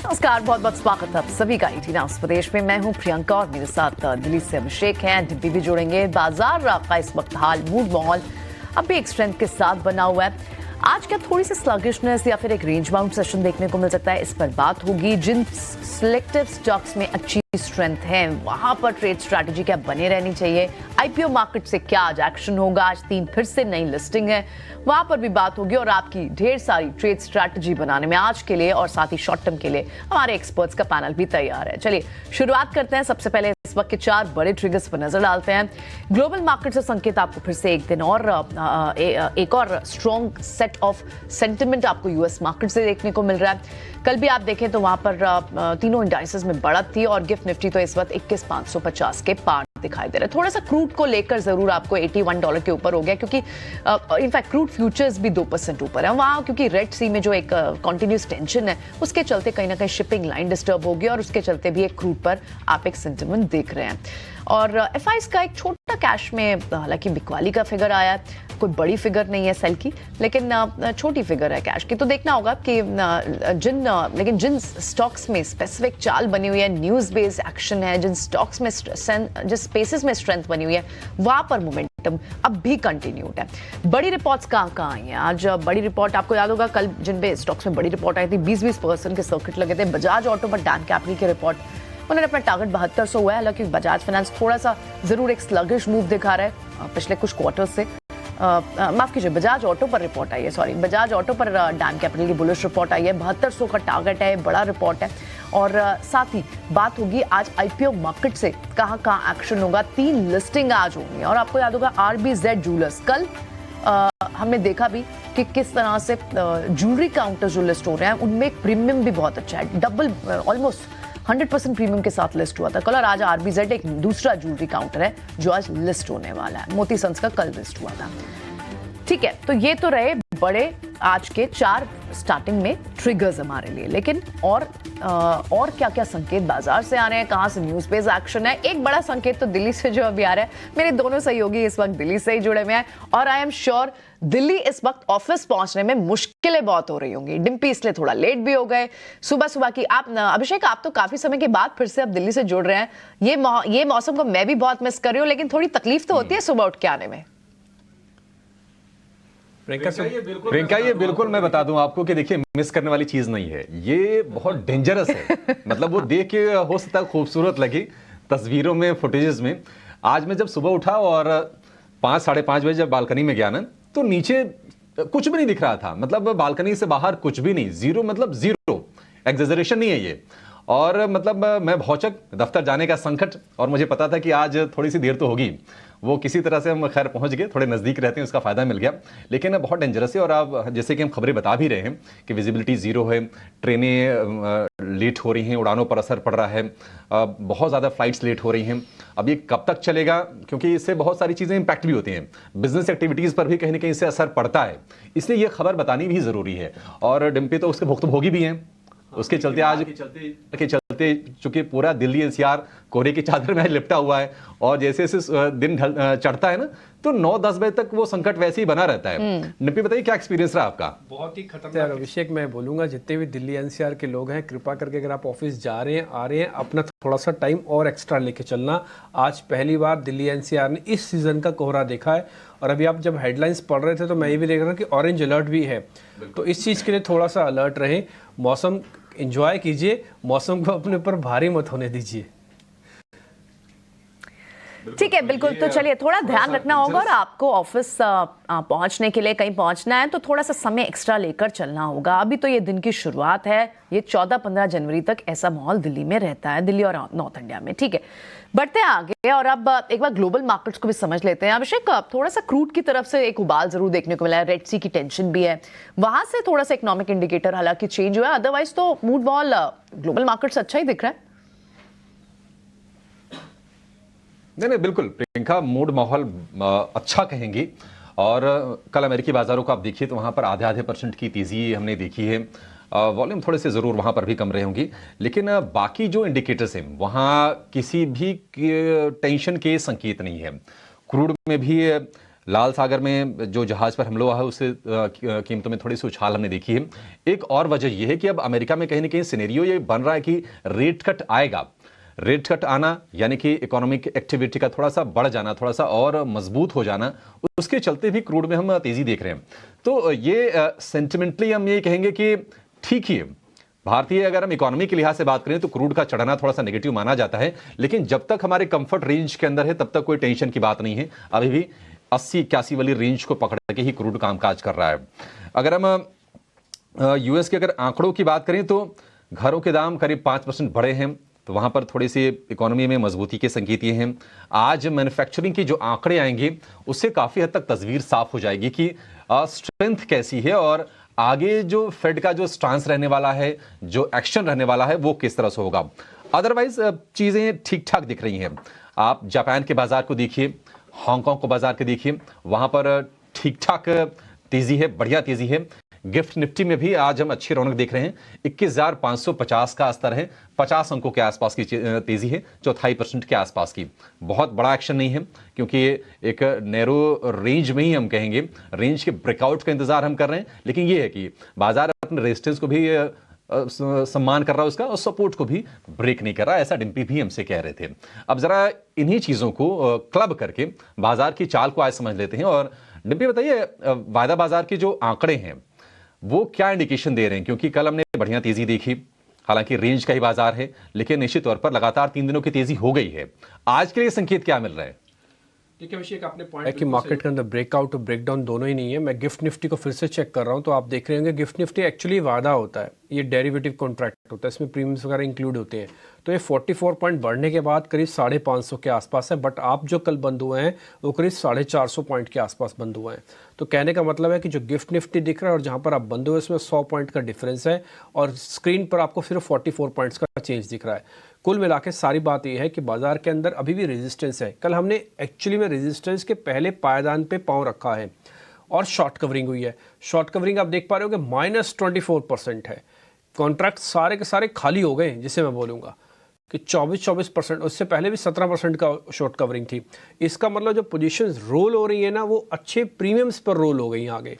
नमस्कार, बहुत बहुत स्वागत है आप सभी का ईटी न्यूज़ प्रदेश में। मैं हूं प्रियंका और मेरे साथ दिल्ली से अभिषेक हैं। डिब्बी भी जुड़ेंगे। बाजार का इस वक्त हाल, मूड माहौल अब भी एक स्ट्रेंथ के साथ बना हुआ है। आज क्या थोड़ी सी स्लगिशनेस या फिर एक रेंज बाउंड सेशन देखने को मिल सकता है, इस पर बात होगी। जिन सिलेक्टिव स्टॉक्स में अच्छी स्ट्रेंथ है वहां पर ट्रेड स्ट्रैटेजी क्या बने रहनी चाहिए। आईपीओ मार्केट से क्या आज एक्शन होगा, आज 3 फिर से नई लिस्टिंग है, वहां पर भी बात होगी। और आपकी ढेर सारी ट्रेड स्ट्रैटेजी बनाने में आज के लिए और साथ ही शॉर्ट टर्म के लिए हमारे एक्सपर्ट्स का पैनल भी तैयार है। चलिए शुरुआत करते हैं। सबसे पहले इस वक्त के 4 बड़े ट्रिगर्स पर नजर डालते हैं। ग्लोबल मार्केट से संकेत आपको फिर से एक दिन और एक और स्ट्रॉन्ग सेट ऑफ सेंटिमेंट आपको यूएस मार्केट से देखने को मिल रहा है। कल भी आप देखें तो वहां पर तीनों इंडाइसेस में बढ़त थी और गिफ्ट निफ्टी तो इस वक्त 21,550 के पार दिखाई दे रहा है। थोड़ा सा क्रूड को लेकर जरूर आपको $81 के ऊपर हो गया, क्योंकि इनफैक्ट क्रूड फ्यूचर्स भी 2% ऊपर है वहां, क्योंकि रेड सी में जो एक कंटिन्यूस टेंशन है उसके चलते कहीं ना कहीं शिपिंग लाइन डिस्टर्ब होगी और उसके चलते भी एक क्रूड पर आप एक सेंटिमेंट देख रहे हैं। और एफआईज का एक छोटा कैश में, हालांकि बिकवाली का फिगर आया, कोई बड़ी फिगर नहीं है सेल की, लेकिन छोटी फिगर है कैश की। तो देखना होगा कि जिन स्टॉक्स में स्पेसिफिक चाल बनी हुई है, न्यूज बेस्ड एक्शन है, जिन स्टॉक्स में जिस स्पेसेस में स्ट्रेंथ बनी हुई है वहां पर मोमेंटम अब भी कंटिन्यूड है। बड़ी रिपोर्ट्स कहां आई हैं आज? बड़ी रिपोर्ट आपको याद होगा कल जिन पे स्टॉक्स में बड़ी रिपोर्ट आई थी, 20% के सर्किट लगे थे। बजाज ऑटो पर डैम कैपिटल की रिपोर्ट, उन्होंने अपना टारगेट 7200 हुआ है। हालांकि बजाज फाइनेंस थोड़ा सा जरूर एक स्लगिश मूव दिखा रहा है पिछले कुछ क्वार्टर से। माफ कीजिए, बजाज ऑटो पर रिपोर्ट आई है, सॉरी, बजाज ऑटो पर डैम कैपिटल की बुलिश रिपोर्ट आई है। 7200 का टारगेट है, बड़ा रिपोर्ट है। और साथ ही बात होगी आज आईपीओ मार्केट से कहां एक्शन होगा। 3 लिस्टिंग आज होंगी और आपको याद होगा RBZ ज्वेलर्स, कल हमने देखा भी कि किस तरह से ज्वेलरी काउंटर जो लिस्ट हो रहे हैं उनमें एक प्रीमियम भी बहुत अच्छा है, डबल ऑलमोस्ट 100% प्रीमियम के साथ लिस्ट हुआ था कल। और आज RBZ एक दूसरा ज्वेलरी काउंटर है जो आज लिस्ट होने वाला है। मोती सन्स का कल लिस्ट हुआ था। ठीक है, तो ये तो रहे बड़े आज के 4 स्टार्टिंग में ट्रिगर्स हमारे लिए, लेकिन और क्या क्या संकेत बाजार से आ रहे हैं, कहां से न्यूज बेस्ड एक्शन है। एक बड़ा संकेत तो दिल्ली से जो अभी आ रहा है, मेरे दोनों सहयोगी इस वक्त दिल्ली से ही जुड़े हुए हैं और आई एम श्योर दिल्ली इस वक्त ऑफिस पहुंचने में मुश्किलें बहुत हो रही होंगी। डिम्पी इसलिए थोड़ा लेट भी हो गए सुबह की। आप अभिषेक, आप तो काफी समय के बाद फिर से अब दिल्ली से जुड़ रहे हैं। ये मौसम को मैं भी बहुत मिस कर रही हूँ, लेकिन थोड़ी तकलीफ तो होती है सुबह उठ के आने में। प्रियंका, ये बिल्कुल मैं बता दूं आपको कि देखिए, मिस करने वाली चीज नहीं है, ये बहुत डेंजरस है। मतलब वो देख के हो सकता है खूबसूरत लगी तस्वीरों में, फुटेजेस में। आज मैं जब सुबह उठा और 5 साढ़े 5 बजे जब बालकनी में गया ना, तो नीचे कुछ भी नहीं दिख रहा था। मतलब बालकनी से बाहर कुछ भी नहीं, जीरो, मतलब जीरो, एग्जेजरेशन नहीं है ये। और मतलब मैं भौचक, दफ्तर जाने का संकट, और मुझे पता था कि आज थोड़ी सी देर तो होगी। वो किसी तरह से हम खैर पहुंच गए, थोड़े नज़दीक रहते हैं उसका फ़ायदा मिल गया। लेकिन बहुत डेंजरस है और आप जैसे कि हम खबरें बता भी रहे हैं कि विजिबिलिटी ज़ीरो है, ट्रेनें लेट हो रही हैं, उड़ानों पर असर पड़ रहा है, बहुत ज़्यादा फ्लाइट्स लेट हो रही हैं। अब ये कब तक चलेगा, क्योंकि इससे बहुत सारी चीज़ें इंपैक्ट भी होती हैं, बिजनेस एक्टिविटीज़ पर भी कहीं ना कहीं इससे असर पड़ता है। इसलिए ये खबर बतानी भी ज़रूरी है। और डिम्पी तो उसके भुक्तभोगी भी हैं, उसके चलते आज के चलते चूंकि पूरा दिल्ली एनसीआर कोहरे की चादर में लिपटा हुआ है और जैसे जैसे दिन चढ़ता है ना, तो 9-10 बजे तक वो संकट वैसे ही बना रहता है। निपी, बताइए क्या एक्सपीरियंस रहा आपका? बहुत ही खतरनाक। अभिषेक, मैं बोलूंगा जितने भी दिल्ली एनसीआर के लोग हैं, कृपा करके अगर आप ऑफिस जा रहे हैं, आ रहे हैं, अपना थोड़ा सा टाइम और एक्स्ट्रा लेके चलना। आज पहली बार दिल्ली एनसीआर ने इस सीजन का कोहरा देखा है। और अभी आप जब हेडलाइंस पढ़ रहे थे तो मैं ये भी देख रहा हूँ कि ऑरेंज अलर्ट भी है, तो इस चीज़ के लिए थोड़ा सा अलर्ट रहे। मौसम एंजॉय कीजिए, मौसम को अपने ऊपर भारी मत होने दीजिए। ठीक है, बिल्कुल। तो चलिए, थोड़ा ध्यान रखना होगा और आपको ऑफिस पहुंचने के लिए, कहीं पहुंचना है तो थोड़ा सा समय एक्स्ट्रा लेकर चलना होगा। अभी तो ये दिन की शुरुआत है, ये 14-15 जनवरी तक ऐसा माहौल दिल्ली में रहता है, दिल्ली और नॉर्थ इंडिया में। ठीक है, बढ़ते हैं आगे और अब एक बार ग्लोबल मार्केट्स को भी समझ लेते हैं। अभिषेक, थोड़ा सा क्रूड की तरफ से एक उबाल जरूर देखने को मिला है, रेड सी की टेंशन भी है, वहां से थोड़ा सा इकोनॉमिक इंडिकेटर हालांकि चेंज हुआ है, अदरवाइज तो मूड बॉल ग्लोबल मार्केट्स अच्छा ही दिख रहा है। नहीं, बिल्कुल प्रियंका, मूड माहौल अच्छा कहेंगी। और कल अमेरिकी बाजारों को आप देखिए तो वहाँ पर आधे % की तेज़ी हमने देखी है। वॉल्यूम थोड़े से ज़रूर वहाँ पर भी कम रहे होंगी, लेकिन बाकी जो इंडिकेटर्स हैं वहाँ किसी भी टेंशन के संकेत नहीं है। क्रूड में भी लाल सागर में जो जहाज पर हमला हुआ है उससे कीमतों में थोड़ी सी उछाल हमने देखी है। एक और वजह यह है कि अब अमेरिका में कहीं ना कहीं सिनेरियो ये बन रहा है कि रेट कट आएगा। रेट कट आना यानी कि इकोनॉमिक एक्टिविटी का थोड़ा सा बढ़ जाना, थोड़ा सा और मजबूत हो जाना, उसके चलते भी क्रूड में हम तेजी देख रहे हैं। तो ये सेंटिमेंटली हम ये कहेंगे कि ठीक ही है। भारतीय अगर हम इकोनॉमी के लिहाज से बात करें तो क्रूड का चढ़ना थोड़ा सा नेगेटिव माना जाता है, लेकिन जब तक हमारे कंफर्ट रेंज के अंदर है तब तक कोई टेंशन की बात नहीं है। अभी भी 80-81 वाली रेंज को पकड़ के ही क्रूड कामकाज कर रहा है। अगर हम यूएस के अगर आंकड़ों की बात करें तो घरों के दाम करीब 5% बढ़े हैं, तो वहां पर थोड़ी सी इकोनॉमी में मजबूती के संकेत ये हैं। आज मैन्युफैक्चरिंग के जो आंकड़े आएंगे उससे काफी हद तक तस्वीर साफ हो जाएगी कि स्ट्रेंथ कैसी है और आगे जो फेड का जो स्टांस रहने वाला है, जो एक्शन रहने वाला है, वो किस तरह से होगा। अदरवाइज चीजें ठीक ठाक दिख रही हैं। आप जापान के बाजार को देखिए, हांगकांग को बाजार के देखिए, वहां पर ठीक ठाक तेजी है, बढ़िया तेजी है। गिफ्ट निफ्टी में भी आज हम अच्छी रौनक देख रहे हैं। 21,550 का स्तर है, 50 अंकों के आसपास की तेजी है, 0.25% के आसपास की। बहुत बड़ा एक्शन नहीं है क्योंकि एक नैरो रेंज में ही हम कहेंगे, रेंज के ब्रेकआउट का इंतजार हम कर रहे हैं, लेकिन यह है कि बाजार अपने रेजिस्टेंस को भी सम्मान कर रहा है उसका, और सपोर्ट को भी ब्रेक नहीं कर रहा। ऐसा डिम्पी भी हमसे कह रहे थे। अब जरा इन्हीं चीजों को क्लब करके बाजार की चाल को आज समझ लेते हैं। और डिम्पी बताइए, वायदा बाजार के जो आंकड़े हैं वो क्या इंडिकेशन दे रहे हैं? क्योंकि कल हमने बढ़िया तेजी देखी, हालांकि रेंज का ही बाजार है, लेकिन निश्चित तौर पर लगातार 3 दिनों की तेजी हो गई है। आज के लिए संकेत क्या मिल रहा है? देखिए अभिषेक, आपने पॉइंट है कि मार्केट के अंदर ब्रेकआउट और ब्रेकडाउन दोनों ही नहीं है। मैं गिफ्ट निफ्टी को फिर से चेक कर रहा हूं तो आप देख रहे होंगे गिफ्ट निफ्टी एक्चुअली वादा होता है, ये डेरिवेटिव कॉन्ट्रैक्ट होता है, इसमें प्रीमियम्स वगैरह इंक्लूड होते हैं। तो ये 44 पॉइंट बढ़ने के बाद करीब 550 के आसपास है, बट आप जो कल बंद हुए हैं वो करीब 450 पॉइंट के आसपास बंद हुए हैं। तो कहने का मतलब है कि जो गिफ्ट निफ्टी दिख रहा है और जहां पर आप बंद हुए उसमें 100 पॉइंट का डिफरेंस है, और स्क्रीन पर आपको सिर्फ 44 पॉइंट्स का चेंज दिख रहा है। कुल मिला के सारी बात यह है कि बाजार के अंदर अभी भी रेजिस्टेंस है। कल हमने एक्चुअली में रेजिस्टेंस के पहले पायदान पे पांव रखा है और शॉर्ट कवरिंग हुई है। शॉर्ट कवरिंग आप देख पा रहे हो कि -24% है। कॉन्ट्रैक्ट सारे के सारे खाली हो गए, जिसे मैं बोलूँगा कि 24%, उससे पहले भी 17% का शॉर्ट कवरिंग थी। इसका मतलब जो पोजीशंस रोल हो रही है ना, वो अच्छे प्रीमियम्स पर रोल हो गई आगे।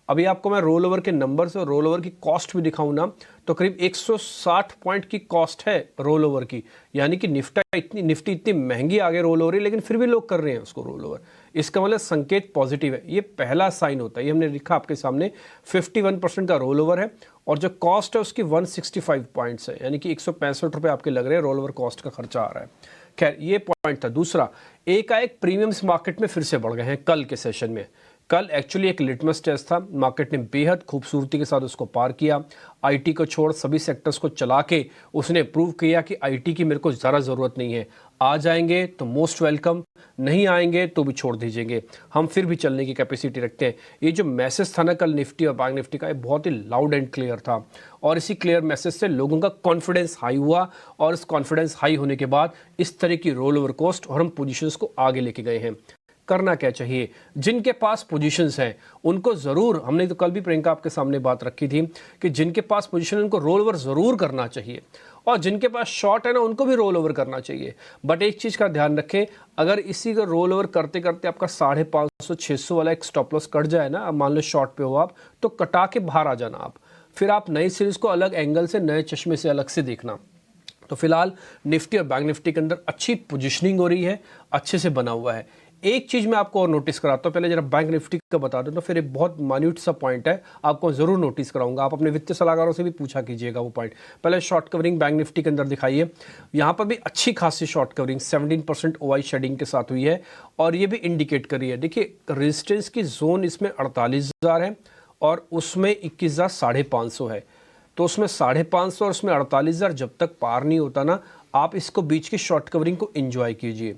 अभी आपको मैं रोल ओवर के नंबर्स और रोल ओवर की कॉस्ट भी दिखाऊं ना, तो करीब 160 पॉइंट की कॉस्ट है रोल ओवर की। यानी कि निफ्टी इतनी महंगी आगे रोल हो रही है, लेकिन फिर भी लोग कर रहे हैं उसको रोल ओवर। इसका मतलब संकेत पॉजिटिव है। ये पहला साइन होता है। ये हमने लिखा आपके सामने, 51% का रोल ओवर है और जो कॉस्ट है उसकी 165 पॉइंट्स है, यानी कि 165 रुपये आपके लग रहे हैं, रोल ओवर कॉस्ट का खर्चा आ रहा है। खैर, ये पॉइंट था। दूसरा, एकाएक प्रीमियम्स मार्केट में फिर से बढ़ गए हैं कल के सेशन में। कल एक्चुअली एक लिटमस टेस्ट था, मार्केट ने बेहद खूबसूरती के साथ उसको पार किया। आईटी को छोड़ सभी सेक्टर्स को चला के उसने प्रूव किया कि आईटी की मेरे को ज़रा ज़रूरत नहीं है। आ जाएंगे तो मोस्ट वेलकम, नहीं आएंगे तो भी छोड़ दीजिएंगे, हम फिर भी चलने की कैपेसिटी रखते हैं। ये जो मैसेज था ना कल निफ्टी और बैंक निफ्टी का, ये बहुत ही लाउड एंड क्लियर था, और इसी क्लियर मैसेज से लोगों का कॉन्फिडेंस हाई हुआ, और इस कॉन्फिडेंस हाई होने के बाद इस तरह की रोल ओवर कॉस्ट और हम पोजीशंस को आगे लेके गए हैं। करना क्या चाहिए? जिनके पास पोजीशंस हैं उनको ज़रूर, हमने तो कल भी प्रियंका आपके सामने बात रखी थी कि जिनके पास पोजीशन उनको रोल ओवर ज़रूर करना चाहिए, और जिनके पास शॉर्ट है ना उनको भी रोल ओवर करना चाहिए। बट एक चीज़ का ध्यान रखें, अगर इसी का रोल ओवर करते करते आपका 550-600 वाला एक स्टॉप लॉस कट जाए ना, अब मान लो शॉर्ट पे हो आप, तो कटा के बाहर आ जाना आप, फिर आप नई सीरीज़ को अलग एंगल से, नए चश्मे से अलग से देखना। तो फिलहाल निफ्टी और बैंक निफ्टी के अंदर अच्छी पोजिशनिंग हो रही है, अच्छे से बना हुआ है। एक चीज़ मैं आपको और नोटिस कराता हूँ, पहले जरा बैंक निफ्टी का बता दूँ, तो फिर एक बहुत माइन्यूट सा पॉइंट है, आपको ज़रूर नोटिस कराऊंगा। आप अपने वित्तीय सलाहकारों से भी पूछा कीजिएगा वो पॉइंट। पहले शॉर्ट कवरिंग बैंक निफ्टी के अंदर दिखाइए, यहाँ पर भी अच्छी खासी शॉर्ट कवरिंग 17% ओवाई शेडिंग के साथ हुई है, और ये भी इंडिकेट करी है। देखिए रेजिस्टेंस की जोन इसमें 48,000 है और उसमें 21,550 है, तो उसमें 550 और उसमें 48,000 जब तक पार नहीं होता ना, आप इसको बीच की शॉर्ट कवरिंग को एंजॉय कीजिए।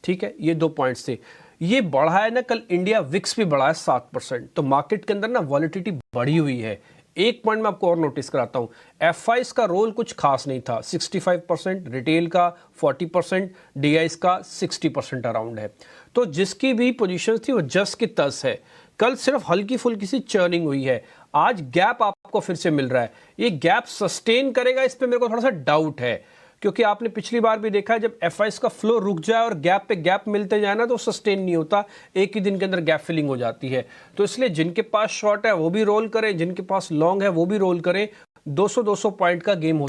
ठीक है, ये 2 पॉइंट्स थे। ये बढ़ा है ना, कल इंडिया विक्स भी बढ़ा है 7%, तो मार्केट के अंदर ना वॉलिटिलिटी बढ़ी हुई है। एक पॉइंट मैं आपको और नोटिस कराता हूं, एफआईस का रोल कुछ खास नहीं था, 65%, रिटेल का 40%, डीआईस का 60% अराउंड है। तो जिसकी भी पोजीशन थी वो जस की तस है। कल सिर्फ हल्की फुल्की सी चर्निंग हुई है, आज गैप आपको फिर से मिल रहा है। ये गैप सस्टेन करेगा, इस पे मेरे को थोड़ा सा डाउट है, क्योंकि आपने पिछली बार भी देखा है जब एफआईएस का फ्लो रुक जाए और गैप पे गैप मिलते जाए ना तो सस्टेन नहीं होता, एक ही दिन के अंदर गैप फिलिंग हो जाती है। तो इसलिए जिनके पास शॉर्ट है वो भी रोल करें, जिनके पास लॉन्ग है वो भी रोल करें। 200 पॉइंट का गेम हो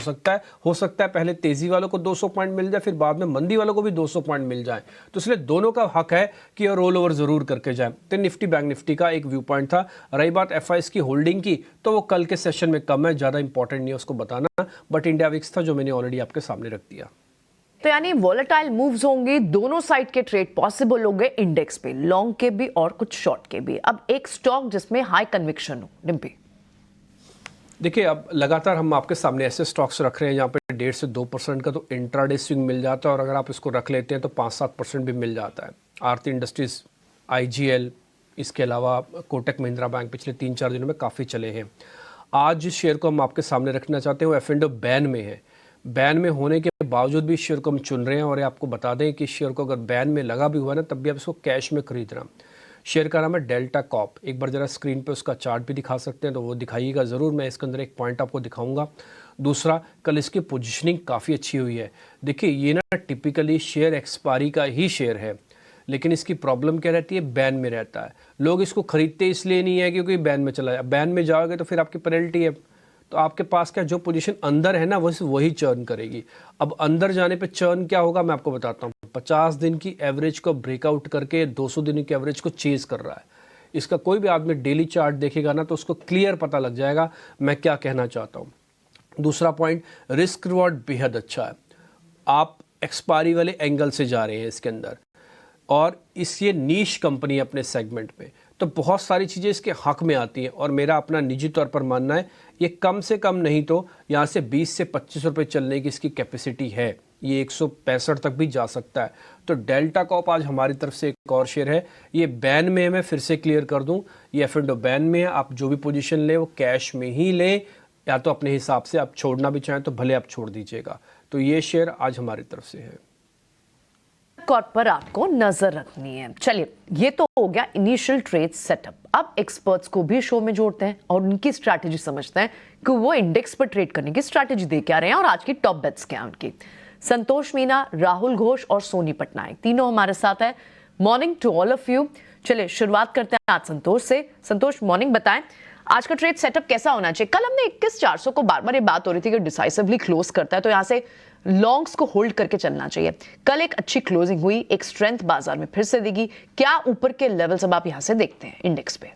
सकता है पहले तेजी वालों को 200 पॉइंट मिल जाए, फिर बाद में मंदी वालों को भी 200 पॉइंट मिल जाए। तो इसलिए दोनों का हक है कि ये रोल ओवर जरूर करके जाए। तो निफ्टी बैंक निफ्टी का एक व्यू पॉइंट था। रही बात एफआईएस की होल्डिंग की, तो वो कल के सेशन में कम है, ज़्यादा इंपॉर्टेंट नहीं है उसको बताना, बट इंडिया विक्स था जो मैंने ऑलरेडी आपके सामने रख दिया। तो यानी वॉलेटाइल मूव्स होंगे, दोनों साइड के ट्रेड पॉसिबल होंगे इंडेक्स पे, लॉन्ग के भी और कुछ शॉर्ट के भी। अब एक स्टॉक जिसमें हाई कन्विक्शन हो, डिम्पी। देखिए, अब लगातार हम आपके सामने ऐसे स्टॉक्स रख रहे हैं जहाँ पे 1.5 से 2% का तो इंट्राडे स्विंग मिल जाता है, और अगर आप इसको रख लेते हैं तो 5-7% भी मिल जाता है। आरती इंडस्ट्रीज, आईजीएल, इसके अलावा कोटक महिंद्रा बैंक पिछले 3-4 दिनों में काफ़ी चले हैं। आज जिस शेयर को हम आपके सामने रखना चाहते हैं वो F&O बैन में है। बैन में होने के बावजूद भी इस शेयर को हम चुन रहे हैं, और आपको बता दें कि इस शेयर को अगर बैन में लगा भी हुआ ना तब भी आप इसको कैश में खरीदना। शेयर का नाम है डेल्टा कॉप। एक बार जरा स्क्रीन पे उसका चार्ट भी दिखा सकते हैं तो वो दिखाइएगा ज़रूर। मैं इसके अंदर एक पॉइंट आपको दिखाऊंगा। दूसरा, कल इसकी पोजीशनिंग काफ़ी अच्छी हुई है। देखिए, ये ना टिपिकली शेयर एक्सपायरी का ही शेयर है, लेकिन इसकी प्रॉब्लम क्या रहती है, बैन में रहता है। लोग इसको खरीदते इसलिए नहीं है क्योंकि बैन में चला जाए। बैन में जाओगे तो फिर आपकी पेनल्टी है, तो आपके पास क्या जो पोजीशन अंदर है ना वही चर्न करेगी। अब अंदर जाने पे चर्न क्या होगा मैं आपको बताता हूँ। 50 दिन की एवरेज को ब्रेकआउट करके 200 दिन की एवरेज को चेज कर रहा है। इसका कोई भी आदमी डेली चार्ट देखेगा ना तो उसको क्लियर पता लग जाएगा मैं क्या कहना चाहता हूँ। दूसरा पॉइंट, रिस्क रिवॉर्ड बेहद अच्छा है। आप एक्सपायरी वाले एंगल से जा रहे हैं इसके अंदर, और ये नीश कंपनी अपने सेगमेंट में, तो बहुत सारी चीज़ें इसके हक में आती हैं। और मेरा अपना निजी तौर पर मानना है ये कम से कम नहीं तो यहाँ से 20 से 25 रुपये चलने की इसकी कैपेसिटी है। ये 165 तक भी जा सकता है। तो डेल्टा कॉप आज हमारी तरफ से एक और शेयर है। ये बैन में है, मैं फिर से क्लियर कर दूं, ये F&O बैन में है। आप जो भी पोजीशन लें वो कैश में ही लें, या तो अपने हिसाब से आप छोड़ना भी चाहें तो भले आप छोड़ दीजिएगा। तो ये शेयर आज हमारी तरफ से है। कॉर्प पर आपको नजर रखनी है। चलिए, ये तो हो गया इनिशियल ट्रेड सेटअप। अब एक्सपर्ट्स को भी शो में जोड़ते हैं और उनकी स्ट्रैटेजी समझते हैं कि वो इंडेक्स पर ट्रेड करने की स्ट्रैटेजी दे क्या रहे हैं और आज की टॉप बेट्स क्या हैं उनकी। संतोष मीना, राहुल घोष और सोनी पटनायक तीनों हमारे साथ हैं। Morning to all of you. चलिए शुरुआत करते हैं आज संतोष से। संतोष, मॉर्निंग, बताएं आज का ट्रेड सेटअप कैसा होना चाहिए। कल हमने 21,400 को बार बार ये बात हो रही थी कि डिसाइसिवली क्लोज करता है तो यहाँ से लॉन्ग्स को होल्ड करके चलना चाहिए। कल एक अच्छी क्लोजिंग हुई, एक स्ट्रेंथ बाजार में फिर से देगी। क्या ऊपर के लेवल्स अब आप यहाँ से देखते हैं इंडेक्स पे?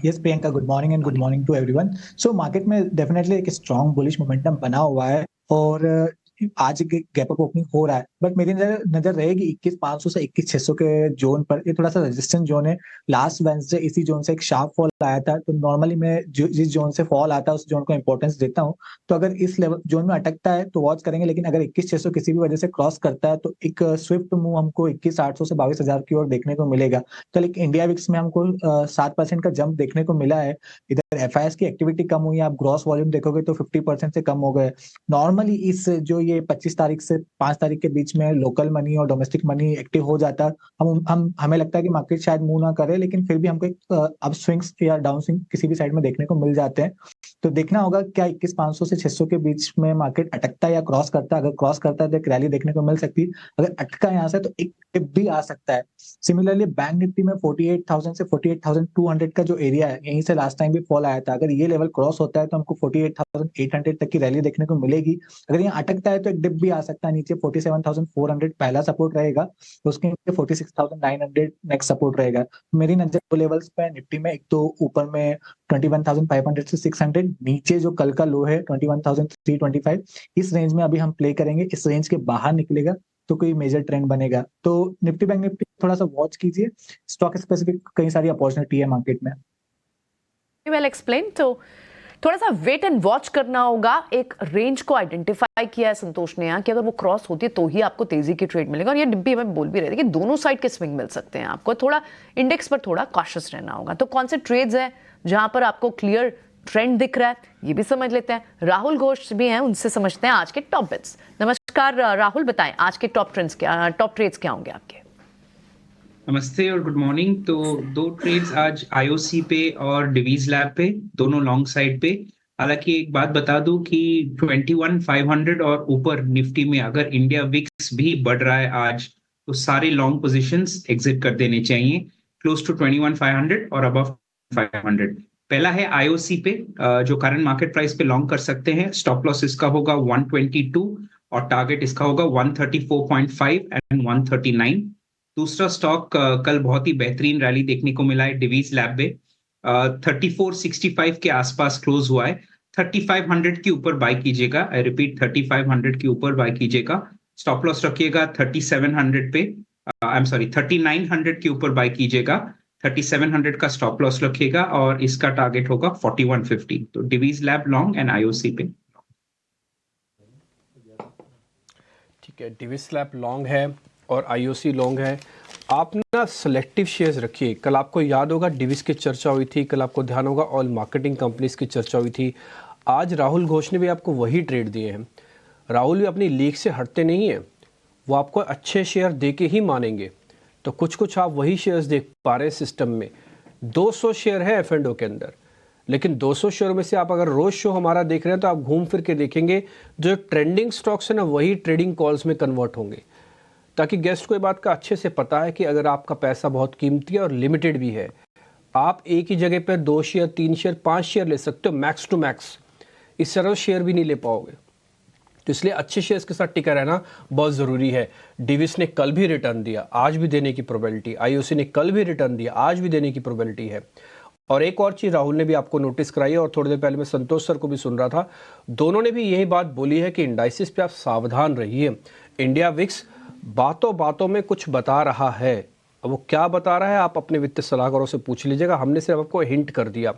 Yes Priyanka, good morning and good morning to everyone. So market में डेफिनेटली एक स्ट्रॉन्ग बुलिश मोमेंटम बना हुआ है और आज गैप अप ओपनिंग हो रहा है, बट मेरी नजर रहेगी 21,500 से 21,600 के जोन पर। ये थोड़ा सा रेजिस्टेंस जोन है। लास्ट वेडनेसडे इसी जोन से एक शार्प फॉल आया था, तो नॉर्मली मैं जिस जोन से फॉल आता है उस जोन को इंपॉर्टेंस देता हूं। तो अगर इस लेवल जोन में अटकता है तो वॉच करेंगे, लेकिन अगर 21,600 किसी भी वजह से क्रॉस करता है तो एक स्विफ्ट मूव हमको 21,800 से 22,000 की ओर देखने को मिलेगा। कल एक इंडिया विक्स में हमको 7% का जंप देखने को मिला है। इधर एफआईएस की एक्टिविटी कम हुई है, आप ग्रॉस वॉल्यूम देखोगे तो 50% से कम हो गए। नॉर्मली इस जो ये 25 तारीख से 5 तारीख के बीच में लोकल मनी और डोमेस्टिक मनी एक्टिव हो जाता है, हमें लगता है कि मार्केट शायद मूव ना करे, लेकिन फिर भी हमको एक अप स्विंग्स या डाउन स्विंग किसी भी साइड में देखने को मिल जाते हैं। तो देखना होगा क्या 21,500 से 600 के बीच में मार्केट अटकता है या क्रॉस करता है। अगर क्रॉस करता है तो एक रैली देखने को मिल सकती है, अगर अटका यहाँ से तो एक टिप भी आ सकता है। सिमिलरली बैंक निफ्टी में 48,000 से 48,200 का जो एरिया है, यहीं से लास्ट टाइम भी फॉल आया था। अगर ये लेवल क्रॉस होता है तो हमको 48,800 तक की रैली देखने को मिलेगी। अगर यहाँ अटकता है तो एक डिप भी आ सकता है नीचे। 47,400 पहला सपोर्ट रहेगा, तो उसके नीचे 46,900 नेक्स्ट सपोर्ट रहेगा। मेरी नजर दो लेवल्स पे निफ्टी में, एक तो ऊपर में 21,500 से 600, नीचे जो कल का लो है 21,325, इस रेंज में अभी हम प्ले करेंगे। इस रेंज के बाहर निकलेगा तो कोई मेजर ट्रेंड बनेगा। तो निफ्टी बैंक निफ्टी थोड़ा सा वॉच कीजिए। स्टॉक स्पेसिफिक कई सारी अपॉर्चुनिटी है मार्केट में। Well explain. तो थोड़ा सा वेट एंड वॉच करना होगा। एक रेंज को आइडेंटिफाई किया है संतोष ने यहाँ कि अगर वो क्रॉस होती है तो ही आपको तेजी की ट्रेड मिलेगा। और ये डिब्बी हमें बोल भी रहे थे कि दोनों साइड के स्विंग मिल सकते हैं आपको। थोड़ा इंडेक्स पर थोड़ा कॉशियस रहना होगा। तो कौन से ट्रेड्स हैं जहां पर आपको क्लियर ट्रेंड दिख रहा है, ये भी समझ लेते हैं। राहुल घोष भी हैं, उनसे समझते हैं आज के टॉप बिट्स। नमस्कार राहुल, बताएं आज के टॉप ट्रेड्स क्या होंगे आपके? नमस्ते और गुड मॉर्निंग। तो दो ट्रेड्स आज आईओसी पे और डिवीज लैब पे, दोनों लॉन्ग साइड पे। हालांकि एक बात बता दूं कि 21,500 और ऊपर निफ्टी में अगर इंडिया विक्स भी बढ़ रहा है आज, तो सारे लॉन्ग पोजीशंस एग्जिट कर देने चाहिए क्लोज टू 21,500 और अबव 500। पहला है आईओसी पे, जो करंट मार्केट प्राइस पे लॉन्ग कर सकते हैं। स्टॉप लॉस इसका होगा 122 और टारगेट इसका होगा 134.5 एंड 139। दूसरा स्टॉक कल बहुत ही बेहतरीन रैली देखने को मिला है, डिवीज लैब में 3465 के आसपास क्लोज हुआ है। 3500 के ऊपर बाय कीजिएगा, आई रिपीट 3500 के ऊपर बाय कीजिएगा। स्टॉप लॉस रखिएगा 3700 पे, आई एम सॉरी 3900 के ऊपर बाय कीजिएगा। 3700 का स्टॉप लॉस रखिएगा और इसका टारगेट होगा 4150। तो Divi's lab long and IOC पे। ठीक है, डिविस लैब लॉन्ग है और आईओसी लॉन्ग है। आप ना सेलेक्टिव शेयर्स रखिए। कल आपको याद होगा डिविस की चर्चा हुई थी, कल आपको ध्यान होगा ऑल मार्केटिंग कंपनीज की चर्चा हुई थी। आज राहुल घोष ने भी आपको वही ट्रेड दिए हैं। राहुल भी अपनी लीग से हटते नहीं हैं, वो आपको अच्छे शेयर दे के ही मानेंगे। तो कुछ कुछ आप वही शेयर्स देख पा रहे हैं सिस्टम में। 200 शेयर है F&O के अंदर, लेकिन 200 शेयर में से आप अगर रोज शो हमारा देख रहे हैं तो आप घूम फिर के देखेंगे जो ट्रेंडिंग स्टॉक्स है ना, वही ट्रेडिंग कॉल्स में कन्वर्ट होंगे। ताकि गेस्ट को ये बात का अच्छे से पता है कि अगर आपका पैसा बहुत कीमती है और लिमिटेड भी है, आप एक ही जगह पर 2 शेयर 3 शेयर 5 शेयर ले सकते हो मैक्स टू मैक्स। इससे ज़्यादा शेयर भी नहीं ले पाओगे। तो इसलिए अच्छे शेयर्स के साथ टिका रहना बहुत ज़रूरी है। डिविस ने कल भी रिटर्न दिया, आज भी देने की प्रोबेबिलिटी। आईओसी ने कल भी रिटर्न दिया, आज भी देने की प्रोबेबिलिटी है। और एक और चीज़ राहुल ने भी आपको नोटिस कराई है, और थोड़ी देर पहले मैं संतोष सर को भी सुन रहा था, दोनों ने भी यही बात बोली है कि इंडाइसिस पे आप सावधान रहिए। इंडिया विक्स बातों बातों में कुछ बता रहा है। अब वो क्या बता रहा है आप अपने वित्तीय सलाहकारों से पूछ लीजिएगा, हमने सिर्फ आपको हिंट कर दिया।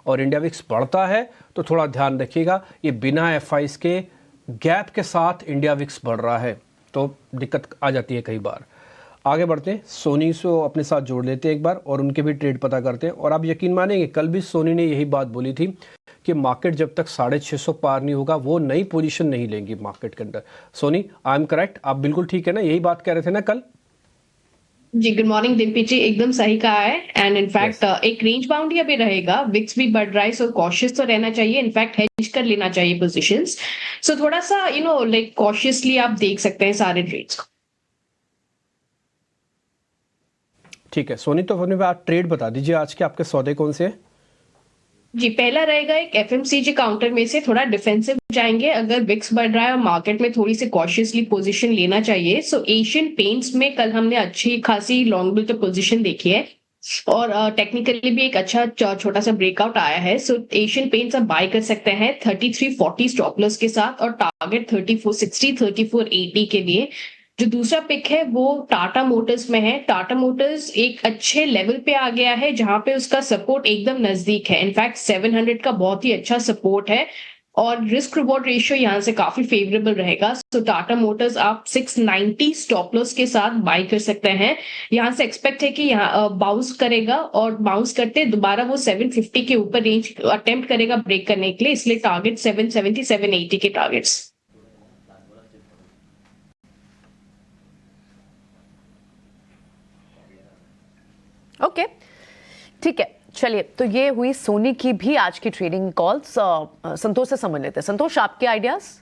और इंडिया विक्स बढ़ता है तो थोड़ा ध्यान रखिएगा, ये बिना एफआईज के गैप के साथ इंडिया विक्स बढ़ रहा है तो दिक्कत आ जाती है कई बार। आगे बढ़ते हैं, सोनी से अपने साथ जोड़ लेते हैं एक बार और उनके भी ट्रेड पता करते हैं। और आप यकीन मानेंगे कल भी सोनी ने यही बात बोली थी कि मार्केट जब तक 650 पार नहीं होगा वो नई पोजीशन नहीं लेंगी मार्केट के अंदर। Soni, I am correct? आप बिल्कुल ठीक है ना, यही बात कह रहे थे ना कल? जी, गुड मॉर्निंग दिलप्रीत जी, एकदम सही कहा है। एंड इनफैक्ट एक रेंज बाउंड ही अभी रहेगा, विक्स भी बढ़ रहा है, सो कॉशियस तो रहना चाहिए, इनफैक्ट हेज कर लेना चाहिए पोजीशंस। सो थोड़ा सा लाइक कॉशियसली आप देख सकते हैं सारे ट्रेड्स को। ठीक है सोनी, तो अपने आप ट्रेड बता दीजिए आज के आपके सौदे कौन से हैं? जी, पहला रहेगा एक एफएमसीजी काउंटर में से थोड़ा डिफेंसिव जाएंगे। अगर विक्स बढ़ रहा है और मार्केट में थोड़ी सी कॉशियसली पोजीशन लेना चाहिए। सो एशियन पेंट्स में कल हमने अच्छी खासी लॉन्ग बिल पोजीशन देखी है और टेक्निकली भी एक अच्छा छोटा सा ब्रेकआउट आया है। सो एशियन पेंट्स आप बाय कर सकते हैं 3340 स्टॉप लॉस के साथ और टारगेट 3460 3480 के लिए। जो दूसरा पिक है वो टाटा मोटर्स में है। टाटा मोटर्स एक अच्छे लेवल पे आ गया है जहां पे उसका सपोर्ट एकदम नजदीक है, इनफैक्ट 700 का बहुत ही अच्छा सपोर्ट है और रिस्क रिवॉर्ड रेशियो यहाँ से काफी फेवरेबल रहेगा। सो टाटा मोटर्स आप 690 स्टॉप लॉस के साथ बाय कर सकते हैं। यहाँ से एक्सपेक्ट है कि यहाँ बाउंस करेगा और बाउंस करते दोबारा वो 750 के ऊपर रेंज अटेम्प्ट करेगा ब्रेक करने के लिए, इसलिए टारगेट 770 780 के टारगेट्स। ओके, ठीक है, चलिए, तो ये हुई सोनी की भी आज की ट्रेडिंग कॉल्स। संतोष से समझ लेते हैं। संतोष, आपके आइडियाज?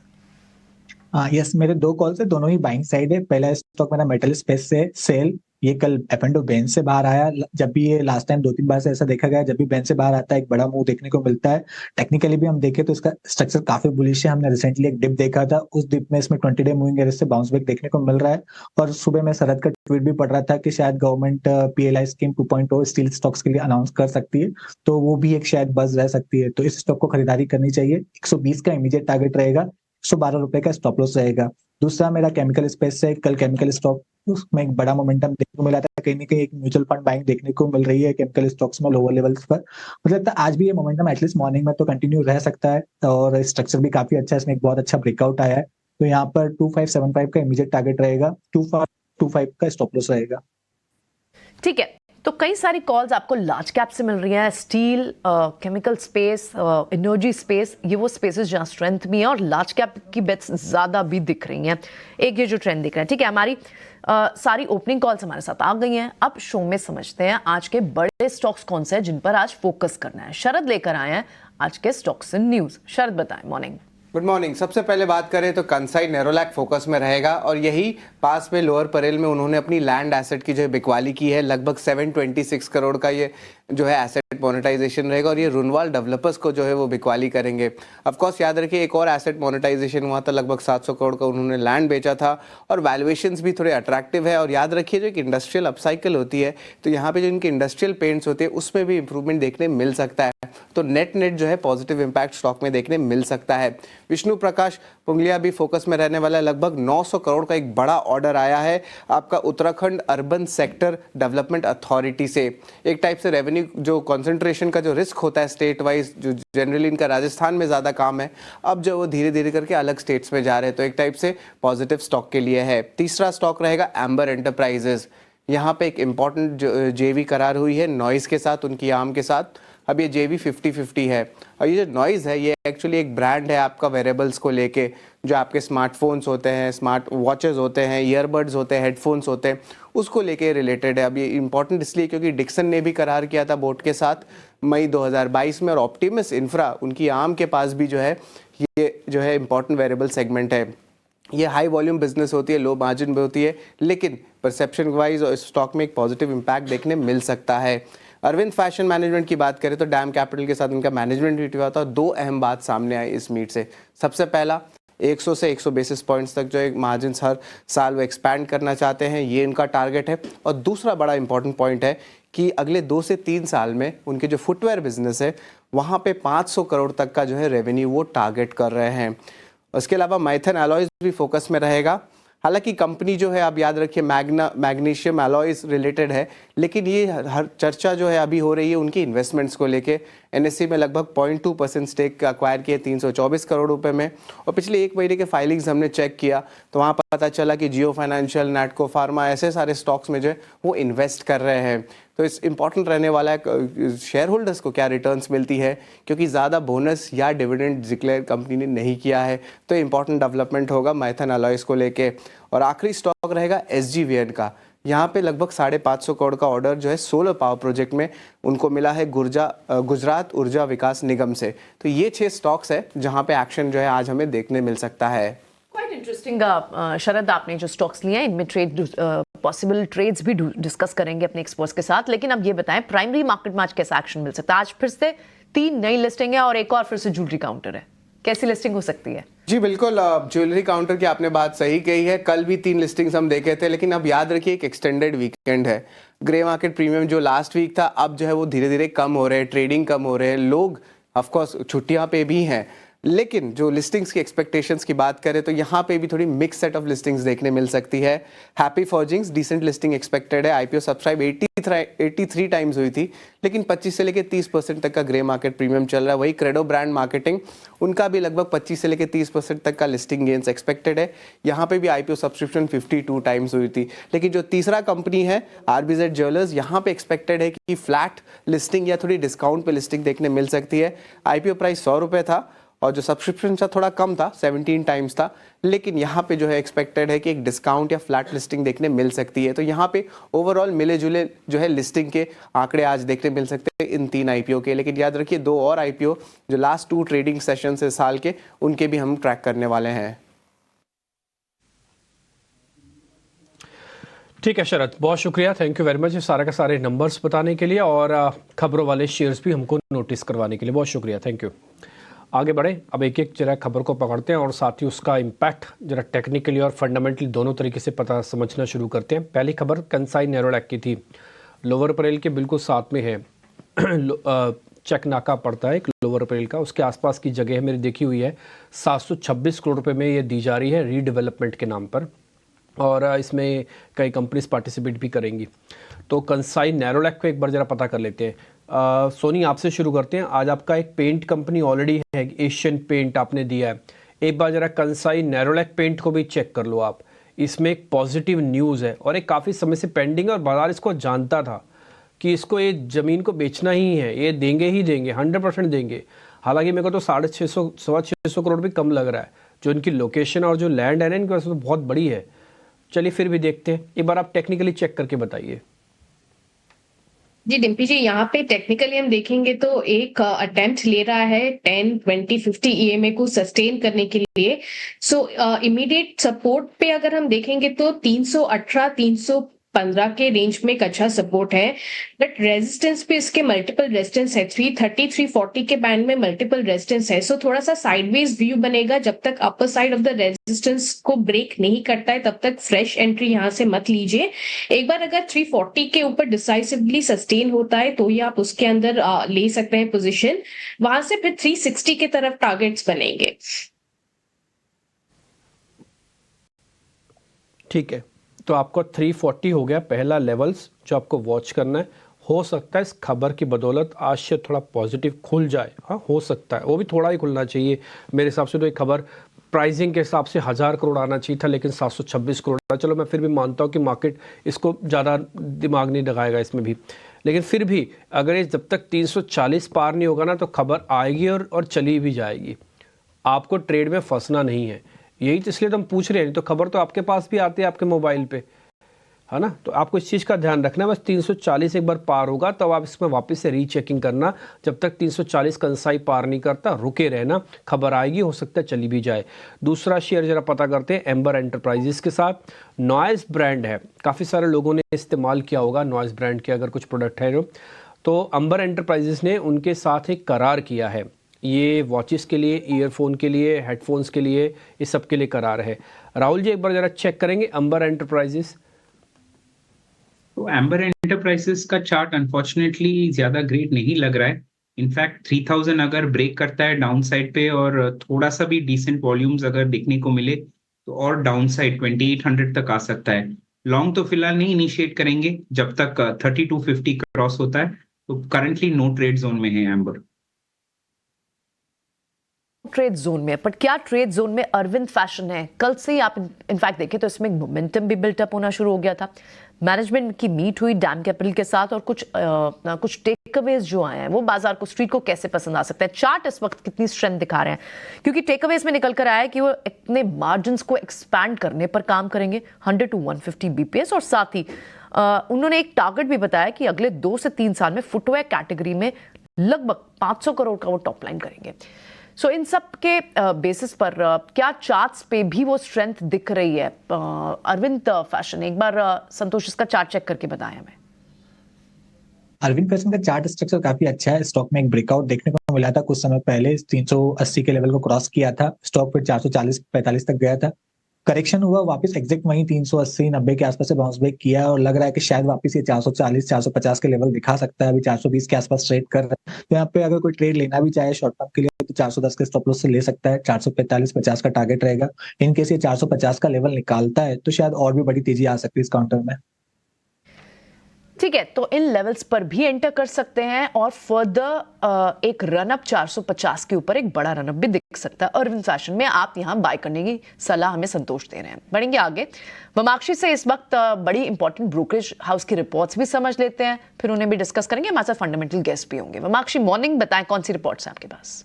यस, मेरे 2 कॉल्स है, दोनों ही बाइंग साइड है। पहला स्टॉक मेरा मेटल स्पेस से सेल, ये कल F&O बेंच से बाहर आया। जब भी ये लास्ट टाइम 2-3 बार से ऐसा देखा गया, जब भी बेंच से बाहर आता है एक बड़ा मूव देखने को मिलता है। टेक्निकली भी हम देखें तो इसका स्ट्रक्चर काफी बुलिश है। हमने रिसेंटली एक डिप देखा था, उस डिप में इसमें 20 डे मूविंग एवरेज से बाउंस बैक देखने को मिल रहा है। और सुबह में शरद का ट्वीट भी पढ़ रहा था कि शायद government PLI scheme 2.0 steel stocks के लिए अनाउंस कर सकती है, तो वो भी एक शायद बज रह सकती है। तो इस स्टॉक को खरीदारी करनी चाहिए। 120 का इमीडिएट टारगेट रहेगा, 112 रुपए का स्टॉप लॉस रहेगा। दूसरा मेरा केमिकल स्पेस है। कल केमिकल स्टॉक उसमें एक बड़ा मोमेंटम देखने को मिला था, कहीं ना कहीं एक म्यूचुअल फंड बाइंग देखने को मिल रही है केमिकल स्टॉक्स में लोअर लेवल्स पर। मुझे लगता है आज भी ये मोमेंटम एटलीस्ट मॉर्निंग में तो कंटिन्यू रह सकता है और स्ट्रक्चर भी काफी अच्छा है, इसमें एक बहुत अच्छा ब्रेकआउट आया है। तो यहाँ पर 2575 का इमीडिएट टारगेट रहेगा, 2525 का स्टॉप लॉस रहेगा। ठीक है, तो कई सारी कॉल्स आपको लार्ज कैप से मिल रही हैं, steel, chemical space, energy space, ये वो स्पेसेस जहाँ स्ट्रेंथ भी है और लार्ज कैप की बेट्स ज़्यादा भी दिख रही हैं। एक ये जो ट्रेंड दिख रहा है, ठीक है। हमारी सारी ओपनिंग कॉल्स हमारे साथ आ गई हैं। अब शो में समझते हैं आज के बड़े स्टॉक्स कौन से हैं जिन पर आज फोकस करना है। शरद लेकर आए हैं आज के स्टॉक्स एंड न्यूज। शरद बताएं। मॉर्निंग। Good morning. सबसे पहले बात करें तो कंसाई नेरोलैक फोकस में रहेगा और यही पास में लोअर परेल में उन्होंने अपनी लैंड एसेट की जो है बिकवाली की है। लगभग 726 करोड़ का ये जो है एसेट मोनेटाइजेशन रहेगा और ये रुनवाल डेवलपर्स को जो है वो बिकवाली करेंगे। ऑफ कोर्स याद रखिए एक और एसेट मोनेटाइजेशन हुआ था, लगभग 700 करोड़ का उन्होंने लैंड बेचा था और वैल्यूएशंस भी थोड़े अट्रैक्टिव है। और याद रखिए जो एक इंडस्ट्रियल अपसाइकिल होती है तो यहाँ पे जो इनके इंडस्ट्रियल पेंट्स होते हैं उसमें भी इंप्रूवमेंट देखने मिल सकता है, तो नेट जो है पॉजिटिव इंपैक्ट स्टॉक में देखने मिल सकता है। विष्णु प्रकाश पुंगलिया भी फोकस में रहने वाला है। लगभग 900 करोड़ का एक बड़ा ऑर्डर आया है आपका Uttarakhand urban sector development authority से। एक टाइप से रेवेन्यू जो कंसंट्रेशन का जो रिस्क होता है स्टेट वाइज, जो जनरली इनका राजस्थान में ज़्यादा काम है, अब जो वो धीरे धीरे करके अलग स्टेट्स में जा रहे हैं, तो एक टाइप से पॉजिटिव स्टॉक के लिए है। तीसरा स्टॉक रहेगा एम्बर एंटरप्राइजेज। यहाँ पे एक इंपॉर्टेंट जेवी करार हुई है नॉइस के साथ, उनकी आर्म के साथ। अब ये जेवी 50-50 है और ये जो नॉइज़ है ये एक्चुअली एक ब्रांड है आपका वेरेबल्स को लेके, जो आपके स्मार्टफोन्स होते हैं, स्मार्ट वॉचेस होते हैं, ईयरबड्स होते हैं, हेडफोन्स होते हैं, उसको लेके रिलेटेड है। अब ये इंपॉर्टेंट इसलिए क्योंकि डिक्सन ने भी करार किया था बोट के साथ मई 2022 में और ऑप्टिमस इंफ्रा उनकी आर्म के पास भी जो है ये जो है इंपॉर्टेंट वेरेबल सेगमेंट है। ये हाई वॉल्यूम बिजनेस होती है, लो मार्जिन भी होती है, लेकिन परसेप्शन वाइज और स्टॉक में एक पॉजिटिव इंपैक्ट देखने मिल सकता है। अरविंद फैशन मैनेजमेंट की बात करें तो डैम कैपिटल के साथ इनका मैनेजमेंट मीट हुआ था और दो अहम बात सामने आई इस मीट से। सबसे पहला 100 से 100 बेसिस पॉइंट्स तक जो है मार्जिन हर साल वो एक्सपैंड करना चाहते हैं, ये इनका टारगेट है। और दूसरा बड़ा इंपॉर्टेंट पॉइंट है कि अगले 2 से 3 साल में उनके जो फुटवेयर बिजनेस है वहाँ पे 500 करोड़ तक का जो है रेवेन्यू वो टारगेट कर रहे हैं। उसके अलावा माइथन एलॉयज भी फोकस में रहेगा। हालांकि कंपनी जो है आप याद रखिए मैग्नीशियम एलॉयज रिलेटेड है, लेकिन ये हर चर्चा जो है अभी हो रही है उनकी इन्वेस्टमेंट्स को लेके। एनएससी में लगभग 0.2% स्टेक अक्वायर किए 324 करोड़ रुपए में और पिछले एक महीने के फाइलिंग्स हमने चेक किया तो वहाँ पता चला कि जियो फाइनेंशियल, नैटको फार्मा ऐसे सारे स्टॉक्स में जो है वो इन्वेस्ट कर रहे हैं। तो इस इंपॉर्टेंट रहने वाला है शेयर होल्डर्स को क्या रिटर्न्स मिलती है, क्योंकि ज़्यादा बोनस या डिविडेंड डिक्लेयर कंपनी ने नहीं किया है, तो इंपॉर्टेंट डेवलपमेंट होगा माइथन एलॉयज को लेके। और आखिरी स्टॉक रहेगा SGVN का। यहाँ पे लगभग 550 करोड़ का ऑर्डर जो है सोलर पावर प्रोजेक्ट में उनको मिला है गुजरात ऊर्जा विकास निगम से। तो ये 6 स्टॉक्स है जहाँ पे एक्शन जो है आज हमें देखने मिल सकता है। क्वाइट इंटरेस्टिंग शरद, आपने जो स्टॉक्स लिए हैं इनमें ट्रेड पॉसिबल ट्रेड्स भी डिस्कस करेंगे अपने एक्सपर्ट्स के साथ, लेकिन अब ये बताएं प्राइमरी मार्केट में आज कैसा एक्शन मिल सकता है? आज फिर से 3 नई लिस्टिंग है और एक और फिर से ज्वेलरी काउंटर है, कैसी लिस्टिंग हो सकती है? जी बिल्कुल, ज्वेलरी काउंटर की आपने बात सही कही है। कल भी 3 लिस्टिंग्स हम देखे थे, लेकिन अब याद रखिए एक एक्सटेंडेड वीकेंड है। ग्रे मार्केट प्रीमियम जो लास्ट वीक था अब जो है वो धीरे धीरे कम हो रहे हैं, ट्रेडिंग कम हो रहे हैं, लोग ऑफकोर्स छुट्टियां पे भी हैं, लेकिन जो लिस्टिंग्स की एक्सपेक्टेशंस की बात करें तो यहाँ पे भी थोड़ी मिक्स सेट ऑफ लिस्टिंग्स देखने मिल सकती है। हैप्पी फॉर्जिंग्स डिसेंट लिस्टिंग एक्सपेक्टेड है। IPO सब्सक्राइब 83 टाइम्स हुई थी, लेकिन 25 से लेकर 30% तक का ग्रे मार्केट प्रीमियम चल रहा है। वही क्रेडो ब्रांड मार्केटिंग, उनका भी लगभग 25 से लेकर 30% तक का लिस्टिंग गेन्स एक्सपेक्टेड है। यहाँ पे भी IPO सब्सक्रिप्शन 52 टाइम्स हुई थी। लेकिन जो तीसरा कंपनी है RBZ ज्वेलर्स, यहाँ पे एक्सपेक्टेड है कि फ्लैट लिस्टिंग या थोड़ी डिस्काउंट पे लिस्टिंग देखने मिल सकती है। IPO प्राइस 100 रुपये था और जो सब्सक्रिप्शन था थोड़ा कम था, 17 टाइम्स था, लेकिन यहाँ पे जो है एक्सपेक्टेड है कि एक डिस्काउंट या फ्लैट लिस्टिंग देखने मिल सकती है। तो यहाँ पे ओवरऑल मिले जुले जो है लिस्टिंग के आंकड़े आज देखने मिल सकते हैं इन 3 IPO के। लेकिन याद रखिए 2 और IPO जो लास्ट 2 ट्रेडिंग सेशन से साल के, उनके भी हम ट्रैक करने वाले हैं। ठीक है शरद, बहुत शुक्रिया, थैंक यू वेरी मच सारे के सारे नंबर्स बताने के लिए और खबरों वाले शेयर्स भी हमको नोटिस करवाने के लिए बहुत शुक्रिया, थैंक यू। आगे बढ़े, अब एक एक जरा खबर को पकड़ते हैं और साथ ही उसका इम्पैक्ट जरा टेक्निकली और फंडामेंटली दोनों तरीके से पता समझना शुरू करते हैं। पहली खबर कंसाई नेरोलैक की थी, लोअर परेल के बिल्कुल साथ में है। चेक नाका पड़ता है एक लोअर परेल का, उसके आसपास की जगह मेरी देखी हुई है। 726 करोड़ रुपये में ये दी जा रही है रीडेवलपमेंट के नाम पर और इसमें कई कंपनीज पार्टिसिपेट भी करेंगी। तो कंसाई नेरोलैक को एक बार ज़रा पता कर लेते हैं। सोनी आपसे शुरू करते हैं। आज आपका एक पेंट कंपनी ऑलरेडी है, एशियन पेंट आपने दिया है, एक बार ज़रा कंसाई नेरोलैक पेंट को भी चेक कर लो आप। इसमें एक पॉजिटिव न्यूज़ है और एक काफ़ी समय से पेंडिंग है और बाजार इसको जानता था कि इसको ये ज़मीन को बेचना ही है, ये देंगे ही देंगे, 100% देंगे। हालांकि मेरे को तो 650 करोड़ भी कम लग रहा है। जो इनकी लोकेशन और जो लैंड है ना इनकी वजह से तो बहुत बड़ी है। चलिए फिर भी देखते हैं, एक बार आप टेक्निकली चेक करके बताइए। जी डिम्पी जी, यहाँ पे टेक्निकली हम देखेंगे तो एक अटेम्प्ट ले रहा है 10, 20, 50 ईएमए को सस्टेन करने के लिए। सो इमीडिएट सपोर्ट पे अगर हम देखेंगे तो 318, 315 के रेंज में एक अच्छा सपोर्ट है, बट रेजिस्टेंस पे इसके मल्टीपल रेजिस्टेंस है। 330, 340 के बैंड में मल्टीपल रेजिस्टेंस है। सो थोड़ा सा साइडवेज व्यू बनेगा। जब तक upper side of the resistance को ब्रेक नहीं करता है तब तक फ्रेश एंट्री यहाँ से मत लीजिए। एक बार अगर 340 के ऊपर डिसाइसिवली सस्टेन होता है तो ही आप उसके अंदर ले सकते हैं पोजीशन। वहां से फिर 360 के तरफ टारगेट्स बनेंगे। ठीक है, तो आपको 340 हो गया पहला लेवल्स जो आपको वॉच करना है। हो सकता है इस खबर की बदौलत आज से थोड़ा पॉजिटिव खुल जाए। हाँ, हो सकता है, वो भी थोड़ा ही खुलना चाहिए मेरे हिसाब से। तो एक खबर प्राइसिंग के हिसाब से 1000 करोड़ आना चाहिए था, लेकिन 726 करोड़। चलो मैं फिर भी मानता हूँ कि मार्केट इसको ज़्यादा दिमाग नहीं लगाएगा इसमें भी, लेकिन फिर भी अगर ये जब तक 340 पार नहीं होगा ना तो खबर आएगी और चली भी जाएगी। आपको ट्रेड में फंसना नहीं है, यही तो इसलिए तो हम पूछ रहे हैं। तो खबर तो आपके पास भी आती है आपके मोबाइल पे, है ना। तो आपको इस चीज़ का ध्यान रखना है। बस 340 एक बार पार होगा तब आप इसमें वापस से रीचेकिंग करना। जब तक 340 कंसाई पार नहीं करता रुके रहना, खबर आएगी, हो सकता है चली भी जाए। दूसरा शेयर जरा पता करते हैं एम्बर एंटरप्राइजेस के साथ। नॉइस ब्रांड है, काफ़ी सारे लोगों ने इस्तेमाल किया होगा नॉइस ब्रांड के अगर कुछ प्रोडक्ट है तो एम्बर एंटरप्राइजेस ने उनके साथ एक करार किया है। ये वॉचेस के लिए, ईयरफोन के लिए, हेडफोन्स के लिए, इस सब के लिए करार है। राहुल जी एक बार जरा चेक करेंगे एम्बर एंटरप्राइजेस। तो एम्बर एंटरप्राइजेस का चार्ट अनफॉर्चुनेटली ज्यादा ग्रेट नहीं लग रहा है। इनफैक्ट 3000 अगर ब्रेक करता है डाउन साइड पे और थोड़ा सा भी डिसेंट वॉल्यूम्स अगर देखने को मिले तो और डाउन साइड 2800 तक आ सकता है। लॉन्ग तो फिलहाल नहीं इनिशिएट करेंगे जब तक 3250 क्रॉस होता है। तो करंटली नो ट्रेड जोन में है एम्बर। ट्रेड जोन में, बट क्या ट्रेड जोन में अरविंद फैशन है? कल से ही आप इनफैक्ट देखें तो इसमें मोमेंटम भी बिल्टअप होना शुरू हो गया था। मैनेजमेंट की मीट हुई डैम कैपिटल के साथ और कुछ टेक अवेज जो आए हैं वो बाजार को, स्ट्रीट को कैसे पसंद आ सकता है? चार्ट इस वक्त कितनी स्ट्रेंथ दिखा रहे हैं? क्योंकि टेक अवेज में निकल कर आया है कि वो अपने मार्जिन को एक्सपैंड करने पर काम करेंगे 100 to 150 BPS, और साथ ही उन्होंने एक टारगेट भी बताया कि अगले 2 से 3 साल में फुटवेयर कैटेगरी में लगभग 500 करोड़ का वो टॉप लाइन करेंगे। सो इन सब के बेसिस पर क्या चार्ट्स पे भी वो स्ट्रेंथ दिख रही है? अरविंद फैशन, एक बार संतोष इसका चार्ट चेक करके बताएं हमें। अरविंद फैशन का चार्ट स्ट्रक्चर काफी अच्छा है। स्टॉक में एक ब्रेकआउट देखने को मिला था कुछ समय पहले, 380 के लेवल को क्रॉस किया था, स्टॉक फिर 440-45 तक गया था, करेक्शन हुआ, वापस एग्जैक्ट वहीं 380-90 के आसपास से बाउंस बैक किया और लग रहा है कि शायद वापस ये 440-450 के लेवल दिखा सकता है। अभी 420 के आसपास ट्रेड कर रहा है। तो यहाँ पे अगर कोई ट्रेड लेना भी चाहे शॉर्ट टर्म के लिए तो 410 के स्टॉप लॉस से ले सकता है। 445-50 का टारगेट रहेगा। इन केस ये 450 का लेवल निकालता है तो शायद और भी बड़ी तेजी आ सकती है इस काउंटर में। ठीक है, तो इन लेवल्स पर भी एंटर कर सकते हैं और फर्दर एक रनअप 450 के ऊपर एक बड़ा रनअप भी दिख सकता है अरविंद फैशन में। आप यहां बाय करने की सलाह हमें संतोष दे रहे हैं। बढ़ेंगे आगे, ममाक्षी से इस वक्त बड़ी इंपॉर्टेंट ब्रोकरेज हाउस की रिपोर्ट्स भी समझ लेते हैं, फिर उन्हें भी डिस्कस करेंगे। हमारे साथ फंडामेंटल गेस्ट भी होंगे। ममाक्षी मॉर्निंग, बताएं कौन सी रिपोर्ट्स हैं आपके पास?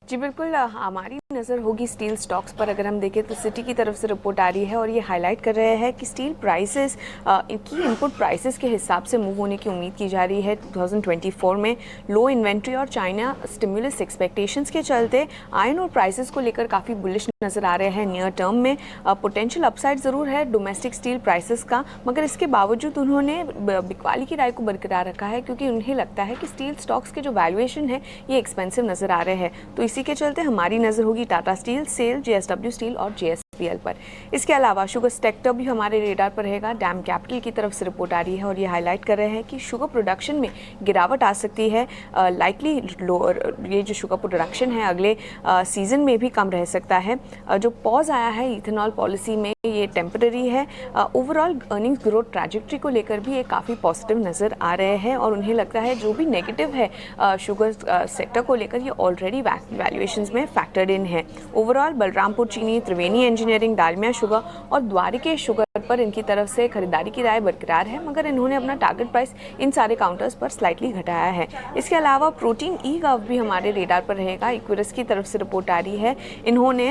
जी बिल्कुल, हमारी नज़र होगी स्टील स्टॉक्स पर। अगर हम देखें तो सिटी की तरफ से रिपोर्ट आ रही है और ये हाईलाइट कर रहे हैं कि स्टील प्राइसेस इनकी इनपुट प्राइसेस के हिसाब से मूव होने की उम्मीद की जा रही है 2024 में। लो इन्वेंट्री और चाइना स्टिमुलस एक्सपेक्टेशंस के चलते आयरन और प्राइसेस को लेकर काफ़ी बुलिश नज़र आ रहे हैं नियर टर्म में। पोटेंशियल अपसाइड ज़रूर है डोमेस्टिक स्टील प्राइसेस का, मगर इसके बावजूद उन्होंने बिकवाली की राय को बरकरार रखा है क्योंकि उन्हें लगता है कि स्टील स्टॉक्स के जो वैल्यूएशन है ये एक्सपेंसिव नज़र आ रहे हैं। तो इसी के चलते हमारी नज़र होगी Tata steel, SAIL, JSW steel और JSPL पर। इसके अलावा शुगर सेक्टर भी हमारे रेडार पर रहेगा। डैम कैपिटल की तरफ से रिपोर्ट आ रही है और ये हाईलाइट कर रहे हैं कि शुगर प्रोडक्शन में गिरावट आ सकती है। लाइकली लोअर ये जो शुगर प्रोडक्शन है अगले सीजन में भी कम रह सकता है। जो पॉज आया है इथेनॉल पॉलिसी में ये टेम्पररी है। ओवरऑल अर्निंग्स ग्रोथ ट्रैजेक्टरी को लेकर भी ये काफ़ी पॉजिटिव नज़र आ रहे हैं और उन्हें लगता है जो भी नेगेटिव है शुगर सेक्टर को लेकर ये ऑलरेडी वैल्यूएशंस में फैक्टर्ड इन है। ओवरऑल बलरामपुर चीनी, त्रिवेणी इंजीनियरिंग, डालमिया शुगर और द्वारिकेश शुगर पर इनकी तरफ से खरीदारी की राय बरकरार है, मगर इन्होंने अपना टारगेट प्राइस इन सारे काउंटर्स पर स्लाइटली घटाया है। इसके अलावा प्रोटीन ई गव भी हमारे रेडार पर रहेगा। इक्विरस की तरफ से रिपोर्ट आ रही है। इन्होंने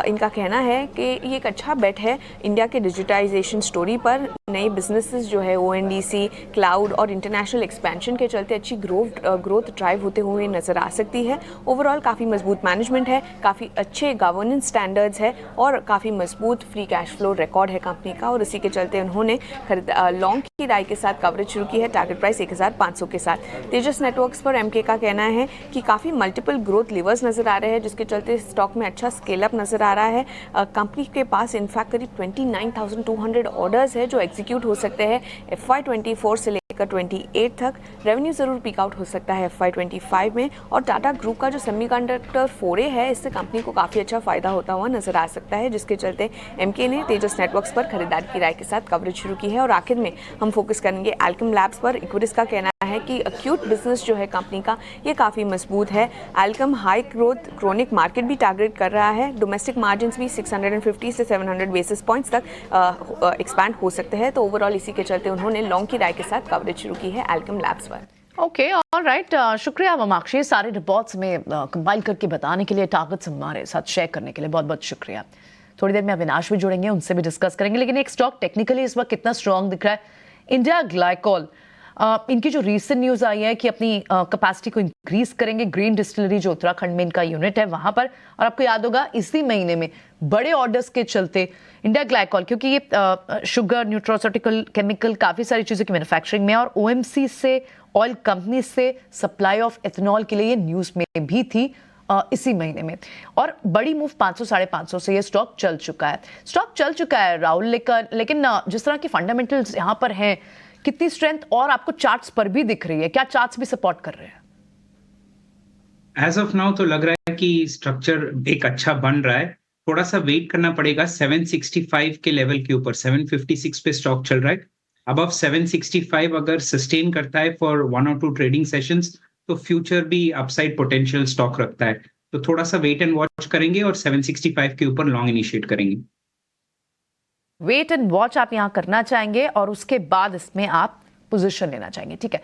इनका कहना है कि ये एक अच्छा बेट है इंडिया के डिजिटाइजेशन स्टोरी पर। नए बिजनेसेस जो है ओएनडीसी, क्लाउड और इंटरनेशनल एक्सपेंशन के चलते अच्छी ग्रोथ ड्राइव होते हुए नज़र आ सकती है। ओवरऑल काफ़ी मजबूत मैनेजमेंट है, काफ़ी अच्छे गवर्नेंस स्टैंडर्ड्स है और काफ़ी मजबूत फ्री कैश फ्लो रिकॉर्ड है कंपनी का, और इसी के चलते उन्होंने लॉन्ग की राय के साथ कवरेज शुरू की है टारगेट प्राइस 1500 के साथ। तेजस नेटवर्क्स पर एमके का कहना है कि काफ़ी मल्टीपल ग्रोथ लिवर्स नज़र आ रहे हैं, जिसके चलते स्टॉक में अच्छा स्केल अप नज़र आ रहा है। कंपनी के पास इनफैक्ट करीब 29,200 ऑर्डर्स है जो एग्जीक्यूट हो सकते हैं FY24 से लेकर 28 तक। रेवेन्यू जरूर पीक आउट हो सकता है FY25 में, और टाटा ग्रुप का जो सेमीकंडक्टर फोरे है इससे कंपनी को काफ़ी अच्छा फायदा होता हुआ नजर आ सकता है, जिसके चलते एमके ने तेजस नेटवर्क्स पर खरीदारी की राय के साथ कवरेज शुरू की है। और आखिर में हम फोकस करेंगे एल्केम लैब्स पर। इक्विटिस का कहना है कि एक्यूट बिजनेस जो है कंपनी का ये काफ़ी मजबूत है। Alkem high growth chronic market भी टारगेट कर रहा है। डोमेस्टिक मार्जिन्स भी 650 से 700 बेसिस पॉइंट्स तक एक्सपैंड हो सकते हैं। तो ओवरऑल इसी के चलते उन्होंने लॉन्ग की राय के साथ कवरेज शुरू की है एल्केम लैब्स पर। ओके, ऑलराइट, शुक्रिया ममाक्षी, सारे रिपोर्ट्स में कंपाइल करके बताने के लिए, टारगेट्स हमारे साथ शेयर करने के लिए बहुत बहुत शुक्रिया। थोड़ी देर में अविनाश भी जुड़ेंगे, उनसे भी डिस्कस करेंगे। लेकिन एक स्टॉक टेक्निकली इस वक्त कितना स्ट्रॉन्ग दिख रहा है, इंडिया ग्लाइकोल। इनकी जो रीसेंट न्यूज़ आई है कि अपनी कैपेसिटी को इंक्रीज करेंगे, ग्रीन डिस्टिलरी जो उत्तराखंड में इनका यूनिट है वहाँ पर। और आपको याद होगा इसी महीने में बड़े ऑर्डर्स के चलते इंडिया ग्लाइकोल, क्योंकि ये शुगर, न्यूट्रोसिटिकल, केमिकल, काफ़ी सारी चीज़ों की मैन्युफैक्चरिंग में, और OMC से, ऑयल कंपनी से सप्लाई ऑफ एथेनॉल के लिए ये न्यूज़ में भी थी इसी महीने में। और बड़ी मूव 500 साढ़े 500 से ये स्टॉक चल चुका है राहुल। लेकिन जिस तरह की फंडामेंटल्स यहाँ पर हैं, कितनी स्ट्रेंथ और आपको चार्ट्स पर भी दिख रही है, क्या चार्ट्स भी सपोर्ट कर रहे हैं? एज ऑफ नाउ तो लग रहा है कि स्ट्रक्चर एक अच्छा बन रहा है। थोड़ा सा वेट करना पड़ेगा 765 के लेवल के ऊपर। 756 पे स्टॉक चल रहा है। अबव 765 अगर सस्टेन करता है फॉर 1 और 2 ट्रेडिंग सेशंस तो फ्यूचर भी अपसाइड पोटेंशियल स्टॉक रखता है। तो थोड़ा सा वेट एंड वॉच करेंगे और 765 के ऊपर लॉन्ग इनिशिएट करेंगे। वेट एंड वॉच आप यहां करना चाहेंगे और उसके बाद इसमें आप पोजीशन लेना चाहेंगे, ठीक है।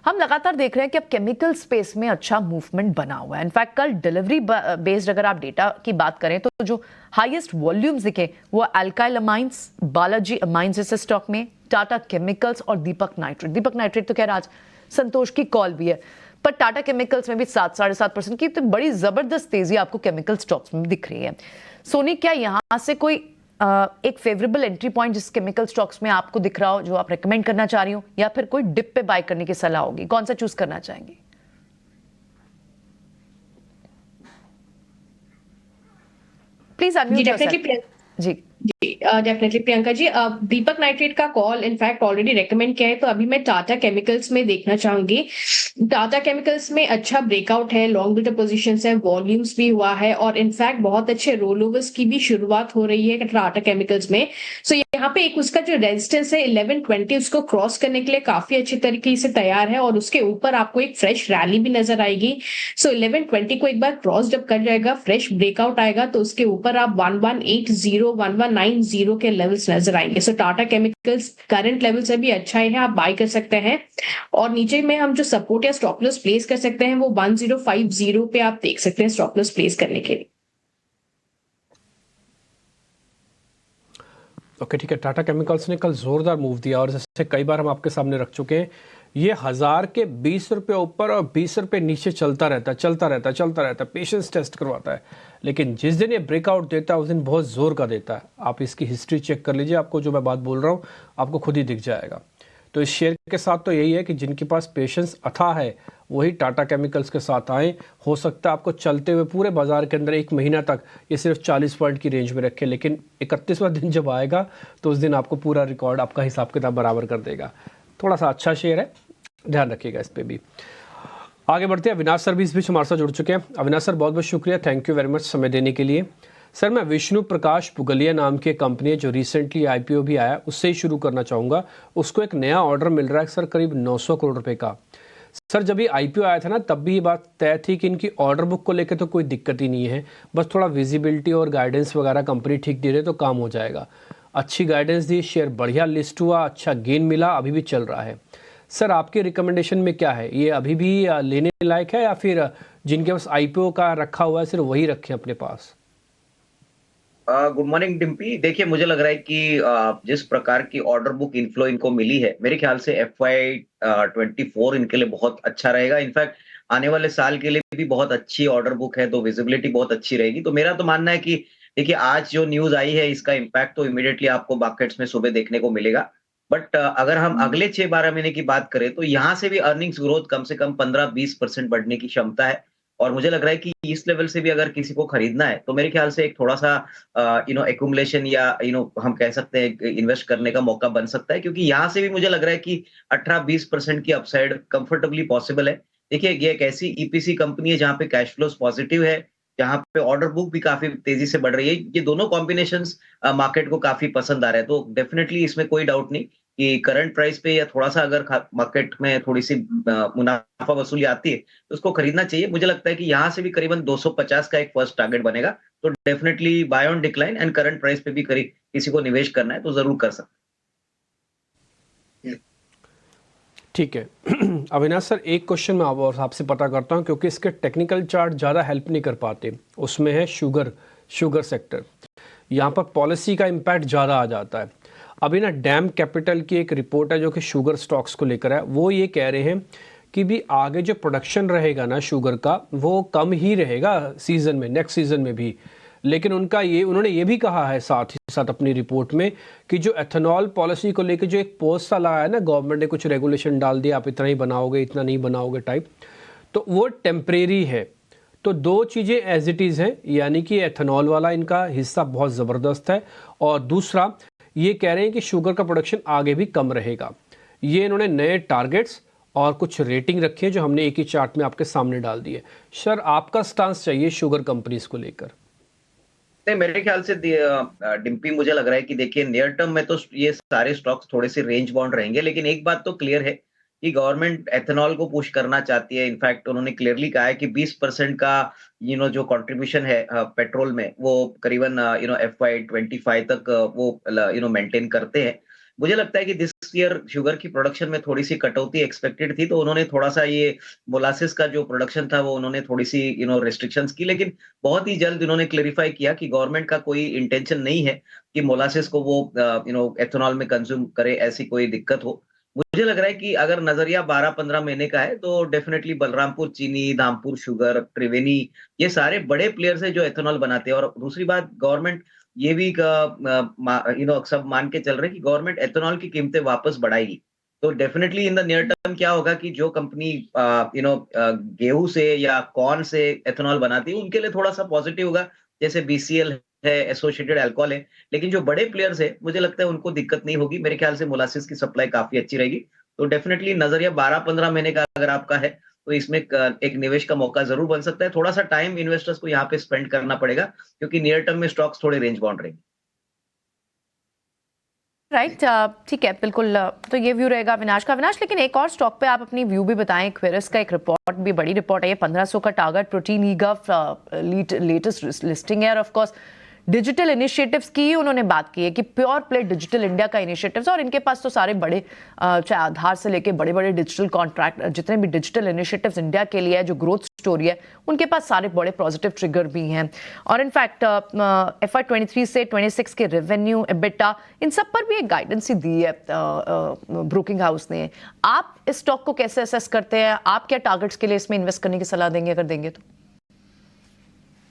हम लगातार देख रहे हैं कि अब केमिकल स्पेस में अच्छा मूवमेंट बना हुआ है। इनफैक्ट कल डिलीवरी बेस्ड अगर आप डेटा की बात करें तो जो हाईएस्ट वॉल्यूम्स दिखे वो अल्काइल अमाइंस, बालाजी अमाइंस जैसे स्टॉक में, टाटा केमिकल्स और दीपक नाइट्रेट तो खैर आज संतोष की कॉल भी है, पर टाटा केमिकल्स में भी 7-7.5% की तो बड़ी जबरदस्त तेजी आपको केमिकल स्टॉक्स में दिख रही है। सोनी, क्या यहां से कोई एक फेवरेबल एंट्री पॉइंट जिस केमिकल स्टॉक्स में आपको दिख रहा हो जो आप रेकमेंड करना चाह रही हो, या फिर कोई डिप पे बाय करने की सलाह होगी, कौन सा चूज करना चाहेंगे? Please unmute yourself. जी डेफिनेटली प्रियंका जी, दीपक नाइट्रेट का कॉल इनफैक्ट ऑलरेडी रेकमेंड किया है, तो अभी मैं टाटा केमिकल्स में देखना चाहूंगी। टाटा केमिकल्स में अच्छा ब्रेकआउट है, लॉन्ग बिटर पोजीशंस है, वॉल्यूम्स भी हुआ है और इनफैक्ट बहुत अच्छे रोल ओवर्स की भी शुरुआत हो रही है टाटा केमिकल्स में। सो यहाँ पे एक उसका जो रेजिस्टेंस है 1120 उसको क्रॉस करने के लिए काफी अच्छे तरीके से तैयार है और उसके ऊपर आपको एक फ्रेश रैली भी नजर आएगी। सो 1120 को एक बार क्रॉस जब कर जाएगा, फ्रेश ब्रेकआउट आएगा तो उसके ऊपर आप 1180 1190 के लेवल्स नजर आएंगे। सो टाटा केमिकल्स करंट लेवल से भी अच्छा है, आप बाय कर सकते हैं। और नीचे में हम जो सपोर्ट या स्टॉप लॉस प्लेस कर सकते हैं वो 1050 पे आप देख सकते हैं स्टॉप लॉस प्लेस करने के लिए। ओके, ठीक है। टाटा केमिकल्स ने कल जोरदार मूव दिया और जैसे कई बार हम आपके सामने रख चुके हैं, ये 1000 के 20 रुपये ऊपर और 20 रुपये नीचे चलता रहता है, पेशेंस टेस्ट करवाता है। लेकिन जिस दिन ये ब्रेकआउट देता है उस दिन बहुत जोर का देता है। आप इसकी हिस्ट्री चेक कर लीजिए, आपको जो मैं बात बोल रहा हूँ आपको खुद ही दिख जाएगा। तो इस शेयर के साथ तो यही है कि जिनके पास पेशेंस अथाह है वही टाटा केमिकल्स के साथ आएँ। हो सकता है आपको चलते हुए पूरे बाजार के अंदर एक महीना तक ये सिर्फ 40 पॉइंट की रेंज में रखे, लेकिन 31वां दिन जब आएगा तो उस दिन आपको पूरा रिकॉर्ड, आपका हिसाब किताब बराबर कर देगा। थोड़ा सा अच्छा शेयर है, ध्यान रखिएगा इस पर भी। आगे बढ़ते हैं, अविनाश सर भी इस बीच हमारे साथ जुड़ चुके हैं। अविनाश सर, बहुत बहुत शुक्रिया, थैंक यू वेरी मच समय देने के लिए। सर, मैं विष्णु प्रकाश पुगलिया नाम की कंपनी है जो रिसेंटली IPO भी आया, उससे ही शुरू करना चाहूँगा। उसको एक नया ऑर्डर मिल रहा है सर, करीब 900 करोड़ रुपए का। सर, जब ये IPO आया था ना तब भी ये बात तय थी कि इनकी ऑर्डर बुक को लेकर तो कोई दिक्कत ही नहीं है, बस थोड़ा विजिबिलिटी और गाइडेंस वगैरह कंपनी ठीक दे रहे तो काम हो जाएगा। अच्छी गाइडेंस दी, शेयर बढ़िया लिस्ट हुआ, अच्छा गेन मिला, अभी भी चल रहा है। सर, आपके रिकमेंडेशन में क्या है, ये अभी भी लेने लायक है या फिर जिनके पास IPO का रखा हुआ है सिर्फ वही रखें अपने पास? Good morning Dimpy. देखिए मुझे लग रहा है कि जिस प्रकार की ऑर्डर बुक इनफ्लो इनको मिली है, मेरे ख्याल से FY24 इनके लिए बहुत अच्छा रहेगा। इनफैक्ट आने वाले साल के लिए भी बहुत अच्छी ऑर्डर बुक है, तो विजिबिलिटी बहुत अच्छी रहेगी। तो मेरा तो मानना है कि देखिए आज जो न्यूज आई है इसका इम्पैक्ट तो इमीडिएटली आपको मार्केट्स में सुबह देखने को मिलेगा। बट अगर हम अगले 6-12 महीने की बात करें तो यहाँ से भी अर्निंग्स ग्रोथ कम से कम 15-20% बढ़ने की क्षमता है। और मुझे लग रहा है कि इस लेवल से भी अगर किसी को खरीदना है तो मेरे ख्याल से एक थोड़ा सा एक्यूमुलेशन या हम कह सकते हैं इन्वेस्ट करने का मौका बन सकता है, क्योंकि यहाँ से भी मुझे लग रहा है कि 18-20% की अपसाइड कंफर्टेबली पॉसिबल है। देखिए ये एक ऐसी ईपीसी कंपनी है जहाँ पे कैश फ्लोस पॉजिटिव है, जहाँ पे ऑर्डर बुक भी काफी तेजी से बढ़ रही है। ये दोनों कॉम्बिनेशंस मार्केट को काफी पसंद आ रहे हैं, तो डेफिनेटली इसमें कोई डाउट नहीं कि करंट प्राइस पे या थोड़ा सा अगर मार्केट में थोड़ी सी मुनाफा वसूली आती है तो उसको खरीदना चाहिए। मुझे लगता है कि यहाँ से भी करीबन 250 का एक फर्स्ट टारगेट बनेगा, तो definitely buy on decline and current price पे भी किसी को निवेश करना है तो जरूर कर सकते हैं। ठीक है अविनाश सर, एक क्वेश्चन मैं आपसे पता करता हूं, क्योंकि इसके टेक्निकल चार्ट ज़्यादा हेल्प नहीं कर पाते। उसमें है शुगर सेक्टर, यहाँ पर पॉलिसी का इम्पैक्ट ज़्यादा आ जाता है। अभी ना डैम कैपिटल की एक रिपोर्ट है जो कि शुगर स्टॉक्स को लेकर है। वो ये कह रहे हैं कि भी आगे जो प्रोडक्शन रहेगा ना शुगर का वो कम ही रहेगा सीज़न में, नेक्स्ट सीज़न में भी। लेकिन उन्होंने ये भी कहा है साथ ही साथ अपनी रिपोर्ट में कि जो एथेनॉल पॉलिसी को लेकर जो एक पोस्ट सा लगाया है ना, गवर्नमेंट ने कुछ रेगुलेशन डाल दिया, आप इतना ही बनाओगे इतना नहीं बनाओगे टाइप, तो वो टेम्परेरी है। तो दो चीज़ें एज इट इज़ हैं, यानी कि एथेनॉल वाला इनका हिस्सा बहुत ज़बरदस्त है, और दूसरा ये कह रहे हैं कि शुगर का प्रोडक्शन आगे भी कम रहेगा। ये इन्होंने नए टारगेट्स और कुछ रेटिंग रखी है जो हमने एक ही चार्ट में आपके सामने डाल दी है। सर आपका स्टांस चाहिए शुगर कंपनीज को लेकर? नहीं, मेरे ख्याल से डिम्पी मुझे लग रहा है कि देखिए नियर टर्म में तो ये सारे स्टॉक्स थोड़े से रेंज बाउंड रहेंगे, लेकिन एक बात तो क्लियर है कि गवर्नमेंट एथेनॉल को पुश करना चाहती है। इनफैक्ट उन्होंने क्लियरली कहा है कि 20% का जो कंट्रीब्यूशन है पेट्रोल में वो करीबन FY25 तक वो मेंटेन करते हैं। मुझे लगता है कि दिस ईयर शुगर की प्रोडक्शन में थोड़ी सी कटौती एक्सपेक्टेड थी, तो उन्होंने थोड़ा सा ये मोलासिस का जो प्रोडक्शन था वो उन्होंने थोड़ी सी रिस्ट्रिक्शंस की, लेकिन बहुत ही जल्द उन्होंने क्लेरिफाई किया कि गवर्नमेंट का कोई इंटेंशन नहीं है कि मोलासिस को वो एथेनॉल में कंज्यूम करे, ऐसी कोई दिक्कत हो। मुझे लग रहा है कि अगर नजरिया 12-15 महीने का है तो डेफिनेटली बलरामपुर चीनी, धामपुर शुगर, त्रिवेणी, ये सारे बड़े प्लेयर्स हैं जो एथेनॉल बनाते हैं। और दूसरी बात, गवर्नमेंट ये भी सब मान के चल रहे हैं कि गवर्नमेंट एथेनॉल की कीमतें वापस बढ़ाएगी। तो definitely in the near term क्या होगा कि जो कंपनी गेहूं से या कॉर्न से एथेनॉल बनाती है उनके लिए थोड़ा सा पॉजिटिव होगा, जैसे BCL है, एसोसिएटेड अल्कोहल है। लेकिन जो बड़े प्लेयर्स है मुझे लगता है उनको दिक्कत नहीं होगी। मेरे ख्याल से मोलासिस की सप्लाई काफी अच्छी रहेगी। तो डेफिनेटली नजरिया 12-15 महीने का अगर आपका है तो इसमें एक निवेश का मौका जरूर बन सकता है। थोड़ा सा टाइम इन्वेस्टर्स को यहाँ पे स्पेंड करना पड़ेगा, क्योंकि नियर टर्म में स्टॉक्स थोड़े रेंज बाउंड रहेंगे। राइट, ठीक है, बिल्कुल। तो ये व्यू रहेगा अविनाश का। अविनाश, लेकिन एक और स्टॉक पे आप अपनी व्यू भी बताएं। क्वेरिस का एक रिपोर्ट भी, बड़ी रिपोर्ट है ये, 1500 का टारगेट, प्रोटीन ईगव लेटेस्ट लिस्टिंग है, और ऑफ कोर्स डिजिटल इनिशिएटिव्स की उन्होंने बात की है कि प्योर प्ले डिजिटल इंडिया का इनिशिएटिव्स, और इनके पास तो सारे बड़े चाहे आधार से लेके बड़े बड़े डिजिटल कॉन्ट्रैक्ट, जितने भी डिजिटल इनिशिएटिव्स इंडिया के लिए है, जो ग्रोथ स्टोरी है, उनके पास सारे बड़े पॉजिटिव ट्रिगर भी हैं। और इनफैक्ट FY23 से 26 के रेवेन्यू, एबिटा, इन सब पर भी एक गाइडेंस ही दी है ब्रोकिंग हाउस ने। आप इस स्टॉक को कैसे असेस करते हैं? आप क्या टारगेट्स के लिए इसमें इन्वेस्ट करने की सलाह देंगे, अगर देंगे तो?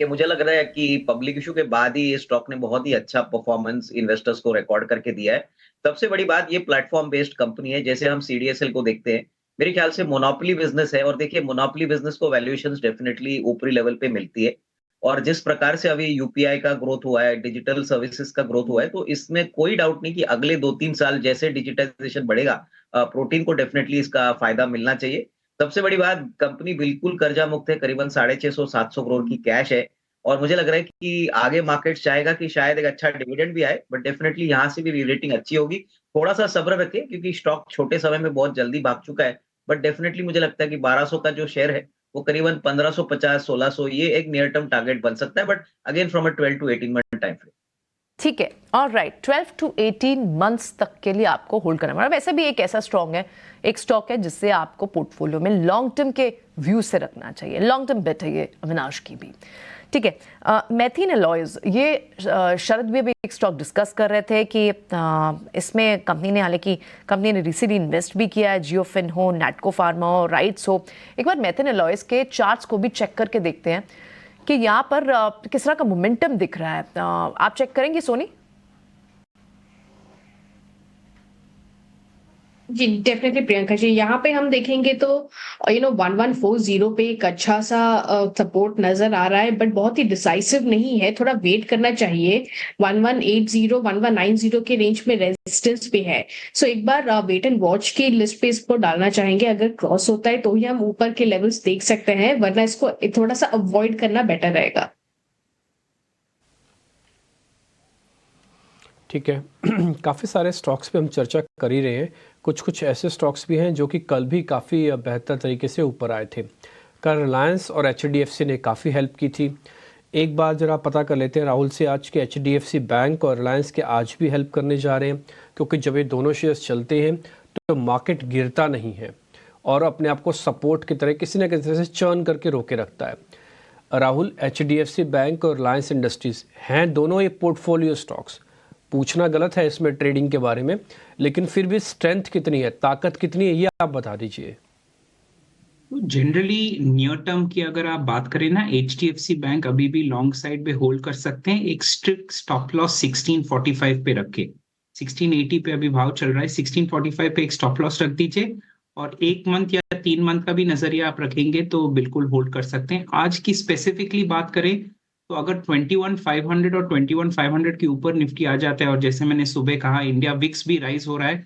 कि मुझे लग रहा है कि पब्लिक इशू के बाद ही ये स्टॉक ने बहुत ही अच्छा परफॉर्मेंस इन्वेस्टर्स को रिकॉर्ड करके दिया है। सबसे बड़ी बात, ये प्लेटफॉर्म बेस्ड कंपनी है। जैसे हम CDSL को देखते हैं, मेरे ख्याल से मोनोपोली बिजनेस है, और देखिए मोनोपोली बिजनेस को वैल्यूएशंस डेफिनेटली ऊपरी लेवल पे मिलती है। और जिस प्रकार से अभी UPI का ग्रोथ हुआ है, डिजिटल सर्विसेज का ग्रोथ हुआ है, तो इसमें कोई डाउट नहीं कि अगले 2-3 साल जैसे डिजिटाइजेशन बढ़ेगा, प्रोटीन को डेफिनेटली इसका फायदा मिलना चाहिए। सबसे बड़ी बात, कंपनी बिल्कुल कर्जा मुक्त है, करीबन 650-700 करोड़ की कैश है। और मुझे लग रहा है कि आगे मार्केट चाहेगा कि शायद एक अच्छा डिविडेंड भी आए, बट डेफिनेटली यहाँ से भी रीरेटिंग अच्छी होगी। थोड़ा सा सब्र रखें, क्योंकि स्टॉक छोटे समय में बहुत जल्दी भाग चुका है, बट डेफिनेटली मुझे लगता है कि 1200 का जो शेयर है वो करीबन 1550-1600 ये एक नियर टर्म टारगेट बन सकता है, but again from a 12 to 18 month time frame. ठीक है, ऑलराइट, 12 to 18 मंथ्स तक के लिए आपको होल्ड करना पड़ेगा। वैसे भी एक ऐसा एक स्टॉक है जिससे आपको पोर्टफोलियो में लॉन्ग टर्म के व्यू से रखना चाहिए। लॉन्ग टर्म बेट है ये अविनाश की भी। ठीक है, मैथिन अलॉयज, ये शरद भी अभी एक स्टॉक डिस्कस कर रहे थे कि इसमें कंपनी ने, हालांकि कंपनी ने रिसेंटली इन्वेस्ट भी किया है, जियोफिन हो, नैटको फार्मा हो, राइट्स हो। एक बार मैथिन अलॉयज के चार्ट्स को भी चेक करके देखते हैं कि यहाँ पर किस तरह का मोमेंटम दिख रहा है। आप चेक करेंगे सोनी? जी डेफिनेटली प्रियंका जी, यहाँ पे हम देखेंगे तो 1140 पे एक अच्छा सा सपोर्ट नजर आ रहा है, बट बहुत ही डिसाइसिव नहीं है, थोड़ा वेट करना चाहिए। 1180 1190 के रेंज में रेजिस्टेंस पे है, सो एक बार वेट एंड वॉच की लिस्ट पे इसको डालना चाहेंगे। अगर क्रॉस होता है तो ही हम ऊपर के लेवल्स देख सकते हैं, वरना इसको थोड़ा सा अवॉइड करना बेटर रहेगा। ठीक है। काफ़ी सारे स्टॉक्स पे हम चर्चा कर ही रहे हैं, कुछ कुछ ऐसे स्टॉक्स भी हैं जो कि कल भी काफ़ी बेहतर तरीके से ऊपर आए थे। कल रिलायंस और HDFC ने काफ़ी हेल्प की थी। एक बार जरा पता कर लेते हैं राहुल से आज के HDFC बैंक और रिलायंस के आज भी हेल्प करने जा रहे हैं, क्योंकि जब ये दोनों शेयर्स चलते हैं तो मार्केट गिरता नहीं है और अपने आप को सपोर्ट की तरह किसी न किसी तरह से चर्न करके रोके रखता है। राहुल, HDFC बैंक और रिलायंस इंडस्ट्रीज़ हैं दोनों ये पोर्टफोलियो स्टॉक्स। पूछना गलत है इसमें ट्रेडिंग के बारे में, लेकिन फिर भी स्ट्रेंथ कितनी है, ताकत कितनी है, ये आप बता दीजिए। जनरली नियर टर्म की अगर आप बात करें ना, HDFC बैंक अभी भी लॉन्ग साइड पे होल्ड कर सकते हैं। एक स्ट्रिक्ट स्टॉप लॉस 1645 पे रखे, 1680 पे अभी भाव चल रहा है, 1645 पे एक स्टॉप लॉस रख दीजिए और 1 मंथ या 3 मंथ का भी नजरिया आप रखेंगे तो बिल्कुल होल्ड कर सकते हैं। आज की स्पेसिफिकली बात करें तो अगर 21,500 और 21,500 के ऊपर निफ्टी आ जाता है, और जैसे मैंने सुबह कहा इंडिया विक्स भी राइज हो रहा है,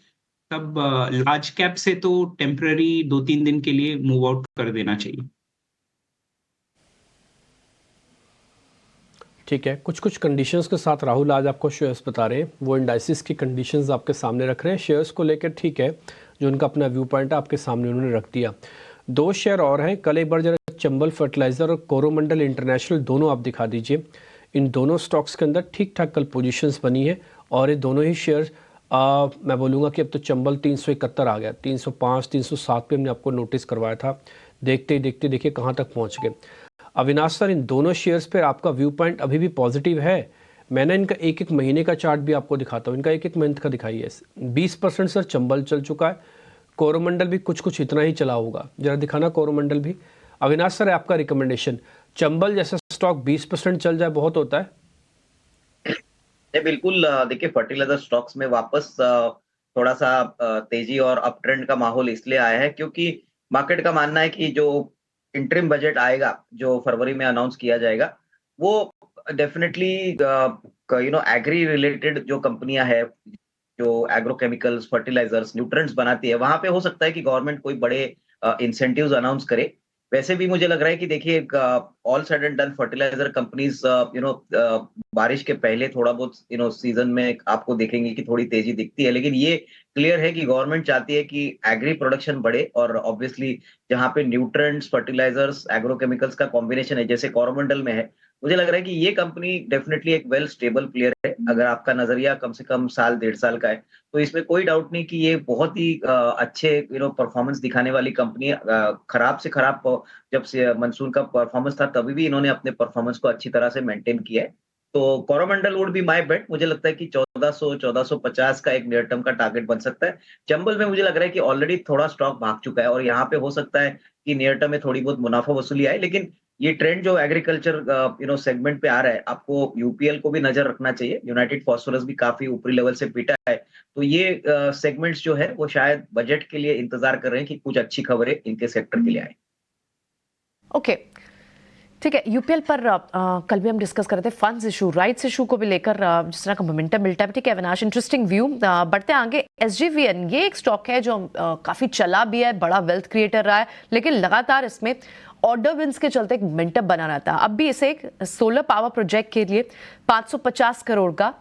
तब लार्ज कैप से तो टेम्पररी 2-3 दिन के लिए मूव आउट कर देना चाहिए। ठीक है, कुछ कुछ कंडीशंस के साथ राहुल आज आपको शेयर्स बता रहे हैं, वो इंडाइसिस की कंडीशंस आपके सामने रख रहे हैं। शेयर्स को लेकर ठीक है, जो उनका अपना व्यू पॉइंट है आपके सामने उन्होंने रख दिया। 2 शेयर और हैं, कल एक बार जरा चंबल फर्टिलाइजर और कोरोमंडल इंटरनेशनल दोनों आप दिखा दीजिए। इन दोनों स्टॉक्स के अंदर ठीक ठाक कल पोजीशंस बनी है और ये दोनों ही शेयर मैं बोलूँगा कि अब तो चंबल 371 आ गया, 305 307 पे हमने आपको नोटिस करवाया था, देखते ही देखते देखिए कहाँ तक पहुँच गए। अविनाश सर, इन दोनों शेयर्स पर आपका व्यू पॉइंट अभी भी पॉजिटिव है? मैंने इनका एक एक महीने का चार्ट भी आपको दिखाता हूँ, इनका एक एक मंथ का दिखाइए। 20% सर चंबल चल चुका है, कोरोमंडल भी कुछ कुछ इतना ही चला होगा, जरा दिखाना कोरोमंडल भी। अविनाश सर, आपका रिकमेंडेशन, चंबल जैसा स्टॉक 20% चल जाए बहुत होता है? बिल्कुल। देखिए फर्टिलाइजर स्टॉक्स में वापस थोड़ा सा तेजी और अप ट्रेंड का माहौल इसलिए आया है क्योंकि मार्केट का मानना है कि जो इंटरिम बजट आएगा, जो फरवरी में अनाउंस किया जाएगा, वो डेफिनेटली एग्री रिलेटेड जो कंपनियां हैं, जो एग्रोकेमिकल्स, फर्टिलाइजर्स, न्यूट्रिएंट्स बनाती है, वहां पे हो सकता है कि गवर्नमेंट कोई बड़े इंसेंटिव्स अनाउंस करे। वैसे भी मुझे लग रहा है कि देखिए all said and done fertiliser companies बारिश के पहले थोड़ा बहुत सीजन में आपको देखेंगे कि थोड़ी तेजी दिखती है, लेकिन ये क्लियर है कि गवर्नमेंट चाहती है कि एग्री प्रोडक्शन बढ़े और ऑब्वियसली जहां पे न्यूट्रिएंट्स, फर्टिलाइजर्स, एग्रोकेमिकल्स का कॉम्बिनेशन है, जैसे कोरोमंडल में है, मुझे लग रहा है कि ये कंपनी डेफिनेटली एक वेल स्टेबल प्लेयर है। अगर आपका नजरिया कम से कम साल 1.5 साल का है तो इसमें कोई डाउट नहीं कि ये बहुत ही अच्छे परफॉर्मेंस दिखाने वाली कंपनी है। खराब से खराब जब से मानसून का परफॉर्मेंस था तभी भी इन्होंने अपने परफॉर्मेंस को अच्छी तरह से मेंटेन किया है। तो कोरोमंडल वुड बी माय बेट। मुझे लगता है कि 1400-1450 का एक नियर टर्म का टारगेट बन सकता है। चंबल में मुझे लग रहा है कि ऑलरेडी थोड़ा स्टॉक भाग चुका है और यहाँ पे हो सकता है कि नियर टर्म में थोड़ी बहुत मुनाफा वसूली आए, लेकिन ये ट्रेंड जो एग्रीकल्चर सेगमेंट पे आ रहा है, आपको यूपीएल को भी नजर रखना चाहिए। यूनाइटेड फास्फोरस भी काफी ऊपरी लेवल से पीटा है, तो ये सेगमेंट्स जो है वो शायद बजट के लिए इंतजार कर रहे हैं कि कुछ अच्छी खबरें इनके सेक्टर के लिए आए। ओके, ठीक है। यूपीएल पर कल भी हम डिस्कस कर रहे थे फंड्स इशू, राइट्स इशू को भी लेकर जिस तरह का मोमेंटम मिलता है। ठीक है अविनाश, इंटरेस्टिंग व्यू। बढ़ते आगे, SJVN ये एक स्टॉक है जो काफी चला भी है, बड़ा वेल्थ क्रिएटर रहा है, लेकिन लगातार इसमें ऑर्डर विंस के चलते एक मोमेंटम बना रहता है। अब भी इसे एक सोलर पावर प्रोजेक्ट के लिए 550 करोड़ का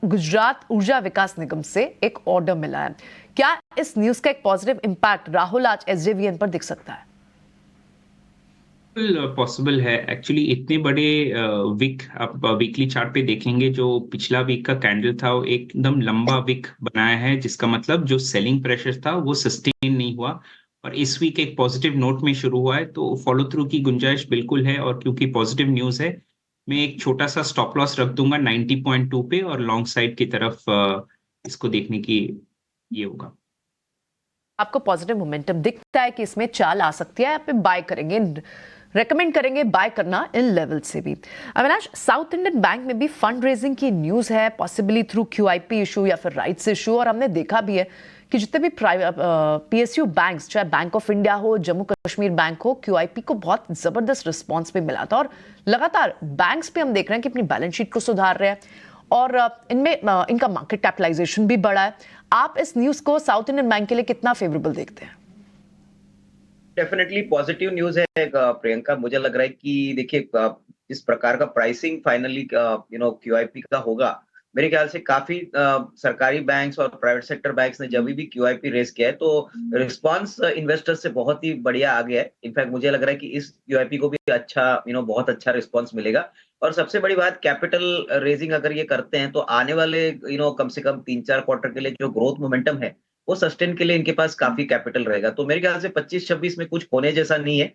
गुजरात ऊर्जा विकास निगम से एक ऑर्डर मिला है। क्या इस न्यूज का एक पॉजिटिव इंपैक्ट राहुल आज SJVN पर दिख सकता है? पॉसिबल है एक्चुअली। इतने बड़े आप वीकली चार्ट पे देखेंगे, जो पिछला वीक का कैंडल था वो एकदम लंबा वीक बनाया है, जिसका मतलब जो सेलिंग प्रेशर था वो सस्टेन नहीं हुआ और इस वीक एक पॉजिटिव नोट में शुरू हुआ है, तो फॉलो थ्रू की गुंजाइश बिल्कुल है। और क्योंकि पॉजिटिव न्यूज है, मैं एक छोटा सा स्टॉप लॉस रख दूंगा 90.2 पे और लॉन्ग साइड की तरफ इसको देखने की ये होगा। आपको पॉजिटिव मोमेंटम दिखता है कि इसमें चाल आ सकती है, आप बाय करेंगे, रेकमेंड करेंगे बाय करना इन लेवल से भी। अविनाश, साउथ इंडियन बैंक में भी फंड रेजिंग की न्यूज़ है, पॉसिबली थ्रू QIP इशू या फिर राइट्स इशू, और हमने देखा भी है कि जितने भी PSU बैंक्स, चाहे बैंक ऑफ इंडिया हो, जम्मू कश्मीर बैंक हो, QIP को बहुत ज़बरदस्त रिस्पॉन्स भी मिला था, और लगातार बैंक्स पे हम देख रहे हैं कि अपनी बैलेंस शीट को सुधार रहे हैं और इनमें इनका मार्केट कैपिटलाइजेशन भी बढ़ा है। आप इस न्यूज़ को साउथ इंडियन बैंक के लिए कितना फेवरेबल देखते हैं? डेफिनेटली पॉजिटिव न्यूज है प्रियंका। मुझे लग रहा है कि देखिए इस प्रकार का प्राइसिंग फाइनली QIP का होगा। मेरे ख्याल से काफी सरकारी बैंक्स और प्राइवेट सेक्टर बैंक्स ने जब भी QIP रेस किया है तो रिस्पांस इन्वेस्टर्स से बहुत ही बढ़िया आ गया है। इनफैक्ट मुझे लग रहा है कि इस QIP को भी अच्छा बहुत अच्छा रिस्पांस मिलेगा। और सबसे बड़ी बात, कैपिटल रेजिंग अगर ये करते हैं तो आने वाले कम से कम 3-4 क्वार्टर के लिए जो ग्रोथ मोमेंटम है वो सस्टेन के लिए इनके पास काफी कैपिटल रहेगा। तो मेरे ख्याल से 25-26 में कुछ होने जैसा नहीं है।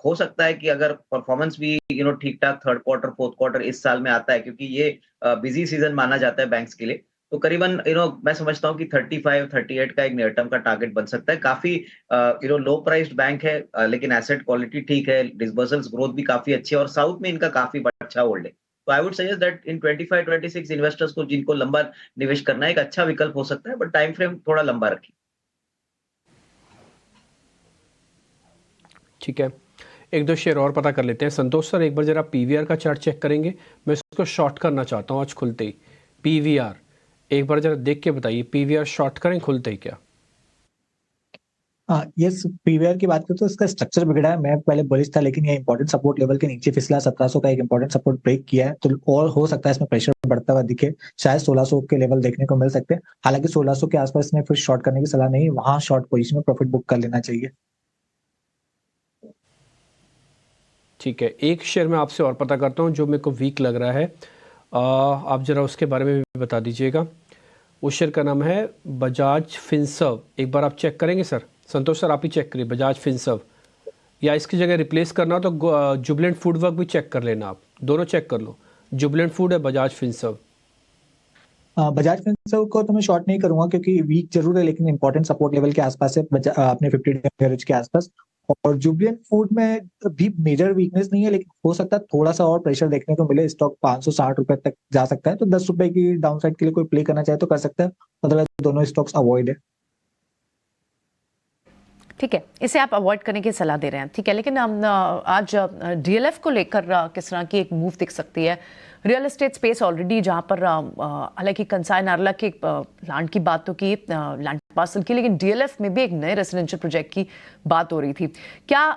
हो सकता है कि अगर परफॉर्मेंस भी ठीक ठाक थर्ड क्वार्टर फोर्थ क्वार्टर इस साल में आता है, क्योंकि ये बिजी सीजन माना जाता है बैंक्स के लिए, तो करीबन मैं समझता हूँ कि 35-38 का एक नियर टर्म का टारगेट बन सकता है। काफी लो प्राइस्ड बैंक है, लेकिन एसेट क्वालिटी ठीक है, डिसबर्सल्स ग्रोथ भी काफी अच्छी है और साउथ में इनका काफी अच्छा होल्ड है। तो I would suggest that in 25-26 investors को जिनको लंबा निवेश करना है एक अच्छा विकल्प हो सकता है, बट टाइम फ्रेम थोड़ा लंबा रखिए। ठीक है, एक दो शेयर और पता कर लेते हैं। संतोष सर, एक बार जरा PVR का चार्ट चेक करेंगे, मैं इसको शॉर्ट करना चाहता हूँ आज खुलते ही। PVR एक बार जरा देख के बताइए, PVR शॉर्ट करें खुलते ही क्या? यस, PVR की बात करें तो इसका स्ट्रक्चर बिगड़ा है। मैं पहले बुलिश था, लेकिन ये इंपॉर्टेंट सपोर्ट लेवल के नीचे फिसला, 1700 का एक इंपॉर्टेंट सपोर्ट ब्रेक किया है, तो और हो सकता है इसमें प्रेशर बढ़ता हुआ दिखे, शायद 1600 के लेवल देखने को मिल सकते हैं। हालांकि 1600 के आसपास में फिर शॉर्ट करने की सलाह नहीं, वहां शॉर्ट पोजीशन में प्रॉफिट बुक कर लेना चाहिए। ठीक है, एक शेयर मैं आपसे और पता करता हूँ जो मेरे को वीक लग रहा है, आप ज़रा उसके बारे में भी बता दीजिएगा। उस शेयर का नाम है बजाज फिनसर्व। एक बार आप चेक करेंगे सर? संतोष सर आप ही चेक करिए बजाज फिनसर्व, या इसकी जगह रिप्लेस करना हो तो जुबिलेंट फूड वर्क भी चेक कर लेना, आप दोनों चेक कर लो, जुबिलेंट फूड है बजाज फिनसर्व। बजाज फिनसर्व को तो मैं शॉर्ट नहीं करूंगा क्योंकि वीक जरूर है, लेकिन इंपॉर्टेंट सपोर्ट लेवल के आसपास है, अपने 50 एवरेज के आसपास। और जुबिलेंट फूड में भी मेजर वीकनेस नहीं है, लेकिन हो सकता है थोड़ा सा और प्रेशर देखने को मिले। स्टॉक 560 रुपए तक जा सकता है, तो 10 रुपए की डाउन साइड के लिए कोई प्ले करना चाहे तो कर सकता है, अदरवाइज दोनों स्टॉक्स अवॉइड है। ठीक है, इसे आप अवॉइड करने की सलाह दे रहे हैं, ठीक है। लेकिन हम आज DLF को लेकर किस तरह की एक मूव दिख सकती है? रियल एस्टेट स्पेस ऑलरेडी जहां पर हालांकि कंसाई नारला के लैंड की बात तो की, लैंड पार्सल की, लेकिन DLF में भी एक नए रेजिडेंशियल प्रोजेक्ट की बात हो रही थी। क्या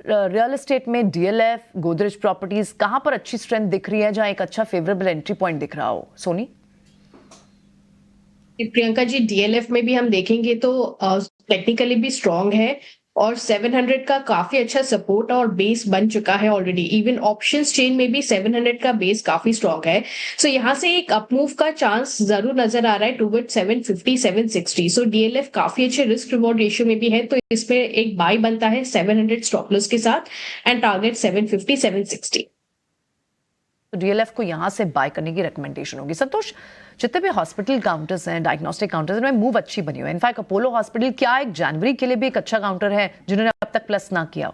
रियल एस्टेट में DLF, गोदरेज प्रॉपर्टीज कहां पर अच्छी स्ट्रेंथ दिख रही है, जहां एक अच्छा फेवरेबल एंट्री पॉइंट दिख रहा हो? सोनी? प्रियंका जी, DLF में भी हम देखेंगे तो टेक्निकली भी स्ट्रांग है और 700 का काफी अच्छा सपोर्ट और बेस बन चुका है ऑलरेडी। इवन ऑप्शंस चेन में भी 700 का बेस काफी स्ट्रांग है। सो यहाँ से एक अपमूव का चांस जरूर नजर आ रहा है टुवर्ड 750-760। सो DLF काफी अच्छे रिस्क रिवॉर्ड रेशियो में भी है, तो इसमें एक बाय बनता है 700 स्टॉप लॉस के साथ एंड टारगेट 750-760। DLF को यहां से बाय करने की रिकमेंडेशन होगी। संतोष, जितने भी हॉस्पिटल काउंटर्स हैं, डायग्नोस्टिक काउंटर्स, इनमें मूव अच्छी बनी हुई है। इनफैक्ट अपोलो हॉस्पिटल क्या एक जनवरी के लिए भी एक अच्छा काउंटर है जिन्होंने अब तक प्लस ना किया?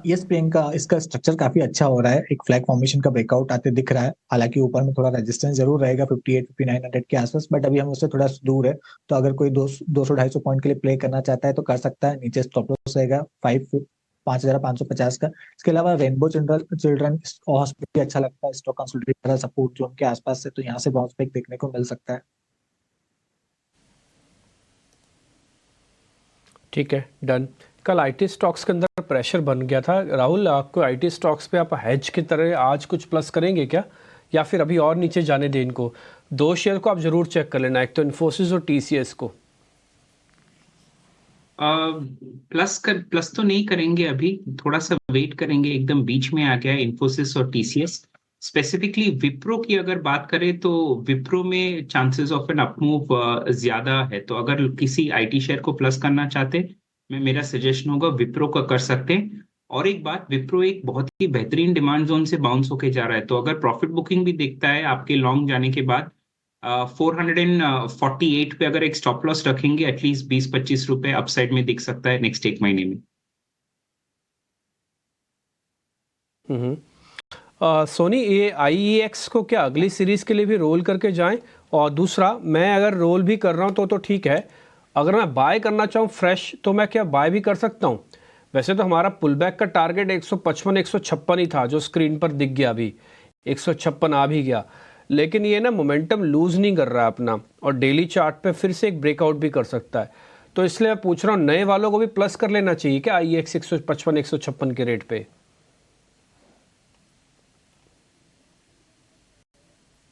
यस प्रियंका, इसका स्ट्रक्चर काफी अच्छा हो रहा है, एक फ्लैग फॉर्मेशन का ब्रेकआउट आते दिख रहा है। हालांकि ऊपर में थोड़ा रेजिस्टेंस जरूर रहेगा 58-5900 के आसपास, बट अभी हम उससे थोड़ा दूर है, तो अगर कोई 200-250 पॉइंट के लिए प्ले करना चाहता है तो कर सकता है। नीचे स्टॉप लॉस रहेगा 5550 का। इसके अलावा रेनबो चिल्ड्रन हॉस्पिटल अच्छा लगता है, स्टॉक कंसोलिडेट सपोर्ट जोन के आसपास से, तो यहाँ से बाउंस बैक देखने को मिल सकता है। ठीक है, डन। कल IT स्टॉक्स के अंदर प्रेशर बन गया था। राहुल, आपको IT स्टॉक्स पे आप हेज की तरह आज कुछ प्लस करेंगे क्या, या फिर अभी और नीचे जाने दें इनको? दो शेयर को आप जरूर चेक कर लेना, एक तो इन्फोसिस और TCS को। प्लस तो नहीं करेंगे, अभी थोड़ा सा वेट करेंगे। एकदम बीच में आ गया है इन्फोसिस और TCS। स्पेसिफिकली विप्रो की अगर बात करें तो विप्रो में चांसेस ऑफ एन अपमूव ज्यादा है, तो अगर किसी IT शेयर को प्लस करना चाहते, मेरा सजेशन होगा विप्रो का कर सकते हैं। और एक बात, विप्रो एक बहुत ही बेहतरीन डिमांड जोन से बाउंस होके जा रहा है, तो अगर प्रॉफिट बुकिंग भी देखता है आपके लॉन्ग जाने के बाद 448 पे अगर एक स्टॉप लॉस रखेंगे, एटलीस्ट 20-25 रुपए अपसाइड में दिख सकता है नेक्स्ट एक महीने में। सोनी, ये IEX को क्या अगली सीरीज के लिए भी रोल करके जाएं? और दूसरा, मैं अगर रोल भी कर रहा हूं तो ठीक है, अगर मैं बाय करना चाहूं फ्रेश तो मैं क्या बाय भी कर सकता हूं? वैसे तो हमारा पुल बैक का टारगेट 155-156 ही था, जो स्क्रीन पर दिख गया, अभी 156 आ भी गया, लेकिन ये ना मोमेंटम लूज नहीं कर रहा है अपना, और डेली चार्ट पे फिर से एक ब्रेकआउट भी कर सकता है। तो इसलिए मैं पूछ रहा हूँ, नए वालों को भी प्लस कर लेना चाहिए क्या IEX 155-156 के रेट पे?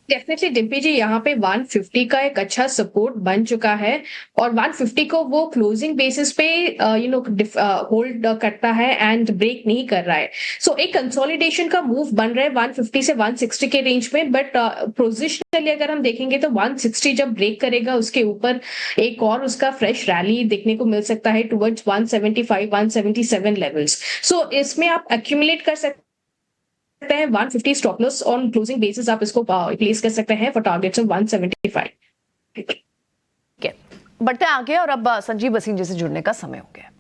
डेफिनेटली डिम्पी जी, यहाँ पे 150 का एक अच्छा सपोर्ट बन चुका है, और 150 को वो क्लोजिंग बेसिस पे होल्ड करता है एंड ब्रेक नहीं कर रहा है। सो एक कंसोलिडेशन का मूव बन रहा है 150 से 160 के रेंज में, बट पोजिशनली अगर हम देखेंगे तो 160 जब ब्रेक करेगा उसके ऊपर एक और उसका फ्रेश रैली देखने को मिल सकता है टुवर्ड्स 175-177 लेवल्स। सो इसमें आप एक्यूमुलेट कर सकते हैं 150 stop loss on closing basis, आप इसको प्लेस कर सकते हैं फॉर टारगेट्स ऑफ 175। बढ़ते आगे, और अब संजीव बसीन जी से जुड़ने का समय हो गया।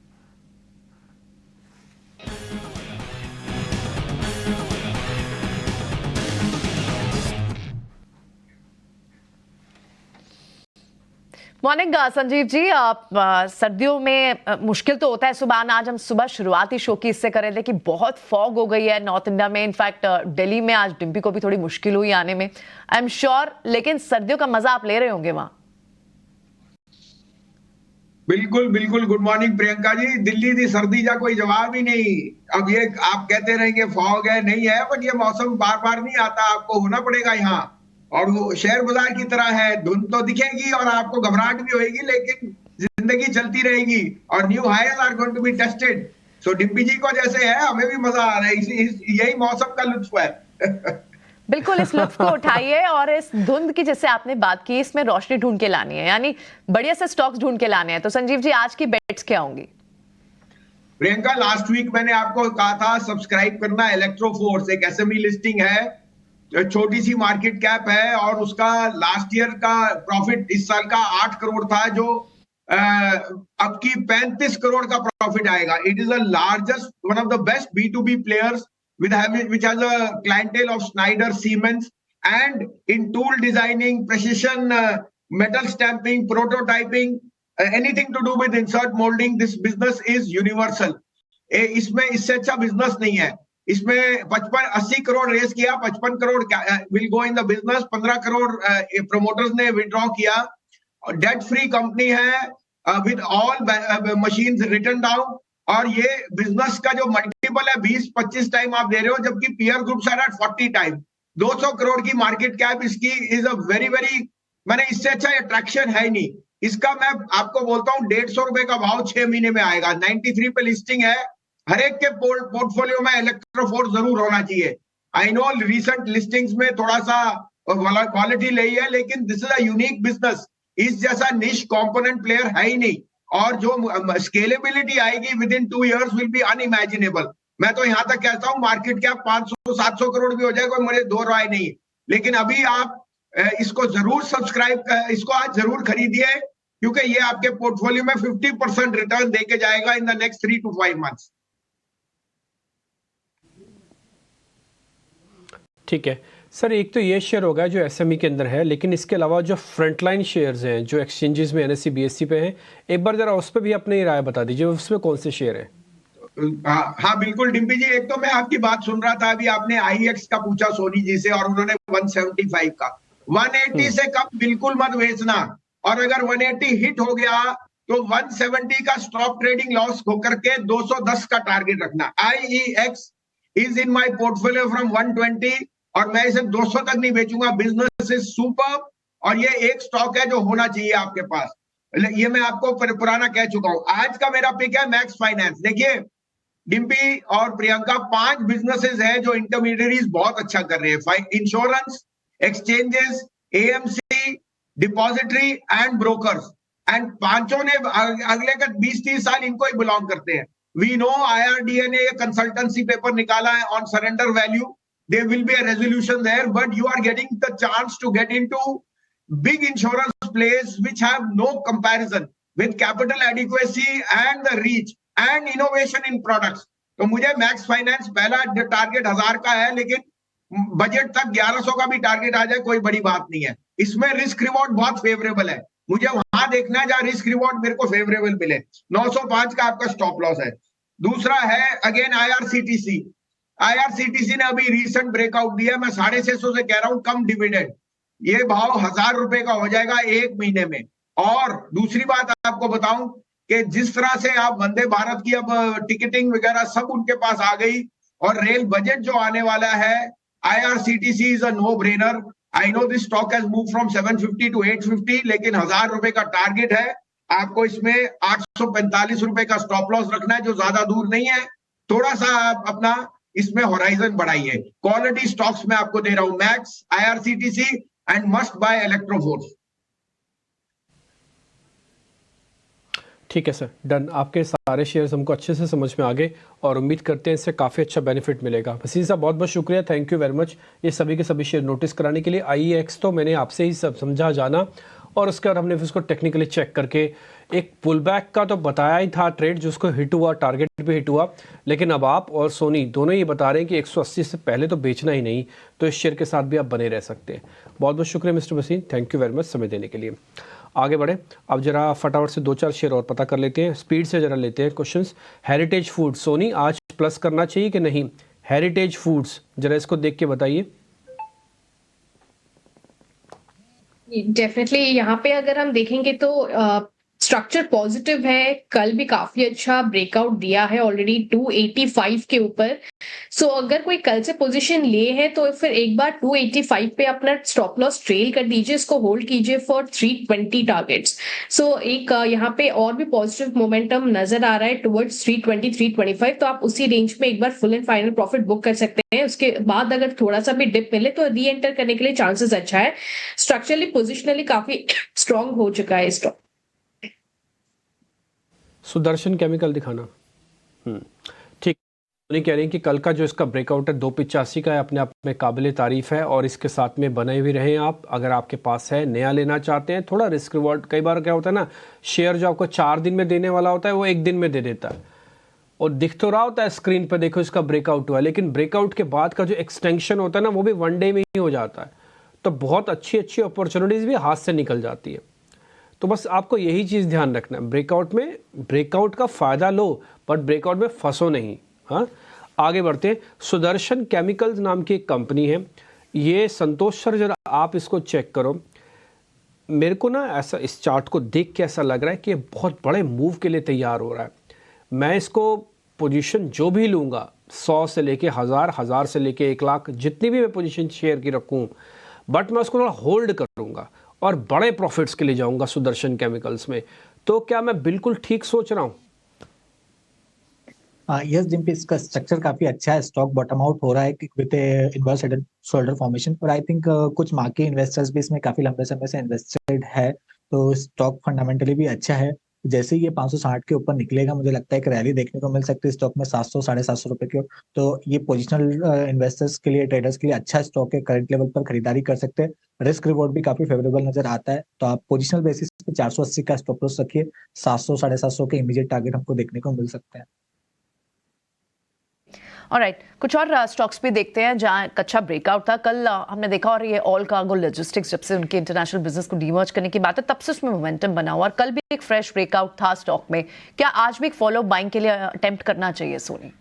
मॉर्निंग संजीव जी, सर्दियों में मुश्किल तो होता है सुबह आना। आज हम सुबह शुरुआती शो की इससे कर रहे थे कि बहुत फॉग हो गई है नॉर्थ इंडिया में, इनफैक्ट दिल्ली में आज डिम्पी को भी थोड़ी मुश्किल हुई आने में, आई एम श्योर, लेकिन सर्दियों का मजा आप ले रहे होंगे वहां। बिल्कुल बिल्कुल। Good morning Priyanka ji. दिल्ली दी सर्दी का कोई जवाब ही नहीं। अब ये आप कहते रहेंगे फॉग है, नहीं है, बट ये मौसम बार बार नहीं आता, आपको होना पड़ेगा यहाँ। और वो शेयर बाजार की तरह है, धुंध तो दिखेगी और आपको घबराहट भी होगी, लेकिन जिंदगी चलती रहेगी और new highs are going to be tested. So Dimpy ji को जैसे है, हमें भी मजा आ रहा है, यही मौसम का लुत्फ है। बिल्कुल, इस लुत्फ को उठाइए, और इस धुंध की जैसे आपने बात की, इसमें रोशनी ढूंढ के लानी है, यानी बढ़िया से स्टॉक्स ढूंढ के लाने हैं। तो संजीव जी, आज की बेट्स क्या होंगी? प्रियंका, लास्ट वीक मैंने आपको कहा था सब्सक्राइब करना इलेक्ट्रोफोर्स, एक SME लिस्टिंग है, छोटी सी मार्केट कैप है, और उसका लास्ट ईयर का प्रॉफिट इस साल का 8 करोड़ था, जो अब की 35 करोड़ का प्रॉफिट आएगा। It is the largest, one of the best B2B players which has a clientele of Schneider, Siemens, and in tool designing, precision metal stamping, prototyping, anything to do with insert molding, this business is universal. इसमें इससे अच्छा business नहीं है। इसमें 80 crore raise किया, 55 crore will go in the business, 15 crore promoters ने withdraw किया, debt free company है with all machines written down, और ये बिजनेस का जो मल्टीपल है 20-25 टाइम आप दे रहे हो, जबकि peer groups are at 40 time. 200 crore की मार्केट कैप इसकी इज अ वेरी वेरी, मैंने इससे अच्छा अट्रैक्शन है ही नहीं। इसका मैं आपको बोलता हूँ 150 रुपए का भाव 6 महीने में आएगा। 93 पे लिस्टिंग है। हर एक के पोर्टफोलियो में इलेक्ट्रोफोर्स जरूर होना चाहिए। आई नो रिसेंट लिस्टिंग्स में थोड़ा सा क्वालिटी ली है, लेकिन this is a unique business. इस जैसा निश कंपोनेंट प्लेयर है ही नहीं, और जो स्केलेबिलिटी आएगी with in 2 years will be unimaginable. मैं तो यहां तक कहता हूं मार्केट कैप 500-700 करोड़ भी हो जाएगा, मुझे दो राय नहीं, लेकिन अभी आप इसको जरूर इसको आज जरूर खरीदिए, क्योंकि ये आपके पोर्टफोलियो में 50% रिटर्न देके जाएगा in the next 3 to 5 months. ठीक है सर, एक तो ये शेयर होगा जो SME के अंदर है, लेकिन इसके अलावा जो फ्रंटलाइन शेयर्स हैं जो एक्सचेंजेस में NSE BSE पे हैं, एक बार जरा उस पर भी अपनी राय बता दीजिए, उसमें कौन से शेयर है? हाँ बिल्कुल डिम्पी जी, एक तो मैं आपकी बात सुन रहा था, अभी आपने IEX का पूछा सोनी जी से, और उन्होंने 175 का, 180 से कम बिल्कुल मत बेचना, और अगर 180 हिट हो गया तो 170 का स्टॉप ट्रेडिंग लॉस होकर के 210 का टारगेट रखना। IEX is in my portfolio from 120, और मैं इसे 200 तक नहीं बेचूंगा। बिजनेस इज सुपर, और ये एक स्टॉक है जो होना चाहिए आपके पास। ये मैं आपको पुराना कह चुका हूं। आज का मेरा पिक है मैक्स फाइनेंस। देखिए डिम्पी और प्रियंका, 5 बिजनेसेस हैं जो इंटरमीडियरीज बहुत अच्छा कर रहे हैं, insurance, exchanges, AMC, depository and brokers, and पांचों ने अगले का 20-30 साल इनको ही बिलोंग करते हैं। वी नो IRDA ने ये कंसल्टेंसी पेपर निकाला है on surrender value. There will be a resolution there, but you are getting the chance to get into big insurance plays which have no comparison with capital adequacy and the reach and innovation in products. तो मुझे max finance पहला target 1000 का है, लेकिन budget तक 1100 का भी target आ जाए कोई बड़ी बात नहीं है. इसमें रिस्क रिवॉर्ड बहुत फेवरेबल है. मुझे वहां देखना है जहां रिस्क रिवॉर्ड मेरे को फेवरेबल मिले. 905 का आपका स्टॉप लॉस है. दूसरा है अगेन IRCTC. IRCTC ने अभी रिसेंट ब्रेकआउट दिया. मैं 650 से कह रहा हूं कम डिविडेंड. ये भाव 1000 रुपए का हो जाएगा एक महीने में. और दूसरी बात आपको बताऊं कि जिस तरह से आप वंदे भारत की अब टिकटिंग वगैरह सब उनके पास आ गई और रेल बजट जो आने वाला है, IRCTC is a no brainer. I know this stock has move from 750 to 850, लेकिन 1000 रुपए का टारगेट है. आपको इसमें 845 रुपए का स्टॉप लॉस रखना है, जो ज्यादा दूर नहीं है. थोड़ा सा आप अपना इसमें होराइजन बढ़ाइए. क्वालिटी स्टॉक्स में आपको दे रहा हूं, Max, IRCTC and must buy Electroforce. ठीक है सर, डन. आपके सारे शेयर्स हमको अच्छे से समझ में आ गए और उम्मीद करते हैं इससे काफ़ी अच्छा बेनिफिट मिलेगा. वसीम साहब बहुत बहुत शुक्रिया, थैंक यू वेरी मच ये सभी के सभी शेयर नोटिस कराने के लिए. IEX तो मैंने आपसे ही सब समझा जाना और उसके बाद हमने फिर उसको टेक्निकली चेक करके एक पुल बैक का तो बताया ही था ट्रेड जो उसको हिट हुआ, टारगेट भी हिट हुआ. लेकिन अब आप और सोनी दोनों ये बता रहे हैं कि 180 से पहले तो बेचना ही नहीं, तो इस शेयर के साथ भी आप बने रह सकते हैं. बहुत बहुत शुक्रिया mister Waseem, thank you very much समय देने के लिए. आगे बढ़े, अब जरा फटाफट से 2-4 शेयर और पता कर लेते हैं, स्पीड से जरा लेते हैं क्वेश्चंस. हेरिटेज फूड, सोनी आज प्लस करना चाहिए कि नहीं? हेरिटेज फूड्स जरा इसको देख के बताइए. डेफिनेटली यहाँ पे अगर हम देखेंगे तो स्ट्रक्चर पॉजिटिव है. कल भी काफी अच्छा ब्रेकआउट दिया है ऑलरेडी 285 के ऊपर. सो अगर कोई कल से पोजीशन लिए है तो फिर एक बार 285 पे अपना स्टॉप लॉस ट्रेल कर दीजिए, इसको होल्ड कीजिए फॉर 320 टारगेट्स. सो एक यहाँ पे और भी पॉजिटिव मोमेंटम नजर आ रहा है टुवर्ड्स 320 325. तो आप उसी रेंज में एक बार full and final profit book कर सकते हैं. उसके बाद अगर थोड़ा सा भी डिप मिले तो री एंटर करने के लिए चांसेस अच्छा है. स्ट्रक्चरली पोजिशनली काफी स्ट्रॉन्ग हो चुका है स्टॉक. सुदर्शन केमिकल दिखाना. ठीक, नहीं कह रहे हैं कि कल का जो इसका ब्रेकआउट है 285 का है, अपने आप में काबिल तारीफ है और इसके साथ में बने भी रहे आप. अगर आपके पास है, नया लेना चाहते हैं, थोड़ा रिस्क रिवॉर्ड. कई बार क्या होता है ना, शेयर जो आपको 4 दिन में देने वाला होता है वो 1 दिन में दे देता है और दिख तो रहा होता है स्क्रीन पर, देखो इसका ब्रेकआउट हुआ, लेकिन ब्रेकआउट के बाद का जो एक्सटेंशन होता है ना वो भी 1 डे में ही हो जाता है. तो बहुत अच्छी अच्छी अपॉर्चुनिटीज़ भी हाथ से निकल जाती है. तो बस आपको यही चीज़ ध्यान रखना है, ब्रेकआउट में ब्रेकआउट का फ़ायदा लो बट ब्रेकआउट में फंसो नहीं. हाँ, आगे बढ़ते हैं. सुदर्शन केमिकल्स नाम की एक कंपनी है. ये संतोष सर जरा आप इसको चेक करो. मेरे को ना ऐसा इस चार्ट को देख के ऐसा लग रहा है कि ये बहुत बड़े मूव के लिए तैयार हो रहा है. मैं इसको पोजीशन जो भी लूँगा 100 से लेके 1000 से लेके 1 लाख, जितनी भी मैं पोजीशन शेयर की रखूँ, बट मैं उसको थोड़ा होल्ड करूँगा और बड़े प्रॉफिट्स के लिए जाऊंगा सुदर्शन केमिकल्स में. तो क्या मैं बिल्कुल ठीक सोच रहा हूँ? यस जिम्पी, इसका स्ट्रक्चर काफी अच्छा है. स्टॉक बॉटम आउट हो रहा है विद इनवर्स शोल्डर फॉर्मेशन और आई थिंक कुछ मार्केट इन्वेस्टर्स भी इसमें काफी लंबे समय से इन्वेस्टेड है. तो स्टॉक फंडामेंटली भी अच्छा है. जैसे ही ये 560 के ऊपर निकलेगा, मुझे लगता है एक रैली देखने को मिल सकती है स्टॉक में 700 750 रुपए की. तो ये पोजिशनल इन्वेस्टर्स के लिए, ट्रेडर्स के लिए अच्छा स्टॉक है. करंट लेवल पर खरीदारी कर सकते हैं. रिस्क रिवॉर्ड भी काफी फेवरेबल नजर आता है. तो आप पोजिशनल बेसिस पे 480 का स्टॉप लॉस रखिए. 700 750 के इमीडिएट टारगेट हमको देखने को मिल सकते हैं. ऑलराइट, कुछ और स्टॉक्स भी देखते हैं जहां अच्छा ब्रेकआउट था कल. हमने देखा और ये ऑल कार्गो लॉजिस्टिक्स जब से उनके इंटरनेशनल बिजनेस को डीमर्ज करने की बात है तब से उसमें मोमेंटम बना हुआ और कल भी एक फ्रेश ब्रेकआउट था स्टॉक में. क्या आज भी एक फॉलो बाइंग के लिए अटेम्प्ट करना चाहिए Soni?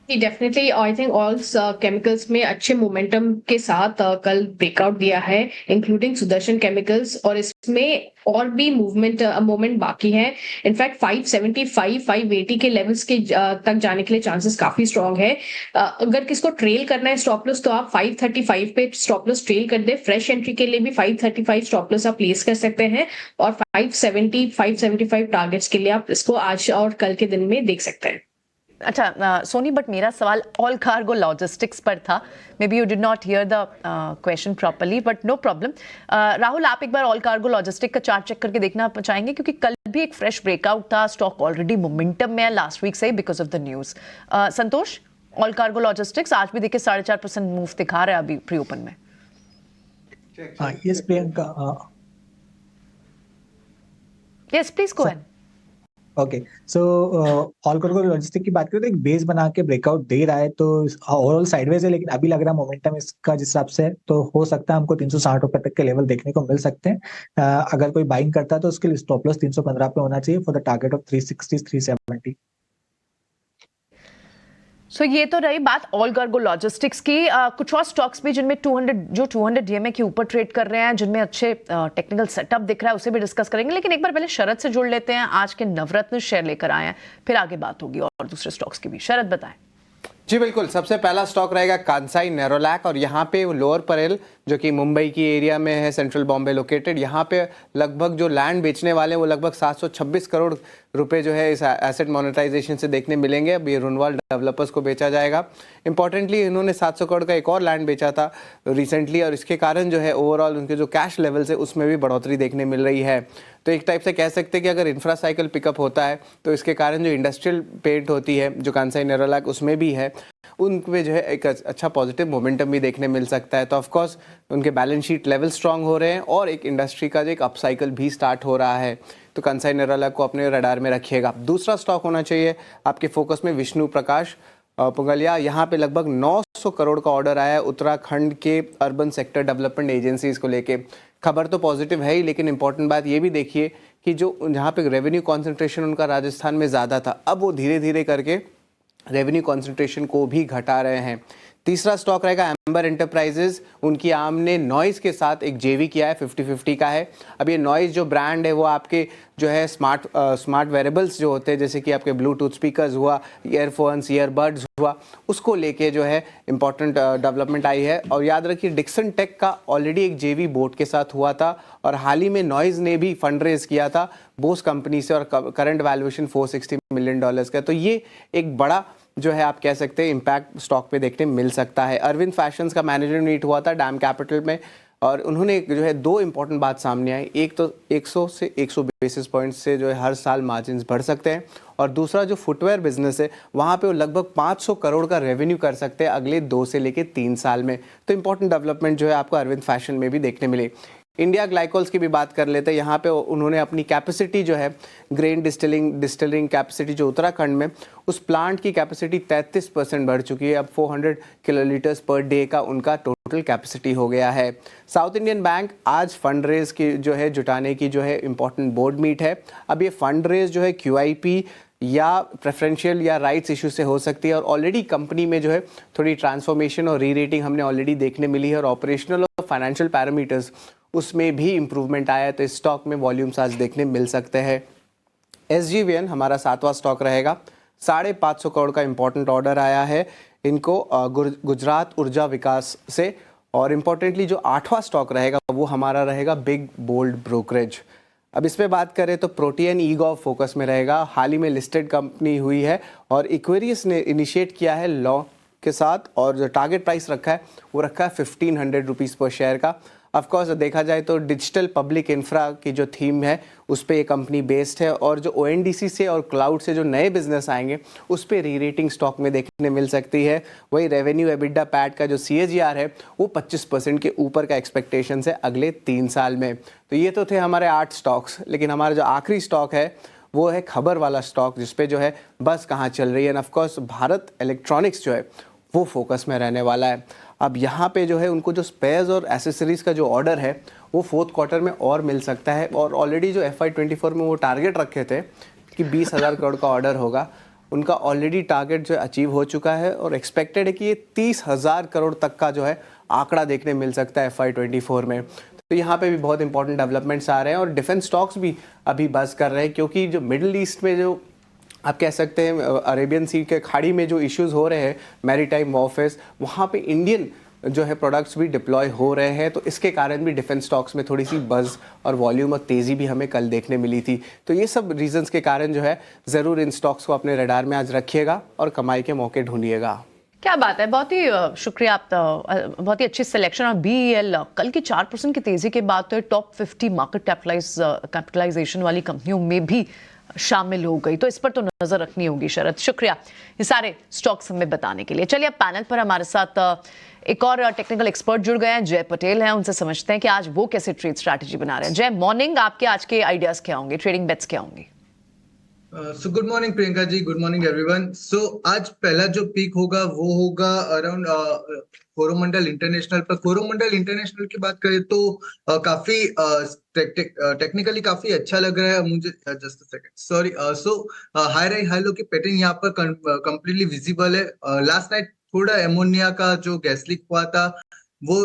Definitely I think all chemicals में अच्छे मोमेंटम के साथ कल ब्रेकआउट दिया है, इंक्लूडिंग सुदर्शन केमिकल्स. और इसमें और भी मोमेंट बाकी है. इनफैक्ट 575 580 के लेवल्स के तक जाने के लिए चांसेस काफी स्ट्रांग है. अगर किसको ट्रेल करना है स्टॉप लॉस तो आप 535 पे स्टॉप लॉस ट्रेल कर दे. फ्रेश एंट्री के लिए भी 535 स्टॉप लॉस आप प्लेस कर सकते हैं और 570 575 टारगेट्स के लिए आप इसको आज और कल के दिन में देख सकते हैं. अच्छा सोनी, बट मेरा सवाल ऑल कार्गो लॉजिस्टिक्स पर था. May be you did not hear the question properly, but no problem. Rahul, आप एक बार ऑल कार्गो लॉजिस्टिक का चार्ट चेक करके देखना चाहेंगे, क्योंकि कल भी एक फ्रेश ब्रेकआउट था. स्टॉक ऑलरेडी मोमेंटम में है लास्ट वीक से because of the news. Santosh, all cargo logistics आज भी देखिए 4.5% मूव दिखा रहा है अभी प्री ओपन में. Yes Priyanka. Yes please go ahead. Okay, so all cargo logistic की बात करें तो एक बेस बना के ब्रेकआउट दे रहा है, तो ओवरऑल साइडवेज है, लेकिन अभी लग रहा है मोमेंटम इसका जिस हिसाब से है, तो हो सकता है हमको 360 रुपए तक के लेवल देखने को मिल सकते हैं. अगर कोई बाइंग करता है तो उसके लिए स्टॉप लॉस 315 पे होना चाहिए फॉर द टारगेट ऑफ 360 370. सो ये तो रही बात ऑल कार्गो लॉजिस्टिक्स की. कुछ और स्टॉक्स भी जिनमें 200 डीएमए के ऊपर ट्रेड कर रहे हैं, जिनमें अच्छे टेक्निकल सेटअप दिख रहा है, उसे भी डिस्कस करेंगे. लेकिन एक बार पहले शरद से जुड़ लेते हैं. आज के नवरत्न शेयर लेकर आए हैं, फिर आगे बात होगी और दूसरे स्टॉक्स की भी. शरद बताएं. जी बिल्कुल, सबसे पहला स्टॉक रहेगा कांसाई नेरोलैक, और यहाँ पे लोअर परेल जो कि मुंबई की एरिया में है, सेंट्रल बॉम्बे लोकेटेड, यहाँ पे लगभग जो लैंड बेचने वाले हैं वो लगभग 726 करोड़ रुपए जो है इस एसेट मोनेटाइजेशन से देखने मिलेंगे. अब ये रुनवाल डेवलपर्स को बेचा जाएगा. इंपॉर्टेंटली इन्होंने 700 करोड़ का एक और लैंड बेचा था रिसेंटली, और इसके कारण जो है ओवरऑल उनके जो कैश लेवल्स है उसमें भी बढ़ोतरी देखने मिल रही है. तो एक टाइप से कह सकते हैं कि अगर इंफ्रा साइकिल पिकअप होता है तो इसके कारण जो इंडस्ट्रियल पेंट होती है जो कांसाई नेरोलैक उसमें भी है, उन पे जो है एक अच्छा पॉजिटिव मोमेंटम भी देखने मिल सकता है. तो ऑफ कोर्स उनके बैलेंस शीट लेवल स्ट्रांग हो रहे हैं और एक इंडस्ट्री का जो एक अपसाइकिल भी स्टार्ट हो रहा है. तो कांसाई नेरोलैक को अपने रडार में रखिएगा. दूसरा स्टॉक होना चाहिए आपके फोकस में विष्णु प्रकाश पुंगलिया. यहाँ पे लगभग 900 करोड़ का ऑर्डर आया है उत्तराखंड के अर्बन सेक्टर डेवलपमेंट एजेंसीज को लेके. खबर तो पॉजिटिव है ही, लेकिन इंपॉर्टेंट बात ये भी देखिए कि जो जहाँ पे रेवेन्यू कॉन्सेंट्रेशन उनका राजस्थान में ज़्यादा था, अब वो धीरे धीरे करके रेवेन्यू कॉन्सेंट्रेशन को भी घटा रहे हैं. तीसरा स्टॉक रहेगा एम्बर एंटरप्राइजेज. उनकी आर्म ने नॉइज के साथ एक जेवी किया है, 50-50 का है. अब ये नॉइज जो ब्रांड है वो आपके जो है स्मार्ट वेरेबल्स जो होते हैं, जैसे कि आपके ब्लूटूथ स्पीकर्स हुआ, ईयरफोन्स, ईयरबड्स हुआ, उसको लेके जो है इंपॉर्टेंट डेवलपमेंट आई है. और याद रखिए डिक्सन टेक का ऑलरेडी एक जेवी बोट के साथ हुआ था, और हाल ही में नॉइज ने भी फंड रेज किया था बोस कंपनी से, और करंट वैल्यूएशन $460 मिलियन का. तो ये एक बड़ा जो है आप कह सकते हैं इम्पैक्ट स्टॉक पे देखने मिल सकता है. अरविंद फैशंस का मैनेजमेंट मीट हुआ था डैम कैपिटल में, और उन्होंने जो है दो इंपॉर्टेंट बात सामने आई. एक तो 100 से 100 बेसिस पॉइंट्स से जो है हर साल मार्जिन बढ़ सकते हैं, और दूसरा जो फुटवेयर बिजनेस है वहाँ पे वो लगभग 500 करोड़ का रेवेन्यू कर सकते हैं अगले 2 से लेके 3 साल में. तो इंपॉर्टेंट डेवलपमेंट जो है आपको अरविंद फैशन में भी देखने मिले. इंडिया ग्लाइकोल्स की भी बात कर लेते हैं. यहाँ पे उन्होंने अपनी कैपेसिटी जो है ग्रेन डिस्टिलिंग कैपेसिटी जो उत्तराखंड में, उस प्लांट की कैपेसिटी 33% बढ़ चुकी है. अब 400 किलोलीटर्स पर डे का उनका टोटल कैपेसिटी हो गया है. साउथ इंडियन बैंक आज फंड रेज की जो है जुटाने की जो है इंपॉर्टेंट बोर्ड मीट है. अब ये फंड रेज जो है QIP या प्रेफरेंशियल या राइट्स इशू से हो सकती है, और ऑलरेडी कंपनी में जो है थोड़ी ट्रांसफॉर्मेशन और री रेटिंग हमने ऑलरेडी देखने मिली है, और ऑपरेशनल और फाइनेंशियल पैरामीटर्स उसमें भी इंप्रूवमेंट आया है. तो इस स्टॉक में वॉल्यूम्स आज देखने मिल सकते हैं. SGVN हमारा 7वां स्टॉक रहेगा. 550 करोड़ का इंपॉर्टेंट ऑर्डर आया है इनको गुजरात ऊर्जा विकास से. और इम्पोर्टेंटली जो 8वां स्टॉक रहेगा वो हमारा रहेगा बिग बोल्ड ब्रोकरेज. अब इस पे बात करें तो प्रोटीन ईगॉव फोकस में रहेगा. हाल ही में लिस्टेड कंपनी हुई है, और इक्वेरियस ने इनिशिएट किया है लॉ के साथ, और जो टारगेट प्राइस रखा है वो रखा है 1500 रुपीज़ पर शेयर का. ऑफकोर्स देखा जाए तो डिजिटल पब्लिक इंफ्रा की जो थीम है उस पर ये कंपनी बेस्ड है, और जो ONDC से और क्लाउड से जो नए बिजनेस आएंगे उस पर री रेटिंग स्टॉक में देखने मिल सकती है. वही रेवेन्यू एबिडा पैट का जो CAGR है वो 25% के ऊपर का एक्सपेक्टेशन है अगले 3 साल में. तो ये तो थे हमारे 8 स्टॉक्स, लेकिन हमारा जो आखिरी स्टॉक है वो है खबर वाला स्टॉक, जिसपे जो है बस कहाँ चल रही है. एंड ऑफकोर्स भारत इलेक्ट्रॉनिक्स जो है वो फोकस में रहने वाला है. अब यहाँ पे जो है उनको जो स्पेयर्स और एसेसरीज का जो ऑर्डर है वो 4th क्वार्टर में और मिल सकता है, और ऑलरेडी जो FY24 में वो टारगेट रखे थे कि 20,000 करोड़ का ऑर्डर होगा, उनका ऑलरेडी टारगेट जो अचीव हो चुका है, और एक्सपेक्टेड है कि ये 30,000 करोड़ तक का जो है आंकड़ा देखने मिल सकता है FY24 में. तो यहाँ पे भी बहुत इंपॉर्टेंट डेवलपमेंट्स आ रहे हैं, और डिफेंस स्टॉक्स भी अभी बस कर रहे हैं, क्योंकि जो मिडिल ईस्ट में जो आप कह सकते हैं अरेबियन सी के खाड़ी में जो इश्यूज हो रहे हैं मैरीटाइम वॉरफेयर, वहाँ पे इंडियन जो है प्रोडक्ट्स भी डिप्लॉय हो रहे हैं, तो इसके कारण भी डिफेंस स्टॉक्स में थोड़ी सी बज़ और वॉल्यूम और तेज़ी भी हमें कल देखने मिली थी। तो ये सब रीजंस के कारण जो है ज़रूर इन स्टॉक्स को अपने रडार में आज रखिएगा और कमाई के मौके ढूंढिएगा। क्या बात है, बहुत ही शुक्रिया आपका, बहुत ही अच्छी सिलेक्शन। और BEL कल की 4% की तेजी के बाद तो टॉप 50 मार्केट कैपिटलाइजेशन वाली कंपनियों में भी शामिल हो गई, तो इस पर तो नजर रखनी होगी। शरद, शुक्रिया ये सारे स्टॉक्स हमें बताने के लिए। चलिए अब पैनल पर हमारे साथ एक और टेक्निकल एक्सपर्ट जुड़ गए हैं, जय पटेल हैं। उनसे समझते हैं कि आज वो कैसे ट्रेड स्ट्रैटेजी बना रहे हैं। जय, मॉर्निंग, आपके आज के आइडियाज क्या होंगे, ट्रेडिंग बेट्स क्या होंगे? So good morning Priyanka ji, good morning everyone. सो आज पहला जो पीक होगा वो होगा अराउंड कोरोमंडल इंटरनेशनल पर। कोरोमंडल इंटरनेशनल की बात करें तो काफी टेक्निकली काफी अच्छा लग रहा है मुझे। Just a second, sorry. So high low की पैटर्न यहाँ पर कंप्लीटली विजिबल है। लास्ट नाइट थोड़ा एमोनिया का जो गैस लीक हुआ था वो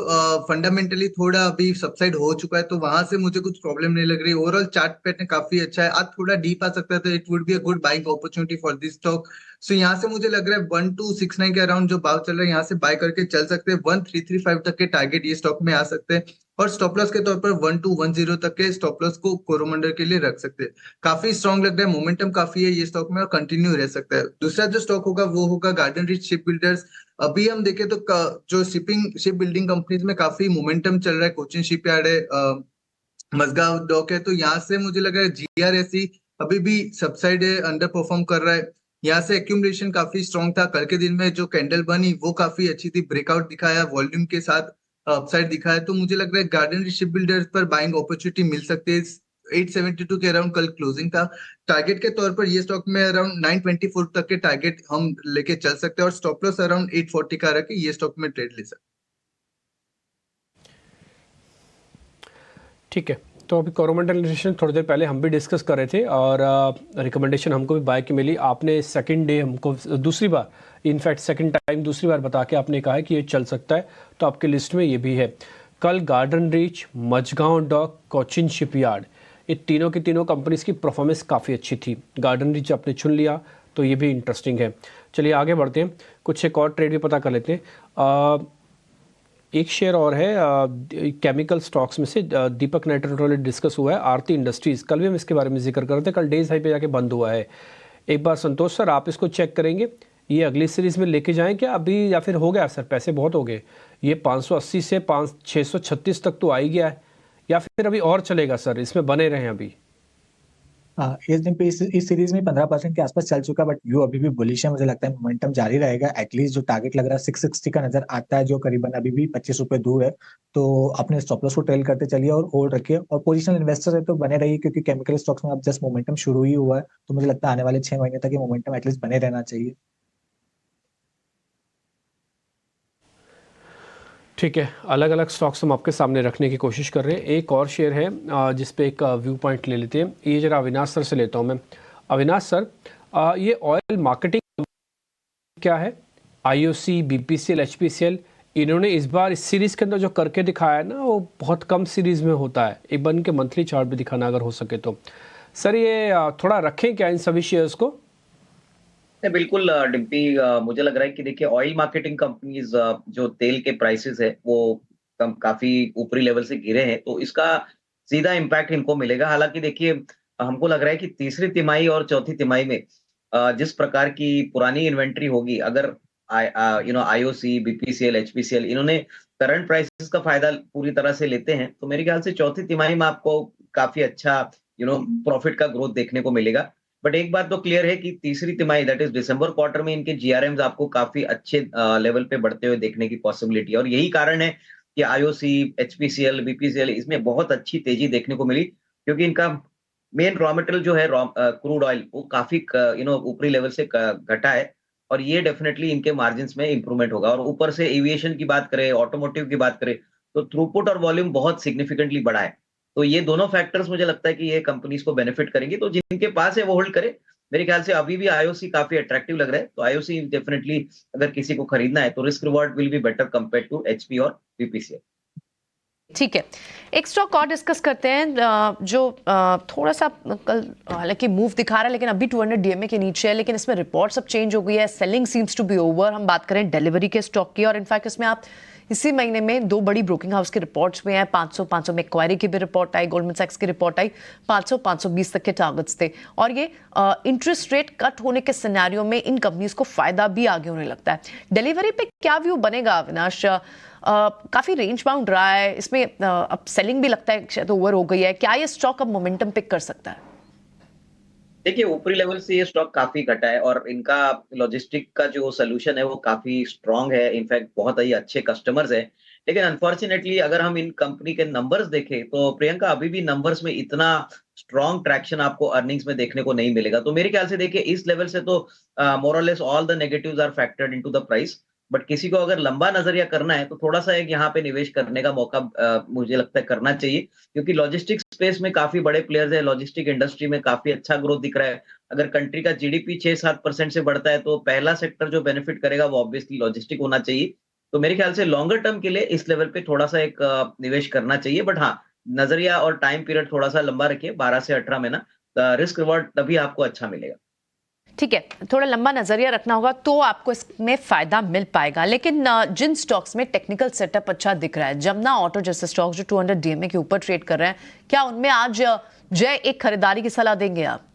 फंडामेंटली थोड़ा अभी सबसाइड हो चुका है, तो वहां से मुझे कुछ प्रॉब्लम नहीं लग रही। ओवरऑल चार्ट पैटर्न काफी अच्छा है। आज थोड़ा डीप आ सकता है, तो it would be a good buying opportunity for this stock. So यहाँ से मुझे लग रहा है 1269 के अराउंड जो भाव चल रहा है, यहाँ से बाय करके चल सकते हैं। 1335 तक के टारगेट ये स्टॉक में आ सकते हैं, और स्टॉप लॉस के तौर पर 1210 तक के स्टॉप लॉस को कोरोमंडल के लिए रख सकते हैं। काफी स्ट्रॉन्ग लग रहा है, मोमेंटम काफी है ये स्टॉक में और कंटिन्यू रह सकता है। दूसरा जो स्टॉक होगा वो होगा गार्डन रिच शिप बिल्डर्स। अभी हम देखें तो जो शिप बिल्डिंग कंपनीज में काफी मोमेंटम चल रहा है। कोचिन शिपयार्ड है, मजगांव डॉक है, तो यहाँ से मुझे लग रहा है GRSE अभी भी सबसाइड है, अंडर परफॉर्म कर रहा है। यहाँ से एक्यूमुलेशन काफी स्ट्रॉन्ग था। कल के दिन में जो कैंडल बनी वो काफी अच्छी थी, ब्रेकआउट दिखाया, वॉल्यूम के साथ अपसाइड दिखाया। तो मुझे लग रहा है गार्डन शिप बिल्डर्स पर बाइंग अपॉर्चुनिटी मिल सकती है। 872 के अराउंड कल क्लोजिंग था। टारगेट के तौर पर ये स्टॉक में अराउंड 924 तक के टारगेट हम लेके चल सकते हैं, और स्टॉप लॉस अराउंड 840 का रखे ये स्टॉक में ट्रेड ले सकते। ठीक है, तो अभी कोरोमंडल इंटरनेशनल थोड़ी देर पहले हम भी डिस्कस कर रहे थे, और रिकमेंडेशन हमको भी बाय की मिली। आपने सेकंड डे हमको दूसरी बार, इनफैक्ट सेकंड टाइम दूसरी बार बता के आपने कहा है कि ये चल सकता है, तो आपके लिस्ट में ये भी है। कल garden reach, Mazagon dock, Cochin shipyard, ये तीनों की तीनों कंपनीज की परफॉर्मेंस काफ़ी अच्छी थी। गार्डन रीच आपने चुन लिया तो ये भी इंटरेस्टिंग है। चलिए आगे बढ़ते हैं, कुछ एक और ट्रेड भी पता कर लेते हैं। एक शेयर और है केमिकल स्टॉक्स में से, दीपक नाइट्रोजन डिस्कस हुआ है, आरती इंडस्ट्रीज। कल भी हम इसके बारे में जिक्र कर रहे थे, कल डेज हाई पे जाके बंद हुआ है। एक बार संतोष सर आप इसको चेक करेंगे, ये अगली सीरीज में लेके जाएं क्या अभी, या फिर हो गया सर, पैसे बहुत हो गए। ये 580 से 636 तक तो आ ही गया है, या फिर अभी और चलेगा सर, इसमें बने रहे अभी? इस दिन पे इस सीरीज में 15% के आसपास चल चुका, बट व्यू अभी भी बुलिश है। मुझे लगता है मोमेंटम जारी रहेगा। एटलीस्ट जो टारगेट लग रहा है 660 का नजर आता है, जो करीबन अभी भी 25 रुपए दूर है। तो अपने स्टॉप लॉस को ट्रेल करते चलिए और होल्ड रखिए, और पोजिशनल इन्वेस्टर है तो बने रहिए, क्योंकि केमिकल स्टॉक्स में अब जस्ट मोमेंटम शुरू ही हुआ है। तो मुझे लगता है आने वाले 6 महीने तक ये मोमेंटम एटलीस्ट बने रहना चाहिए। ठीक है, अलग अलग स्टॉक्स हम आपके सामने रखने की कोशिश कर रहे हैं। एक और शेयर है जिस पे एक व्यू पॉइंट ले लेते हैं। ये जरा अविनाश सर से लेता हूं मैं। अविनाश सर, ये ऑयल मार्केटिंग क्या है? IOC, BPCL, HPCL, इन्होंने इस बार इस सीरीज के अंदर जो करके दिखाया है ना, वो बहुत कम सीरीज में होता है। एक बन के मंथली चार्ट भी दिखाना अगर हो सके तो। सर ये थोड़ा रखें क्या इन सभी शेयर्स को? बिल्कुल डिम्पी, मुझे लग रहा है कि देखिए ऑयल मार्केटिंग कंपनीज जो तेल के प्राइसेस है वो काफी ऊपरी लेवल से गिरे हैं, तो इसका सीधा इम्पैक्ट इनको मिलेगा। हालांकि देखिए हमको लग रहा है कि तीसरी तिमाही और चौथी तिमाही में जिस प्रकार की पुरानी इन्वेंट्री होगी, अगर IOC, BPCL, HPCL इन्होंने करंट प्राइसेस का फायदा पूरी तरह से लेते हैं, तो मेरे ख्याल से चौथी तिमाही में आपको काफी अच्छा प्रॉफिट का ग्रोथ देखने को मिलेगा। बट एक बात तो क्लियर है कि तीसरी तिमाही दैट इज दिसंबर क्वार्टर में इनके GRMs आपको काफी अच्छे लेवल पे बढ़ते हुए देखने की पॉसिबिलिटी है, और यही कारण है कि IOC, HPCL, BPCL इसमें बहुत अच्छी तेजी देखने को मिली, क्योंकि इनका मेन रॉ मटेरियल जो है क्रूड ऑयल वो काफी ऊपरी लेवल से घटा है, और ये डेफिनेटली इनके मार्जिन में इंप्रूवमेंट होगा। और ऊपर से एविएशन की बात करें, ऑटोमोटिव की बात करें, तो थ्रूपुट और वॉल्यूम बहुत सिग्निफिकेंटली बढ़ा है। तो ये दोनों फैक्टर्स मुझे लगता है कि ये कंपनीज को बेनिफिट करेंगे, तो जिनके पास है वो होल्ड करे। मेरे ख्याल से अभी भी IOC काफी अट्रैक्टिव लग रहा है, तो IOC डेफिनेटली अगर किसी को खरीदना है तो risk reward will be better compare to HP और BPCL। ठीक है, एक स्टॉक और डिस्कस करते हैं जो थोड़ा सा कल हालांकि मूव दिखा रहा है, लेकिन अभी 200 DMA के नीचे है, लेकिन इसमें रिपोर्ट्स अब चेंज हो गई है। Selling seems to be over. हम बात करें डिलीवरी के स्टॉक की, और इनफैक्ट इसमें आप इसी महीने में 2 बड़ी ब्रोकिंग हाउस की रिपोर्ट्स में है। 500 मैक्वायरी की भी रिपोर्ट आई, गोल्डमैन सैक्स की रिपोर्ट आई। 520 तक के टारगेट्स थे और ये इंटरेस्ट रेट कट होने के सिनेरियो में इन कंपनीज को फायदा भी आगे होने लगता है। डिलीवरी पे क्या व्यू बनेगा अविनाश? काफी रेंज बाउंड रहा है, इसमें अब सेलिंग भी लगता है शायद ओवर हो गई है। क्या ये स्टॉक अब मोमेंटम पिक कर सकता है? देखिए, ऊपरी लेवल से ये स्टॉक काफी घटा है और इनका लॉजिस्टिक का जो सोल्यूशन है वो काफी स्ट्रांग है। इनफैक्ट बहुत ही अच्छे कस्टमर्स है। लेकिन अनफॉर्चुनेटली अगर हम इन कंपनी के नंबर्स देखें तो प्रियंका अभी भी नंबर्स में इतना स्ट्रांग ट्रैक्शन आपको अर्निंग्स में देखने को नहीं मिलेगा। तो मेरे ख्याल से देखिए, इस लेवल से तो मोर और less all the negatives are factored into the price. But किसी को अगर लंबा नजरिया करना है तो थोड़ा सा एक यहाँ पे निवेश करने का मौका मुझे लगता है करना चाहिए, क्योंकि लॉजिस्टिक स्पेस में काफी बड़े प्लेयर्स है। लॉजिस्टिक इंडस्ट्री में काफी अच्छा ग्रोथ दिख रहा है। अगर कंट्री का जीडीपी 6-7% से बढ़ता है तो पहला सेक्टर जो बेनिफिट करेगा वो ऑब्वियसली लॉजिस्टिक होना चाहिए। तो मेरे ख्याल से लॉन्गर टर्म के लिए इस लेवल पे थोड़ा सा एक निवेश करना चाहिए। बट हाँ, नजरिया और टाइम पीरियड थोड़ा सा लंबा रखिए, 12 से 18 महीना। रिस्क रिवॉर्ड तभी आपको अच्छा मिलेगा। ठीक है, थोड़ा लंबा नजरिया रखना होगा तो आपको इसमें फायदा मिल पाएगा। लेकिन जिन स्टॉक्स में टेक्निकल सेटअप अच्छा दिख रहा है, जमुना ऑटो जैसे स्टॉक्स जो 200 डीएमए के ऊपर ट्रेड कर रहे हैं, क्या उनमें आज जय एक खरीदारी की सलाह देंगे आप?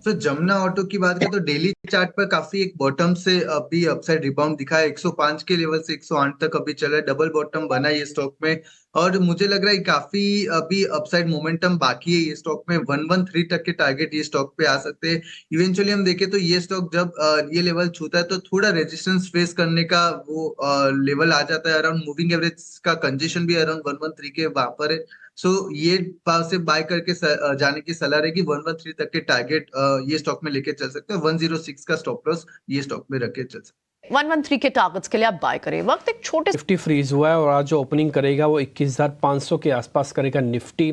तो जमुना ऑटो की बात करें तो डेली चार्ट पर काफी एक बॉटम से अभी अपसाइड रिबाउंड दिखा है। 105 के लेवल से 108 तक अभी चला है, डबल बॉटम बना है ये स्टॉक में। और मुझे लग रहा है काफी अभी अपसाइड मोमेंटम बाकी है ये स्टॉक में। 113 तक के टारगेट ये स्टॉक पे आ सकते हैं। इवेंचुअली हम देखें तो ये स्टॉक जब ये लेवल छूता है तो थोड़ा रेजिस्टेंस फेस करने का वो लेवल आ जाता है। अराउंड मूविंग एवरेज का कंजेशन भी अराउंड 113 के वहां पर है। सो ये पास से बाय करके जाने की सलाह रहेगी। 113 तक के टारगेट ये स्टॉक में लेके चल सकते हैं। 106 का स्टॉप लॉस ये स्टॉक में रख के चल सकते हैं। 113 के टारगेट्स के लिए आप बाय करें। वक्त एक छोटे निफ्टी फ्रीज हुआ है और आज जो ओपनिंग करेगा वो 21,500 के आसपास करेगा निफ्टी।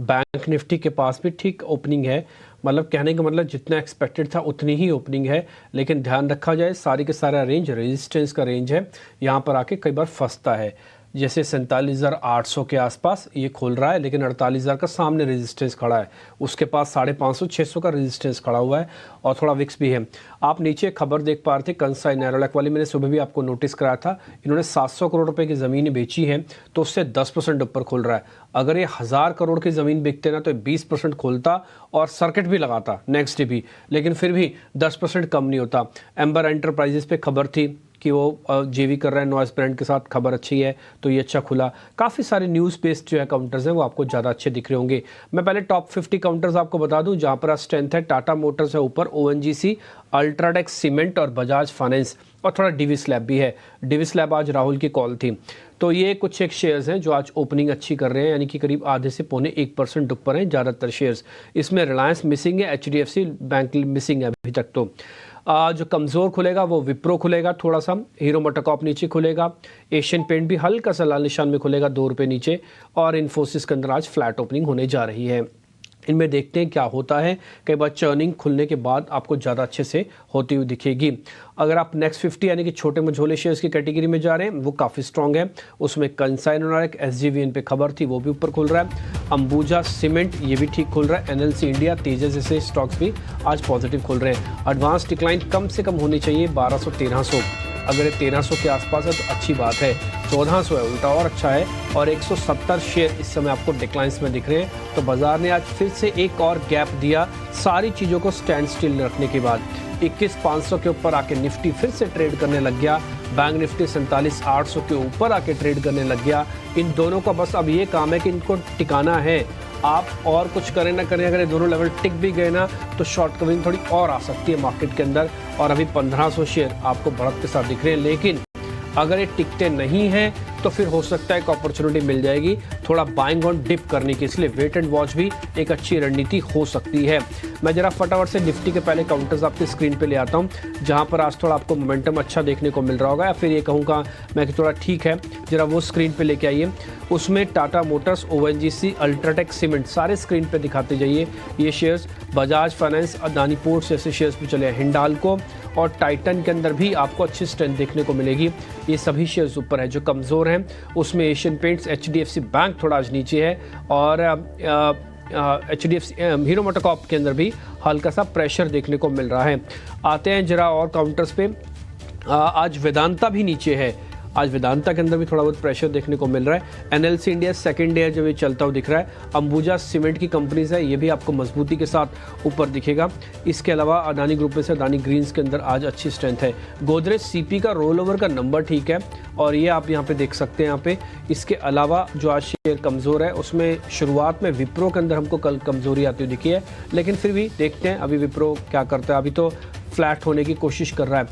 बैंक निफ्टी के पास भी ठीक ओपनिंग है, मतलब कहने का मतलब जितना एक्सपेक्टेड था उतनी ही ओपनिंग है। लेकिन ध्यान रखा जाए सारी के सारा रेंज रेजिस्टेंस का रेंज है, यहाँ पर आके कई बार फंसता है। जैसे 47,800 के आसपास ये खोल रहा है, लेकिन 48,000 का सामने रेजिस्टेंस खड़ा है, उसके पास 550-600 का रेजिस्टेंस खड़ा हुआ है और थोड़ा विक्स भी है। आप नीचे खबर देख पा रहे थे कंसाई नैरोलैक वाली, मैंने सुबह भी आपको नोटिस कराया था। इन्होंने 700 करोड़ रुपए की ज़मीन बेची है तो उससे 10% ऊपर खोल रहा है। अगर ये 1000 करोड़ की ज़मीन बेचते ना तो 20% खोलता और सर्किट भी लगाता नेक्स्ट डे भी, लेकिन फिर भी 10% कम नहीं होता। एम्बर एंटरप्राइजेस पे खबर थी कि वो जेवी कर रहे हैं नॉइस ब्रांड के साथ, खबर अच्छी है तो ये अच्छा खुला। काफ़ी सारे न्यूज़ बेस्ड जो है काउंटर्स हैं वो आपको ज़्यादा अच्छे दिख रहे होंगे। मैं पहले टॉप 50 काउंटर्स आपको बता दूं जहाँ पर स्ट्रेंथ है। टाटा मोटर्स है ऊपर, ओएनजीसी, अल्ट्राटेक सीमेंट और बजाज फाइनेंस, और थोड़ा डिविस लैब भी है। डिविस लैब आज राहुल की कॉल थी। तो ये कुछ एक शेयर्स हैं जो आज ओपनिंग अच्छी कर रहे हैं, यानी कि करीब आधे से पौने 1% ऊपर हैं ज़्यादातर शेयर्स। इसमें रिलायंस मिसिंग है, HDFC बैंक मिसिंग है अभी तक। तो जो कमज़ोर खुलेगा वो विप्रो खुलेगा थोड़ा सा, हीरो मोटोकॉर्प नीचे खुलेगा, एशियन पेंट भी हल्का सा लाल निशान में खुलेगा 2 रुपये नीचे, और इन्फोसिस के अंदर आज फ्लैट ओपनिंग होने जा रही है। इनमें देखते हैं क्या होता है। कई बार चर्निंग खुलने के बाद आपको ज़्यादा अच्छे से होती हुई दिखेगी। अगर आप नेक्स्ट 50 यानी कि छोटे मझोले शेयर्स की कैटेगरी में जा रहे हैं वो काफ़ी स्ट्रॉन्ग है। उसमें कंसाई नैरोलैक, SGVN पे खबर थी वो भी ऊपर खुल रहा है। अंबुजा सीमेंट ये भी ठीक खुल रहा है। NLC इंडिया, तेजस जैसे स्टॉक्स भी आज पॉजिटिव खुल रहे हैं। एडवांस डिक्लाइन कम से कम होनी चाहिए 1200-1300। अगर ये 1300 के आसपास है तो अच्छी बात है। 1400 है उल्टा और अच्छा है। और 170 शेयर इस समय आपको डिक्लाइंस में दिख रहे हैं। तो बाजार ने आज फिर से एक और गैप दिया सारी चीज़ों को स्टैंड स्टिल रखने के बाद। 21,500 के ऊपर आके निफ्टी फिर से ट्रेड करने लग गया। बैंक निफ्टी 47,800 के ऊपर आके ट्रेड करने लग गया। इन दोनों का बस अब ये काम है कि इनको टिकाना है। आप और कुछ करें ना करें, अगर ये दोनों लेवल टिक भी गए ना तो शॉर्ट कवरिंग थोड़ी और आ सकती है मार्केट के अंदर। और अभी 1500 शेयर आपको बढ़त के साथ दिख रहे हैं, लेकिन अगर ये टिकते नहीं हैं तो फिर हो सकता है एक अपॉर्चुनिटी मिल जाएगी थोड़ा बाइंग ऑन डिप करने की। इसलिए वेट एंड वॉच भी एक अच्छी रणनीति हो सकती है। मैं जरा फटाफट से निफ्टी के पहले काउंटर्स आपके स्क्रीन पे ले आता हूँ, जहाँ पर आज थोड़ा आपको मोमेंटम अच्छा देखने को मिल रहा होगा, या फिर ये कहूँगा मैं कि थोड़ा ठीक है, जरा वो स्क्रीन पे लेके आइए। उसमें Tata Motors, ONGC, UltraTech cement सारे स्क्रीन पे दिखाते जाइए ये shares. Bajaj finance, Adani ports जैसे शेयर्स भी चले। हिंडाल्को और टाइटन के अंदर भी आपको अच्छी स्ट्रेंथ देखने को मिलेगी। ये सभी शेयर्स ऊपर है। जो कमज़ोर हैं उसमें एशियन पेंट्स, HDFC बैंक थोड़ा आज नीचे है, और HDFC हीरो मोटोकॉर्प के अंदर भी हल्का सा प्रेशर देखने को मिल रहा है। आते हैं जरा और काउंटर्स पे। आज वेदांता भी नीचे है। आज वेदांता के अंदर भी थोड़ा बहुत प्रेशर देखने को मिल रहा है। एनएलसी इंडिया सेकंड डे है जब ये चलता हुआ दिख रहा है। अंबुजा सीमेंट की कंपनीज है, ये भी आपको मजबूती के साथ ऊपर दिखेगा। इसके अलावा अदानी ग्रुप में से अदानी ग्रीन्स के अंदर आज अच्छी स्ट्रेंथ है। गोदरेज सीपी का रोल ओवर का नंबर ठीक है और ये आप यहाँ पे देख सकते हैं यहाँ पे। इसके अलावा जो आज शेयर कमज़ोर है उसमें शुरुआत में विप्रो के अंदर हमको कल कमज़ोरी आती हुई दिखी है, लेकिन फिर भी देखते हैं अभी विप्रो क्या करता है। अभी तो फ्लैट होने की कोशिश कर रहा है।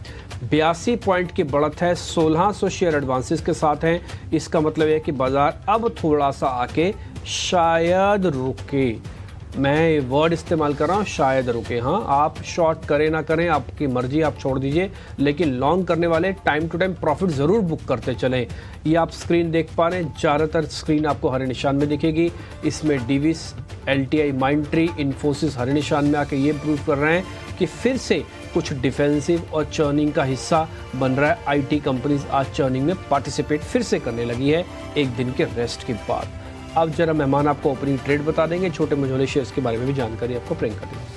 82 पॉइंट की बढ़त है, 1600 शेयर एडवांसेस के साथ हैं। इसका मतलब है कि बाजार अब थोड़ा सा आके शायद रुके। मैं ये वर्ड इस्तेमाल कर रहा हूँ, शायद रुके। हाँ, आप शॉर्ट करें ना करें आपकी मर्जी, आप छोड़ दीजिए, लेकिन लॉन्ग करने वाले टाइम टू टाइम प्रॉफिट ज़रूर बुक करते चलें। ये आप स्क्रीन देख पा रहे हैं, ज़्यादातर स्क्रीन आपको हरे निशान में दिखेगी। इसमें डिविस, एलटीआई, माइंडट्री, इन्फोसिस हरे निशान में आके ये प्रूव कर रहे हैं कि फिर से कुछ डिफेंसिव और चर्निंग का हिस्सा बन रहा है। आईटी कंपनीज आज चर्निंग में पार्टिसिपेट फिर से करने लगी है एक दिन के रेस्ट के बाद। अब जरा मेहमान आपको ओपनिंग ट्रेड बता देंगे, छोटे मझोले शेयर्स के बारे में भी जानकारी आपको प्रियंका देंगे।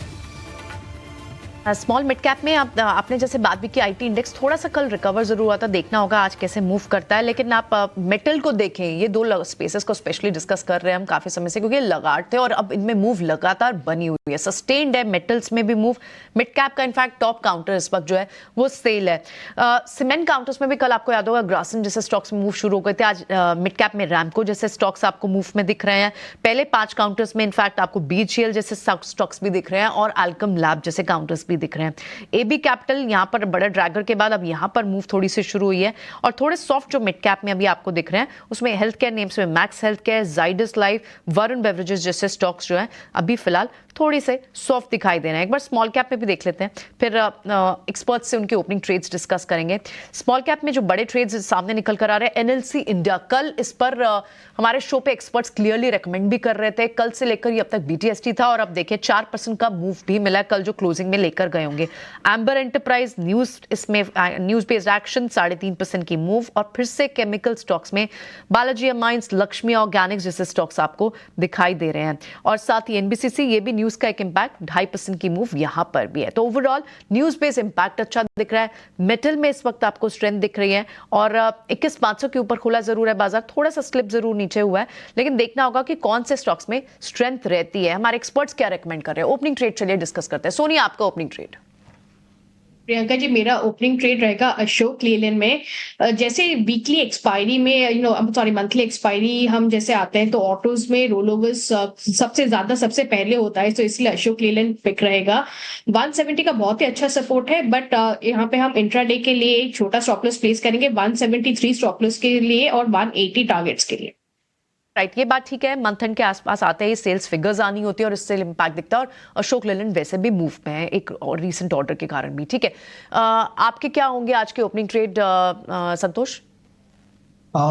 स्मॉल मिड कैप में आपने जैसे बात भी की, आईटी इंडेक्स थोड़ा सा कल रिकवर जरूर हुआ था, देखना होगा आज कैसे मूव करता है। लेकिन आप मेटल को देखें, ये दो स्पेसेस को स्पेशली डिस्कस कर रहे हैं हम काफी समय से, क्योंकि लगातार थे और अब इनमें मूव लगातार बनी हुई है, सस्टेन्ड है। मेटल्स में भी मूव, मिड कैप का इनफैक्ट टॉप काउंटर इस वक्त जो है वो सेल है। सीमेंट काउंटर्स में भी कल आपको याद होगा ग्रासिम जैसे स्टॉक्स में मूव शुरू हो गए थे। आज मिड कैप में रैमको जैसे स्टॉक्स आपको मूव में दिख रहे हैं। पहले 5 काउंटर्स में इनफैक्ट आपको बीएचईएल जैसे स्टॉक्स भी दिख रहे हैं और अल्केम लैब जैसे काउंटर्स भी दिख रहे हैं। एबी कैपिटल यहाँ पर बड़ा ड्रैगर के बाद अब यहाँ पर मूव थोड़ी सी शुरू हुई है और थोड़े सॉफ्ट जो मिड कैप में अभी आपको दिख रहे हैं उसमें हेल्थ केयर नेम्स में max health care, Zydus life, Varun beverages जैसे स्टॉक्स जो हैं अभी फिलहाल थोड़ी से सॉफ्ट दिखाई दे रहे हैं। एक बार स्मॉल कैप में भी देख लेते हैं, फिर एक्सपर्ट्स से उनके ओपनिंग ट्रेड्स डिस्कस करेंगे। स्मॉल कैप में जो बड़े ट्रेड्स सामने निकल कर आ रहे हैं, एनएलसी इंडिया, कल इस पर हमारे शो पे एक्सपर्ट्स क्लियरली रेकमेंड भी कर रहे थे। कल से लेकर ये अब तक बीटीएसटी था और अब देखिए 4% का मूव भी मिला है कल जो क्लोजिंग में लेकर गए होंगे। एम्बर एंटरप्राइज न्यूज, इसमें न्यूज बेस्ड एक्शन 3.5% की मूव और फिर से केमिकल स्टॉक्स में बालाजी अमाइंस, लक्ष्मी ऑर्गेनिक्स जैसे स्टॉक्स आपको दिखाई दे रहे हैं और साथ ही एनबीसीसी, ये भी न्यूज का एक इंपैक्ट 2.5% की मूव यहां पर भी है। तो ओवरऑल न्यूज बेस्ड इंपैक्ट अच्छा दिख रहा है। मेटल में इस वक्त आपको स्ट्रेंथ दिख रही है और 21,500 के ऊपर खुला जरूर है बाजार, थोड़ा सा स्लिप जरूर नीचे हुआ है, लेकिन देखना होगा कि कौन से स्टॉक्स में स्ट्रेंथ रहती है। हमारे एक्सपर्ट्स क्या रेकमेंड कर रहे हैं। ओपनिंग ट्रेड चलिए डिस्कस करते हैं। सोनी, आपका ओपनिंग ट्रेड। प्रियंका जी, मेरा ओपनिंग ट्रेड रहेगा अशोक लेलैंड में। जैसे वीकली एक्सपायरी में मंथली एक्सपायरी हम जैसे आते हैं तो ऑटोज में रोल ओवर्स सबसे पहले होता है, तो इसलिए अशोक लेलैंड पिक रहेगा। 170 का बहुत ही अच्छा सपोर्ट है, बट यहाँ पे हम इंट्राडे के लिए एक छोटा स्टॉप लॉस प्लेस करेंगे 173 स्टॉप लॉस के लिए और 180 टारगेट्स के लिए। राइट, ये बात ठीक है। मंथन के आसपास आते ही सेल्स फिगर्स आनी होती है और इससे इम्पैक्ट दिखता है और अशोक लेलैंड वैसे भी मूव में है एक और रीसेंट ऑर्डर के कारण भी। ठीक है, आपके क्या होंगे आज के ओपनिंग ट्रेड संतोष?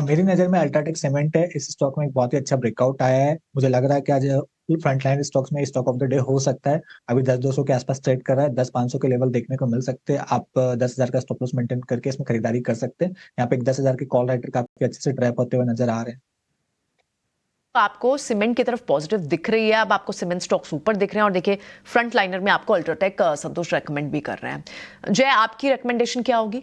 मेरी नजर में अल्ट्राटेक सीमेंट है, इस स्टॉक में एक बहुत ही अच्छा ब्रेकआउट आया है। मुझे लग रहा है कि आज फ्रंटलाइन स्टॉक्स में स्टॉक ऑफ द डे हो सकता है। अभी 10,200 के आसपास ट्रेड कर रहा है, 10,500 के लेवल देखने को मिल सकते हैं। आप 10,000 का स्टॉप लॉस मेंटेन करके इसमें खरीदारी कर सकते हैं। यहाँ पे एक 10,000 के कॉल राइटर काफी अच्छे से ट्रैप होते हुए नजर आ रहे हैं। आपको सीमेंट की तरफ पॉजिटिव दिख रही है, अब आपको सीमेंट स्टॉक्स ऊपर दिख रहे हैं और देखिए फ्रंट लाइनर में आपको अल्ट्राटेक संतोष रेकमेंड भी कर रहे हैं। जय, आपकी रिकमेंडेशन क्या होगी?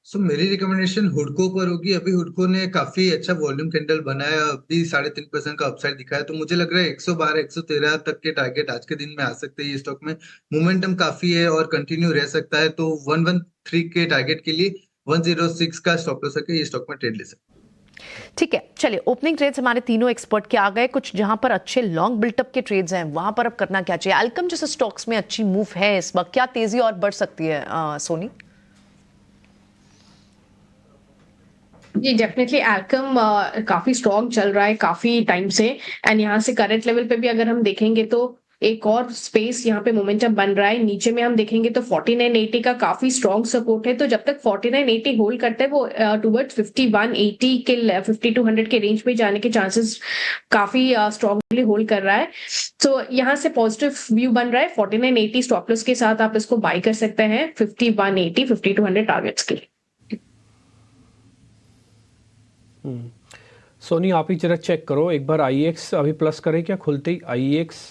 मेरी रिकमेंडेशन हुडको पर होगी। अभी हुडको ने काफी अच्छा वॉल्यूम कैंडल बनाया, अभी 3.5% का अपसाइड दिखाया, तो मुझे लग रहा है 112 113 तक के टारगेट आज के दिन में आ सकते हैं। ये स्टॉक में मोमेंटम काफी है और कंटिन्यू रह सकता है, तो 113 के टारगेट के लिए 106 का स्टॉप लॉस है, ये स्टॉक में ट्रेड ले सकते हैं। ठीक है, चलिए ओपनिंग ट्रेड्स हमारे तीनों एक्सपर्ट के आ गए। कुछ जहां पर अच्छे लॉन्ग बिल्टअप के ट्रेड्स हैं वहां पर अब करना क्या चाहिए? अल्केम जैसे स्टॉक्स में अच्छी मूव है इस वक्त, क्या तेजी और बढ़ सकती है सोनी? जी डेफिनेटली अल्केम काफी स्ट्रॉन्ग चल रहा है काफी टाइम से, एंड यहाँ से करंट लेवल पे भी अगर हम देखेंगे तो एक और स्पेस यहाँ पे मोमेंटम बन रहा है। नीचे में हम देखेंगे तो 4980 का काफी स्ट्रॉन्ग सपोर्ट है, तो जब तक 4980 होल्ड करते हैं वो टुवर्ड्स 5180 के 5200 के रेंज में जाने के चांसेस काफी स्ट्रॉन्गली होल्ड कर रहा है। तो यहाँ से पॉजिटिव व्यू बन रहा है। 4980 स्टॉप लॉस के साथ आप इसको बाय कर सकते हैं 5180 5200 टारगेट्स के लिए। सोनी, आप ही जरा चेक करो एक बार, आईएक्स अभी प्लस करे क्या खुलते ही? आईएक्स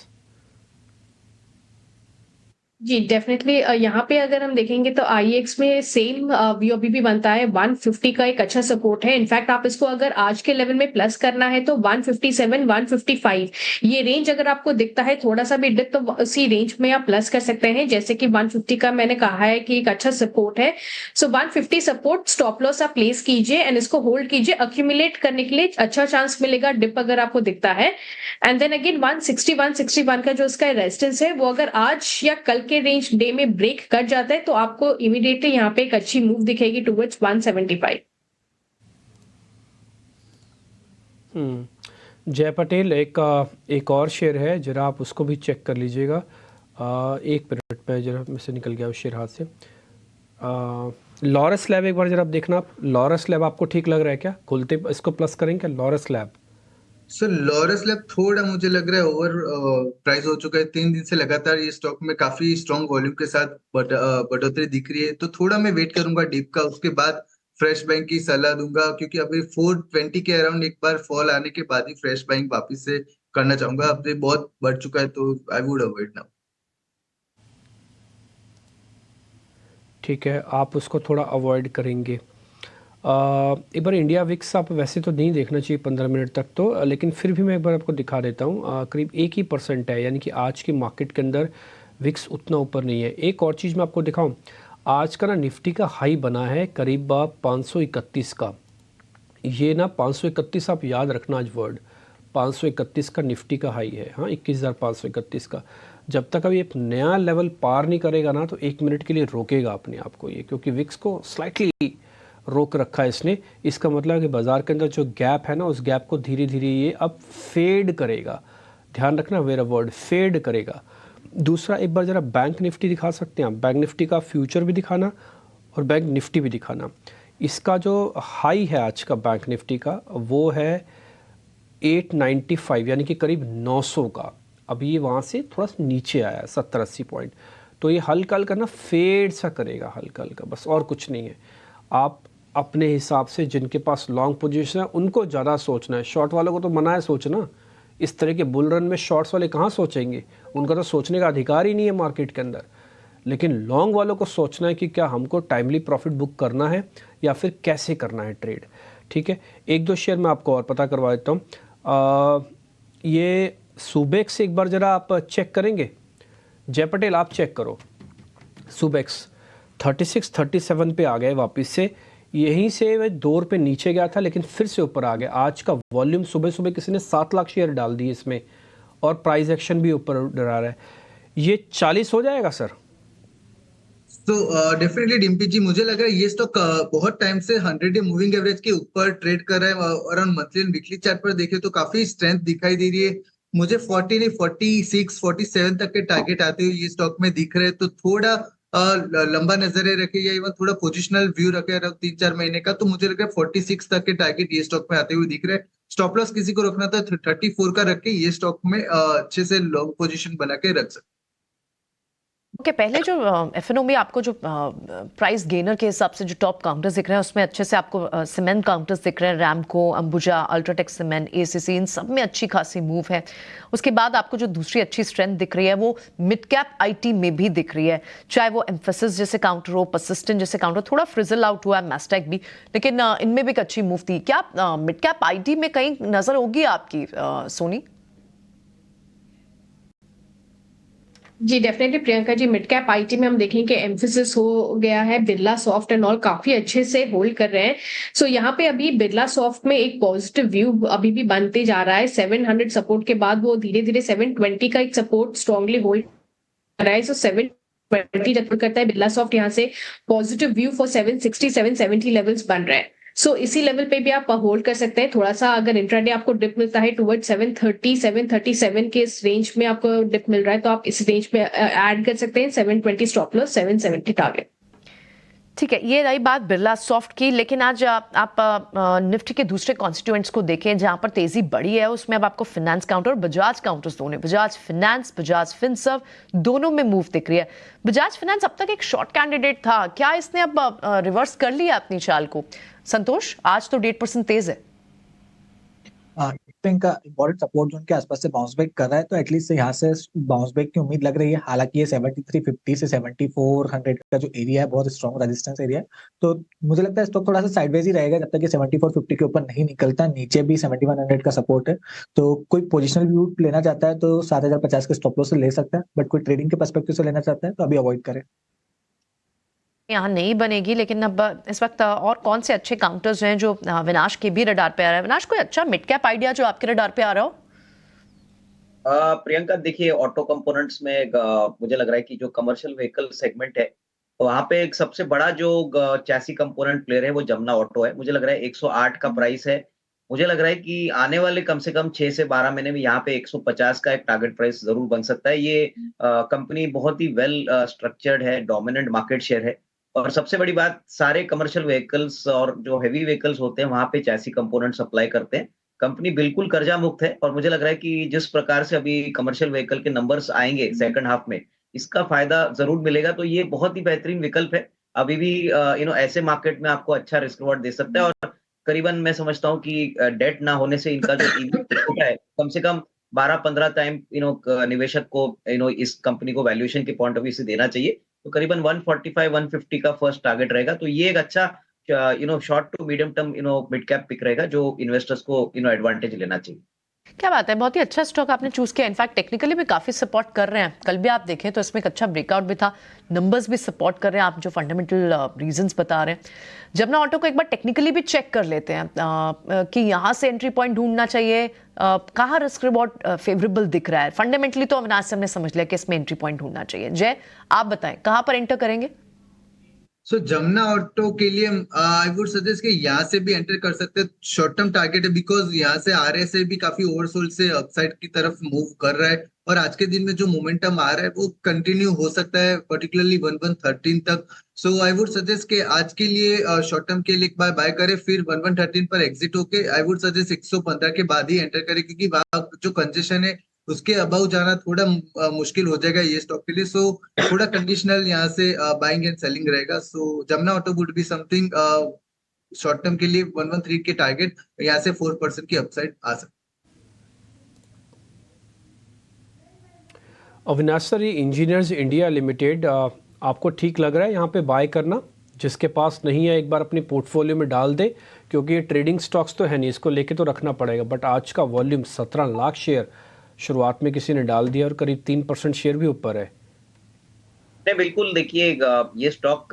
जी डेफिनेटली यहाँ पे अगर हम देखेंगे तो IEX में सेम व्यू अभी भी बनता है। 150 का एक अच्छा सपोर्ट है। इनफैक्ट आप इसको अगर आज के लेवल में प्लस करना है तो 157 155 ये रेंज अगर आपको दिखता है थोड़ा सा भी डिप तो उसी रेंज में आप प्लस कर सकते हैं। जैसे कि 150 का मैंने कहा है कि एक अच्छा सपोर्ट है। सो 150 सपोर्ट स्टॉप लॉस आप प्लेस कीजिए एंड इसको होल्ड कीजिए। अक्यूमुलेट करने के लिए अच्छा चांस मिलेगा डिप अगर आपको दिखता है। एंड देन अगेन 160 161 का जो इसका रेजिस्टेंस है वो अगर आज या कल के रेंज डे में ब्रेक कर जाता है तो आपको इमीडिएटली यहाँ पे एक अच्छी मूव दिखेगी टुवर्ड्स 175। जय पटेल एक और शेयर है, जरा आप उसको भी चेक कर लीजिएगा। एक मिनट में जरा में से निकल गया वो शेयर हाथ से। लॉरस लैब एक बार जरा आप देखना। आप लॉरस लैब आपको ठीक लग रहा है क्या? खुलते इसको प्लस करेंगे क्या Laurus lab? Sir Laurus lab थोड़ा मुझे लग रहा है ओवर प्राइस हो चुका है। 3 दिन से लगातार ये स्टॉक में काफी स्ट्रॉन्ग वॉल्यूम के साथ बढ़ोतरी दिख रही है, तो थोड़ा मैं वेट करूंगा डीप का, उसके बाद फ्रेश बाइंग की सलाह दूंगा, क्योंकि अभी 420 के अराउंड एक बार फॉल आने के बाद ही फ्रेश बाइंग वापिस से करना चाहूंगा। अब ये बहुत बढ़ चुका है तो आई वुड अवॉइड नाउ। ठीक है, आप उसको थोड़ा अवॉइड करेंगे। एक बार इंडिया विक्स आप वैसे तो नहीं देखना चाहिए 15 मिनट तक तो, लेकिन फिर भी मैं एक बार आपको दिखा देता हूँ। करीब 1% है, यानी कि आज की मार्केट के अंदर विक्स उतना ऊपर नहीं है। एक और चीज़ मैं आपको दिखाऊं, आज का ना निफ्टी का हाई बना है करीब 531 का। ये ना 531 आप याद रखना, आज वर्ड 531 का निफ्टी का हाई है। हाँ, 21,531 का। जब तक अभी एक नया लेवल पार नहीं करेगा ना तो 1 मिनट के लिए रोकेगा अपने आप को ये, क्योंकि विक्स को स्लाइटली रोक रखा है इसने। इसका मतलब है कि बाजार के अंदर जो गैप है ना, उस गैप को धीरे धीरे ये अब फेड करेगा। ध्यान रखना मेरा वर्ड, फेड करेगा। दूसरा, एक बार ज़रा बैंक निफ्टी दिखा सकते हैं आप। बैंक निफ्टी का फ्यूचर भी दिखाना और बैंक निफ्टी भी दिखाना। इसका जो हाई है आज का बैंक निफ्टी का वो है 895, यानी कि करीब 900 का। अभी ये वहाँ से थोड़ा सा नीचे आया है 70-80 पॉइंट। तो ये हल्का हल्का ना फेड सा करेगा, हल्का हल्का, बस और कुछ नहीं है। आप अपने हिसाब से जिनके पास लॉन्ग पोजीशन है उनको ज़्यादा सोचना है। शॉर्ट वालों को तो मना है सोचना। इस तरह के बुल रन में शॉर्ट्स वाले कहाँ सोचेंगे, उनका तो सोचने का अधिकार ही नहीं है मार्केट के अंदर। लेकिन लॉन्ग वालों को सोचना है कि क्या हमको टाइमली प्रॉफिट बुक करना है या फिर कैसे करना है ट्रेड। ठीक है, एक दो शेयर मैं आपको और पता करवा देता हूँ। ये सुबेक्स एक बार ज़रा आप चेक करेंगे। जय पटेल आप चेक करो। सुबेक्स 36-37 पे आ गए वापस से। यहीं से वह 2 रुपये नीचे गया था लेकिन फिर से ऊपर आ गया। आज का वॉल्यूम सुबह सुबह किसी ने 7 लाख शेयर डाल दिए इसमें, और प्राइस एक्शन भी ऊपर डरा रहा है। ये 40 हो जाएगा सर? तो डेफिनेटली डिम्पी जी, मुझे लग रहा है ये स्टॉक बहुत टाइम से 100 डे मूविंग एवरेज के ऊपर ट्रेड कर रहा है। Around monthly and weekly chart पर देखें तो काफी स्ट्रेंथ दिखाई दे रही है। मुझे 40 नहीं 46 47 तक के टारगेट आते हुए ये स्टॉक में दिख रहे हैं। तो थोड़ा लंबा नजरे रखे या इवन थोड़ा पोजिशनल व्यू रखे 3-4 महीने का, तो मुझे लग रहा है 46 तक के टारगेट ये स्टॉक में आते हुए दिख रहे हैं। स्टॉप लॉस किसी को रखना था 34 का रख के ये स्टॉक में अच्छे से लॉन्ग पोजीशन बना के रख सकते। ओके, पहले जो एफएनओ में आपको जो प्राइस गेनर के हिसाब से जो टॉप काउंटर्स दिख रहे हैं उसमें अच्छे से आपको सीमेंट काउंटर्स दिख रहे हैं। Ramco, Ambuja, UltraTech cement, ACC, इन सब में अच्छी खासी मूव है। उसके बाद आपको जो दूसरी अच्छी स्ट्रेंथ दिख रही है वो मिड कैप आईटी में भी दिख रही है, चाहे वो एम्फेसिस जैसे काउंटर हो, परसिस्टेंट जैसे काउंटर। थोड़ा फ्रिजल आउट हुआ है मैस्टेक भी, लेकिन इनमें भी एक अच्छी मूव थी। क्या मिड कैप आईटी में कहीं नजर होगी आपकी सोनी? जी definitely Priyanka ji, mid cap IT में हम देखें कि एम्फेसिस हो गया है, बिरला सॉफ्ट एंड ऑल काफी अच्छे से होल्ड कर रहे हैं। सो यहाँ पे अभी बिरला सॉफ्ट में एक पॉजिटिव व्यू अभी भी बनते जा रहा है। 700 सपोर्ट के बाद वो धीरे धीरे 720 का एक सपोर्ट स्ट्रांगली होल्ड कर रहा है। सो 720 जब करता है बिरला सॉफ्ट, यहाँ से पॉजिटिव व्यू फॉर 760 770 लेवल्स बन रहे हैं। सो इसी लेवल पे भी आप होल्ड कर सकते हैं। थोड़ा सा अगर इंट्राडे आपको डिप मिलता है टुवर्ड 730 737 के इस रेंज में आपको डिप मिल रहा है तो आप इस रेंज में ऐड कर सकते हैं। 720 स्टॉप लॉस, 770 टारगेट। ठीक है, ये रही बात बिरला सॉफ्ट की। लेकिन आज आप निफ्टी के दूसरे कॉन्स्टिट्यूएंट्स को देखें जहां पर तेजी बढ़ी है, उसमें अब आपको फिनेंस काउंटर और बजाज काउंटर्स दोनों, बजाज फिनेंस, बजाज फिनसर्व, दोनों में मूव दिख रही है। बजाज फिनेंस अब तक एक शॉर्ट कैंडिडेट था, क्या इसने अब रिवर्स कर लिया अपनी चाल को? संतोष, आज तो 1.5% तेज है। पे इनका इंपॉर्टेंट सपोर्ट जोन के आसपास से बाउंस बैक कर रहा है, तो एटलीस्ट यहाँ से बाउंस बैक की उम्मीद लग रही है। हालांकि ये 7350 से 7400 का जो एरिया है बहुत स्ट्रॉन्ग रेजिस्टेंस एरिया है, तो मुझे लगता है स्टॉक थोड़ा सा साइडवेज ही रहेगा जब तक ये 7450 के ऊपर नहीं निकलता। नीचे भी 7100 का सपोर्ट है, तो कोई पोजिशनल व्यू लेना चाहता है तो 7050 के स्टॉप लॉस से ले सकता है, बट कोई ट्रेडिंग के पर्सपेक्टिव से लेना चाहता है तो अभी अवॉइड करें। यहाँ नहीं बनेगी, लेकिन अब इस वक्त और कौन से अच्छे काउंटर्स हैं जो विनाश के भी रडार पे आ रहा है? विनाश, कोई अच्छा मिड कैप आइडिया जो आपके रडार पे आ रहा हो? प्रियंका, देखिए ऑटो कंपोनेंट्स में मुझे लग रहा है कि जो कमर्शियल व्हीकल सेगमेंट है वहां पे एक सबसे बड़ा जो चैसी कंपोनेंट प्लेयर है वो जमुना ऑटो है। मुझे लग रहा है 108 का प्राइस है। मुझे लग रहा है कि आने वाले कम से कम 6 से 12 महीने में यहाँ पे 150 का एक टारगेट प्राइस जरूर बन सकता है। ये कंपनी बहुत ही वेल स्ट्रक्चर्ड है, डोमिनेंट मार्केट शेयर है, और सबसे बड़ी बात, सारे कमर्शियल व्हीकल्स और जो हेवी व्हीकल्स होते हैं वहां पे चैसी कंपोनेंट सप्लाई करते हैं। कंपनी बिल्कुल कर्जा मुक्त है, और मुझे लग रहा है कि जिस प्रकार से अभी कमर्शियल व्हीकल के नंबर्स आएंगे सेकंड हाफ में, इसका फायदा जरूर मिलेगा। तो ये बहुत ही बेहतरीन विकल्प है। अभी भी ऐसे मार्केट में आपको अच्छा रिस्क रिवॉर्ड दे सकता है, और करीबन मैं समझता हूँ कि डेट ना होने से इनका जो EV है कम से कम 12-15 टाइम निवेशक को इस कंपनी को वैल्यूएशन के पॉइंट ऑफ व्यू से देना चाहिए। तो करीबन 145-150 का फर्स्ट टारगेट रहेगा। तो ये एक अच्छा short to medium term mid cap pick रहेगा जो इन्वेस्टर्स को एडवांटेज लेना चाहिए। क्या बात है, बहुत ही अच्छा स्टॉक आपने चूज किया। इनफैक्ट टेक्निकली भी काफी सपोर्ट कर रहे हैं। कल भी आप देखें तो इसमें एक अच्छा ब्रेकआउट भी था, नंबर्स भी सपोर्ट कर रहे हैं। आप जो फंडामेंटल रीजंस बता रहे हैं, जमुना ऑटो को एक बार टेक्निकली भी चेक कर लेते हैं कि यहाँ से एंट्री पॉइंट ढूंढना चाहिए, कहाँ रिस्क रिवॉर्ड फेवरेबल दिख रहा है। फंडामेंटली तो अविनाश से हमने समझ लिया कि इसमें एंट्री पॉइंट ढूंढना चाहिए। जय, आप बताएं कहाँ पर एंटर करेंगे? सो जमुना ऑटो के लिए आई वुड सजेस्ट कि यहाँ से भी एंटर कर सकते हैं। शॉर्ट टर्म टारगेट है, बिकॉज यहाँ से RSI भी काफी ओवरसोल्ड से अपसाइड की तरफ मूव कर रहा है, और आज के दिन में जो मोमेंटम आ रहा है वो कंटिन्यू हो सकता है, पर्टिकुलरली 1113 तक। सो आई वुड सजेस्ट कि आज के लिए शॉर्ट टर्म के लिए एक बार बाय करें, फिर 1113 पर एग्जिट होके आई वुड सजेस्ट 115 के बाद ही एंटर करें, क्योंकि वहां जो कंजेशन है उसके अबाउ जाना थोड़ा मुश्किल हो जाएगा ये स्टॉक के लिए। सो थोड़ा कंडीशनल यहाँ से बाइंग एंड सेलिंग रहेगा। So Jamuna auto would be something short term के लिए 113 के टारगेट, यहाँ से 4% की अपसाइड आ सकती है। अविनाश सर, ये इंजीनियर्स इंडिया लिमिटेड आपको ठीक लग रहा है यहाँ पे बाय करना? जिसके पास नहीं है एक बार अपनी पोर्टफोलियो में डाल दे, क्योंकि ये ट्रेडिंग स्टॉक्स तो है नहीं, इसको लेके तो रखना पड़ेगा। बट आज का वॉल्यूम 17 लाख शेयर शुरुआत में किसी ने डाल दिया, और करीब 3% शेयर भी ऊपर है। नहीं, बिल्कुल, देखिए ये स्टॉक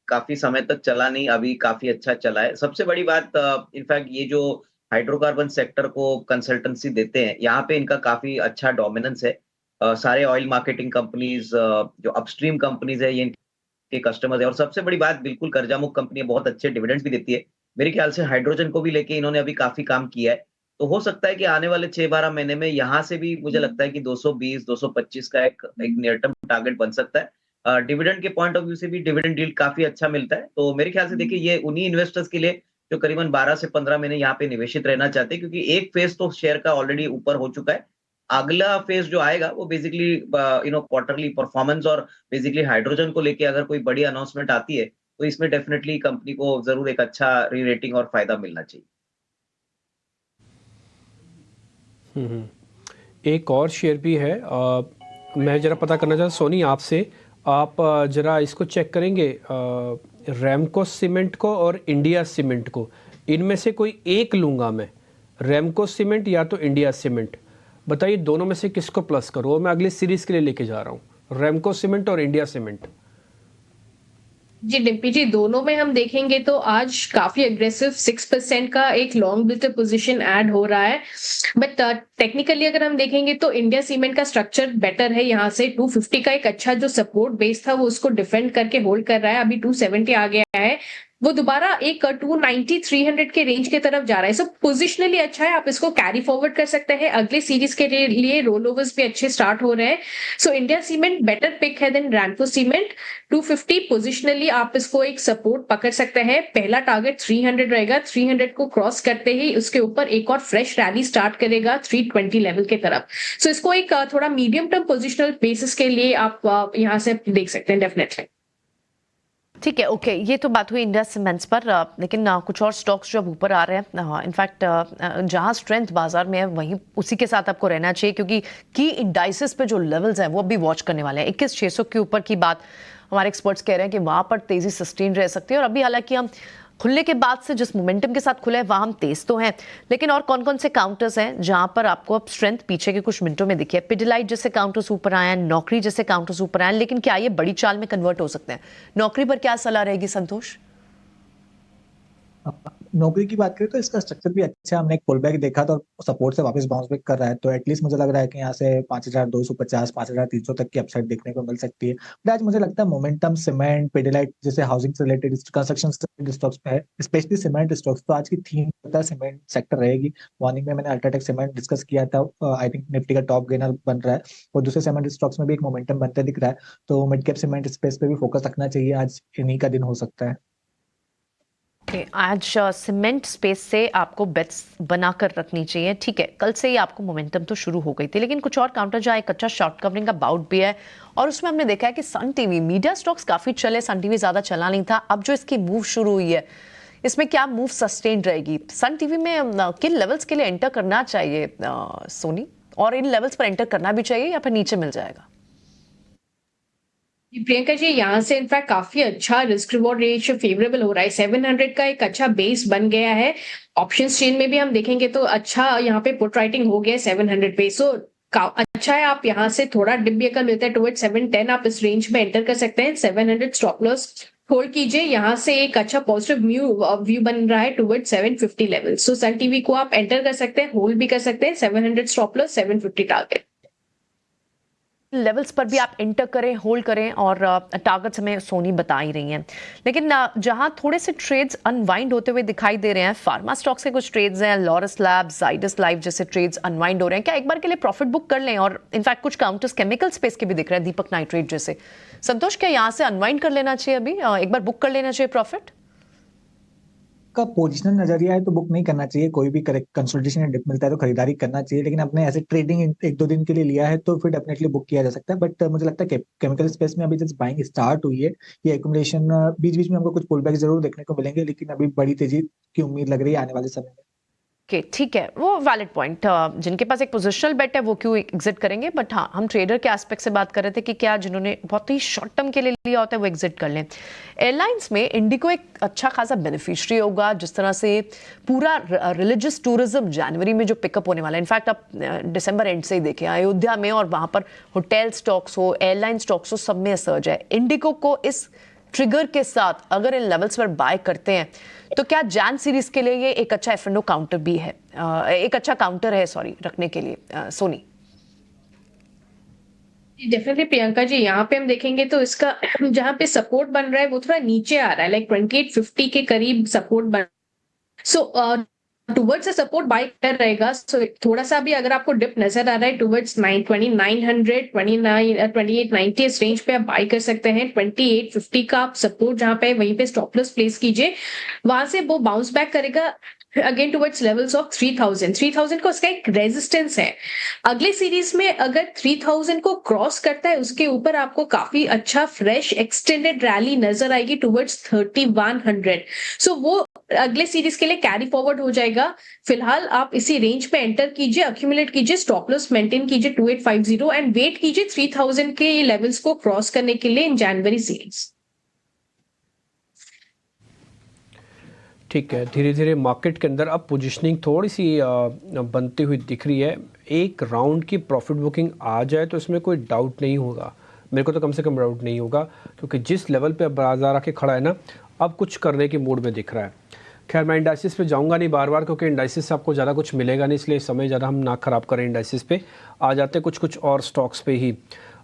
काफी समय तक चला नहीं, अभी काफी अच्छा चला है। सबसे बड़ी बात, इनफैक्ट ये जो हाइड्रोकार्बन सेक्टर को कंसल्टेंसी देते हैं, यहाँ पे इनका काफी अच्छा डोमिनेंस है। सारे ऑयल मार्केटिंग कंपनीज, जो अपस्ट्रीम कंपनीज है, ये इनके कस्टमर्स है। और सबसे बड़ी बात, बिल्कुल कर्जा मुक्त कंपनी है, बहुत अच्छे डिविडेंड्स भी देती है। मेरे ख्याल से हाइड्रोजन को भी लेके इन्होंने अभी काफी काम किया है। तो हो सकता है कि आने वाले 6-12 महीने में यहाँ से भी मुझे लगता है कि 220-225 का एक नियर टर्म टारगेट बन सकता है। डिविडेंड के पॉइंट ऑफ व्यू से भी डिविडेंड डील काफी अच्छा मिलता है। तो मेरे ख्याल से देखिए, ये उन्हीं इन्वेस्टर्स के लिए जो करीबन 12 से 15 महीने यहाँ पे निवेशित रहना चाहते हैं, क्योंकि एक फेज तो शेयर का ऑलरेडी ऊपर हो चुका है। अगला फेज जो आएगा वो बेसिकली क्वार्टरली परफॉर्मेंस और बेसिकली हाइड्रोजन को लेके अगर कोई बड़ी अनाउंसमेंट आती है तो इसमें डेफिनेटली कंपनी को जरूर एक अच्छा री रेटिंग और फायदा मिलना चाहिए। एक और शेयर भी है, मैं जरा पता करना चाहता सोनी आपसे, आप जरा इसको चेक करेंगे, रैमको सीमेंट को और इंडिया सीमेंट को, इनमें से कोई एक लूँगा मैं, रैमको सीमेंट या तो इंडिया सीमेंट। बताइए दोनों में से किसको प्लस करूँ, और मैं अगली सीरीज़ के लिए लेके जा रहा हूँ, रैमको सीमेंट और इंडिया सीमेंट। जी डिम्पी जी, दोनों में हम देखेंगे तो आज काफी एग्रेसिव 6% का एक लॉन्ग बिल्टर पोजीशन ऐड हो रहा है। बट टेक्निकली अगर हम देखेंगे तो इंडिया सीमेंट का स्ट्रक्चर बेटर है। यहाँ से 250 का एक अच्छा जो सपोर्ट बेस था वो उसको डिफेंड करके होल्ड कर रहा है। अभी 270 आ गया है, वो दोबारा एक 290-300 के रेंज की तरफ जा रहा है। सो पोजिशनली अच्छा है, आप इसको कैरी फॉरवर्ड कर सकते हैं। अगले सीरीज के लिए रोल ओवर्स भी अच्छे स्टार्ट हो रहे हैं। So India cement better pick है देन रैमको सीमेंट। 250 पोजिशनली आप इसको एक सपोर्ट पकड़ सकते हैं। पहला टारगेट 300 रहेगा, 300 को क्रॉस करते ही उसके ऊपर एक और फ्रेश रैली स्टार्ट करेगा 320 लेवल के तरफ। सो इसको एक थोड़ा मीडियम टर्म पोजिशनल बेसिस के लिए आप यहाँ से देख सकते हैं डेफिनेटली। ठीक है, ओके, ये तो बात हुई इंडिया सीमेंट्स पर, लेकिन कुछ और स्टॉक्स जो अब ऊपर आ रहे हैं, इनफैक्ट जहां स्ट्रेंथ बाजार में है वहीं उसी के साथ आपको रहना चाहिए, क्योंकि की इंडाइसेस पे जो लेवल्स हैं वो अभी वॉच करने वाले हैं। 21,600 के ऊपर की बात हमारे एक्सपर्ट्स कह रहे हैं कि वहां पर तेजी सस्टेन रह सकती है, और अभी हालांकि हम खुलने के बाद से जिस मोमेंटम के साथ खुले हैं वहां हम तेज तो हैं, लेकिन और कौन कौन से काउंटर्स हैं जहां पर आपको अब स्ट्रेंथ पीछे के कुछ मिनटों में दिखे? पिडिलाइट जैसे काउंटर्स ऊपर आए हैं, नौकरी जैसे काउंटर्स ऊपर आए हैं, लेकिन क्या ये बड़ी चाल में कन्वर्ट हो सकते हैं? नौकरी पर क्या सलाह रहेगी संतोष? नौकरी की बात करें तो इसका स्ट्रक्चर भी अच्छा है। हमने एक पुल बैक देखा था और सपोर्ट से वापस बाउंस बैक कर रहा है, तो एटलीस्ट मुझे लग रहा है कि यहाँ से 5,250 5,300 तक की अपसाइड देखने को मिल सकती है। बट आज मुझे लगता है मोमेंटम सीमेंट, पिडिलाइट जैसे हाउसिंग से रिलेटेड कंस्ट्रक्शन स्टॉक्स पे है, स्पेशली सीमेंट स्टॉक्स। तो आज की थीम पता है सीमेंट सेक्टर रहेगी। मॉर्निंग में मैंने अल्ट्राटेक सीमेंट डिस्कस किया था, आई थिंक निफ्टी का टॉप गेनर बन रहा है, और दूसरे सीमेंट स्टॉक्स में भी एक मोमेंटम बनते दिख रहा है। तो मिड कैप सीमेंट स्पेस पे भी फोकस रखना चाहिए, आज इन्हीं का दिन हो सकता है। आज सीमेंट स्पेस से आपको बेट्स बनाकर रखनी चाहिए। ठीक है, कल से ही आपको मोमेंटम तो शुरू हो गई थी, लेकिन कुछ और काउंटर जहाँ एक अच्छा शॉर्ट कवरिंग का बाउट भी है, और उसमें हमने देखा है कि सन टीवी, मीडिया स्टॉक्स काफी चले, सन टीवी ज्यादा चला नहीं था। अब जो इसकी मूव शुरू हुई है, इसमें क्या मूव सस्टेन रहेगी? सन टीवी में किन लेवल्स के लिए एंटर करना चाहिए सोनी, और इन लेवल्स पर एंटर करना भी चाहिए या फिर नीचे मिल जाएगा? प्रियंका जी, यहाँ से इनफैक्ट काफी अच्छा रिस्क रिवॉर्ड रेशियो फेवरेबल हो रहा है। 700 का एक अच्छा बेस बन गया है। ऑप्शंस चेन में भी हम देखेंगे तो अच्छा यहाँ पे पुट राइटिंग हो गया है 700 पे। सो अच्छा है, आप यहाँ से थोड़ा डिप भी अगर मिलता है टुवर्ड 710, आप इस रेंज में एंटर कर सकते हैं। 700 स्टॉप लॉस होल्ड कीजिए। यहाँ से एक अच्छा पॉजिटिव व्यू बन रहा है टुवर्ड 750 लेवल। सो सन टीवी को आप एंटर कर सकते हैं, होल्ड भी कर सकते हैं। 700 स्टॉप लॉस, 750 टारगेट लेवल्स पर भी आप एंटर करें, होल्ड करें, और टारगेट्स हमें सोनी बता ही रही हैं। लेकिन जहां थोड़े से ट्रेड्स अनवाइंड होते हुए दिखाई दे रहे हैं, फार्मा स्टॉक्स के कुछ ट्रेड्स हैं, लॉरस लैब्स, जाइडस लाइफ जैसे ट्रेड्स अनवाइंड हो रहे हैं, क्या एक बार के लिए प्रॉफिट बुक कर लें? और इनफैक्ट कुछ काउंटर्स केमिकल स्पेस के भी दिख रहे हैं, दीपक नाइट्रेट जैसे। संतोष, क्या यहाँ से अनवाइंड कर लेना चाहिए, अभी एक बार बुक कर लेना चाहिए प्रॉफिट? का पोजिशनल नजरिया है तो बुक नहीं करना चाहिए। कोई भी कंसोलिडेशन या डिप मिलता है तो खरीदारी करना चाहिए, लेकिन अपने ऐसे ट्रेडिंग 1-2 दिन के लिए लिया है तो फिर डेफिनेटली बुक किया जा सकता है। बट मुझे लगता है केमिकल स्पेस में अभी जस्ट बाइंग स्टार्ट हुई है, ये एक्यूमुलेशन बीच बीच में हमको कुछ पुल बैक जरूर देखने को मिलेंगे, लेकिन अभी बड़ी तेजी की उम्मीद लग रही है आने वाले समय में। ठीक है, वो वैलिड पॉइंट। जिनके पास एक पोजिशनल बेट है वो क्यों एग्जिट करेंगे, बट हाँ, हम ट्रेडर के एस्पेक्ट से बात कर रहे थे कि क्या जिन्होंने बहुत ही शॉर्ट टर्म के लिए लिया होता है वो एग्जिट कर लें। एयरलाइंस में इंडिगो एक अच्छा खासा बेनिफिशियरी होगा, जिस तरह से पूरा रिलीजियस टूरिज्म जनवरी में जो पिकअप होने वाला है। इनफैक्ट आप दिसंबर एंड से ही देखें अयोध्या में, और वहां पर होटल स्टॉक्स हो, एयरलाइन स्टॉक्स हो, सब में सर्ज है। इंडिगो को इस ट्रिगर के साथ अगर इन लेवल्स पर बाय करते हैं तो क्या जैन सीरीज के लिए ये एक अच्छा F&O काउंटर भी है, एक अच्छा काउंटर है सॉरी रखने के लिए सोनी? डेफिनेटली प्रियंका जी, यहाँ पे हम देखेंगे तो इसका जहाँ पे सपोर्ट बन रहा है वो थोड़ा नीचे आ रहा है, लाइक 2850 के करीब सपोर्ट बन। सो टुवर्ड्स सपोर्ट बाय कर रहेगा। सो थोड़ा सा भी अगर आपको डिप नजर आ रहा है टुवर्ड्स 2900 2890 इस रेंज पे आप बाय कर सकते हैं। 2850 का आप सपोर्ट जहां पे वहीं पे स्टॉप लॉस प्लेस कीजिए, वहां से वो बाउंस बैक करेगा अगेन टुवर्ड्स लेवल्स ऑफ 3000 को उसका एक रेजिस्टेंस है। अगले सीरीज में अगर 3000 को क्रॉस करता है, उसके ऊपर आपको काफी अच्छा फ्रेश एक्सटेंडेड रैली नजर आएगी टुवर्ड्स 3100। सो वो अगले सीरीज के लिए कैरी फॉरवर्ड हो जाएगा। फिलहाल आप इसी रेंज पे एंटर कीजिए, अक्यूमुलेट कीजिए, स्टॉप लॉस मेंटेन कीजिए 2850 एंड वेट कीजिए 3000 के लेवल्स को क्रॉस करने के लिए इन जनवरी सीरीज। ठीक है, धीरे धीरे मार्केट के अंदर अब पोजीशनिंग थोड़ी सी बनती हुई दिख रही है। एक राउंड की प्रॉफिट बुकिंग आ जाए तो इसमें कोई डाउट नहीं होगा, मेरे को तो कम से कम डाउट नहीं होगा, क्योंकि जिस लेवल पे अब बाजार आके खड़ा है ना, अब कुछ करने के मूड में दिख रहा है। खैर मैं इंडाइसिस पे जाऊंगा नहीं बार बार, क्योंकि इंडाइसिस से आपको ज़्यादा कुछ मिलेगा नहीं, इसलिए समय ज़्यादा हम ना ख़राब करें। इंडाइसिस पे आ जाते कुछ और स्टॉक्स पे ही।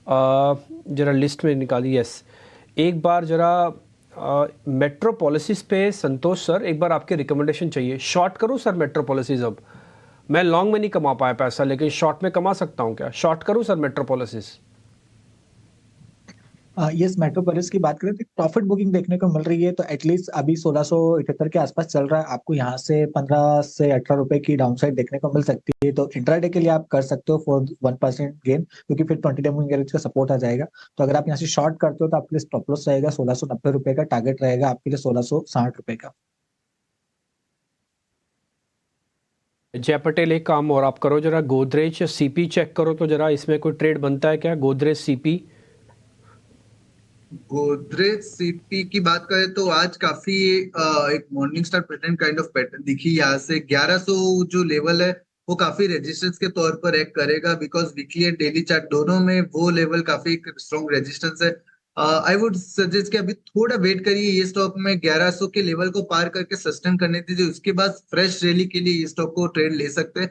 ज़रा लिस्ट में निकाली। यस, एक बार ज़रा मेट्रोपॉलिसिस पे संतोष सर, एक बार आपकी रिकमेंडेशन चाहिए। शॉर्ट करूं सर मेट्रोपॉलिसिस? अब मैं लॉन्ग में नहीं कमा पाया पैसा, लेकिन शॉर्ट में कमा सकता हूं क्या? शॉर्ट करूं सर मेट्रोपॉलिसिस? यस, मेट्रोपोलिस की बात करें तो प्रॉफिट बुकिंग देखने को मिल रही है, तो एटलीस्ट अभी 1678 के आसपास चल रहा है, आपको यहाँ से 15 से 18 रुपए की डाउनसाइड देखने को मिल सकती है। तो इंट्राडे के लिए आप कर सकते हो फॉर 1% गेन, क्योंकि फिर 20 डे मूविंग एवरेज का सपोर्ट आ जाएगा। तो अगर आप यहाँ से शॉर्ट करते हो तो आपके लिए स्टॉप लॉस रहेगा 1690 रुपए का, टारगेट रहेगा आपके लिए 1660 रुपए का। जय पटेल, एक काम और आप करो, जरा गोदरेज सीपी चेक करो तो जरा इसमें कोई ट्रेड बनता है क्या? गोदरेज सीपी, गोदरेज सीपी की बात करें तो आज काफी एक morning star pattern kind of pattern दिखी। यहाँ से 1100 जो लेवल है वो काफी रेजिस्टेंस के तौर पर एक्ट करेगा, because weekly and daily chart दोनों में वो लेवल काफी स्ट्रॉन्ग रेजिस्टेंस है। आई वुड सजेस्ट कि अभी थोड़ा वेट करिए, ये स्टॉक में 1100 के लेवल को पार करके सस्टेन करने दीजिए, उसके बाद फ्रेश रैली के लिए ये स्टॉक को ट्रेड ले सकते हैं,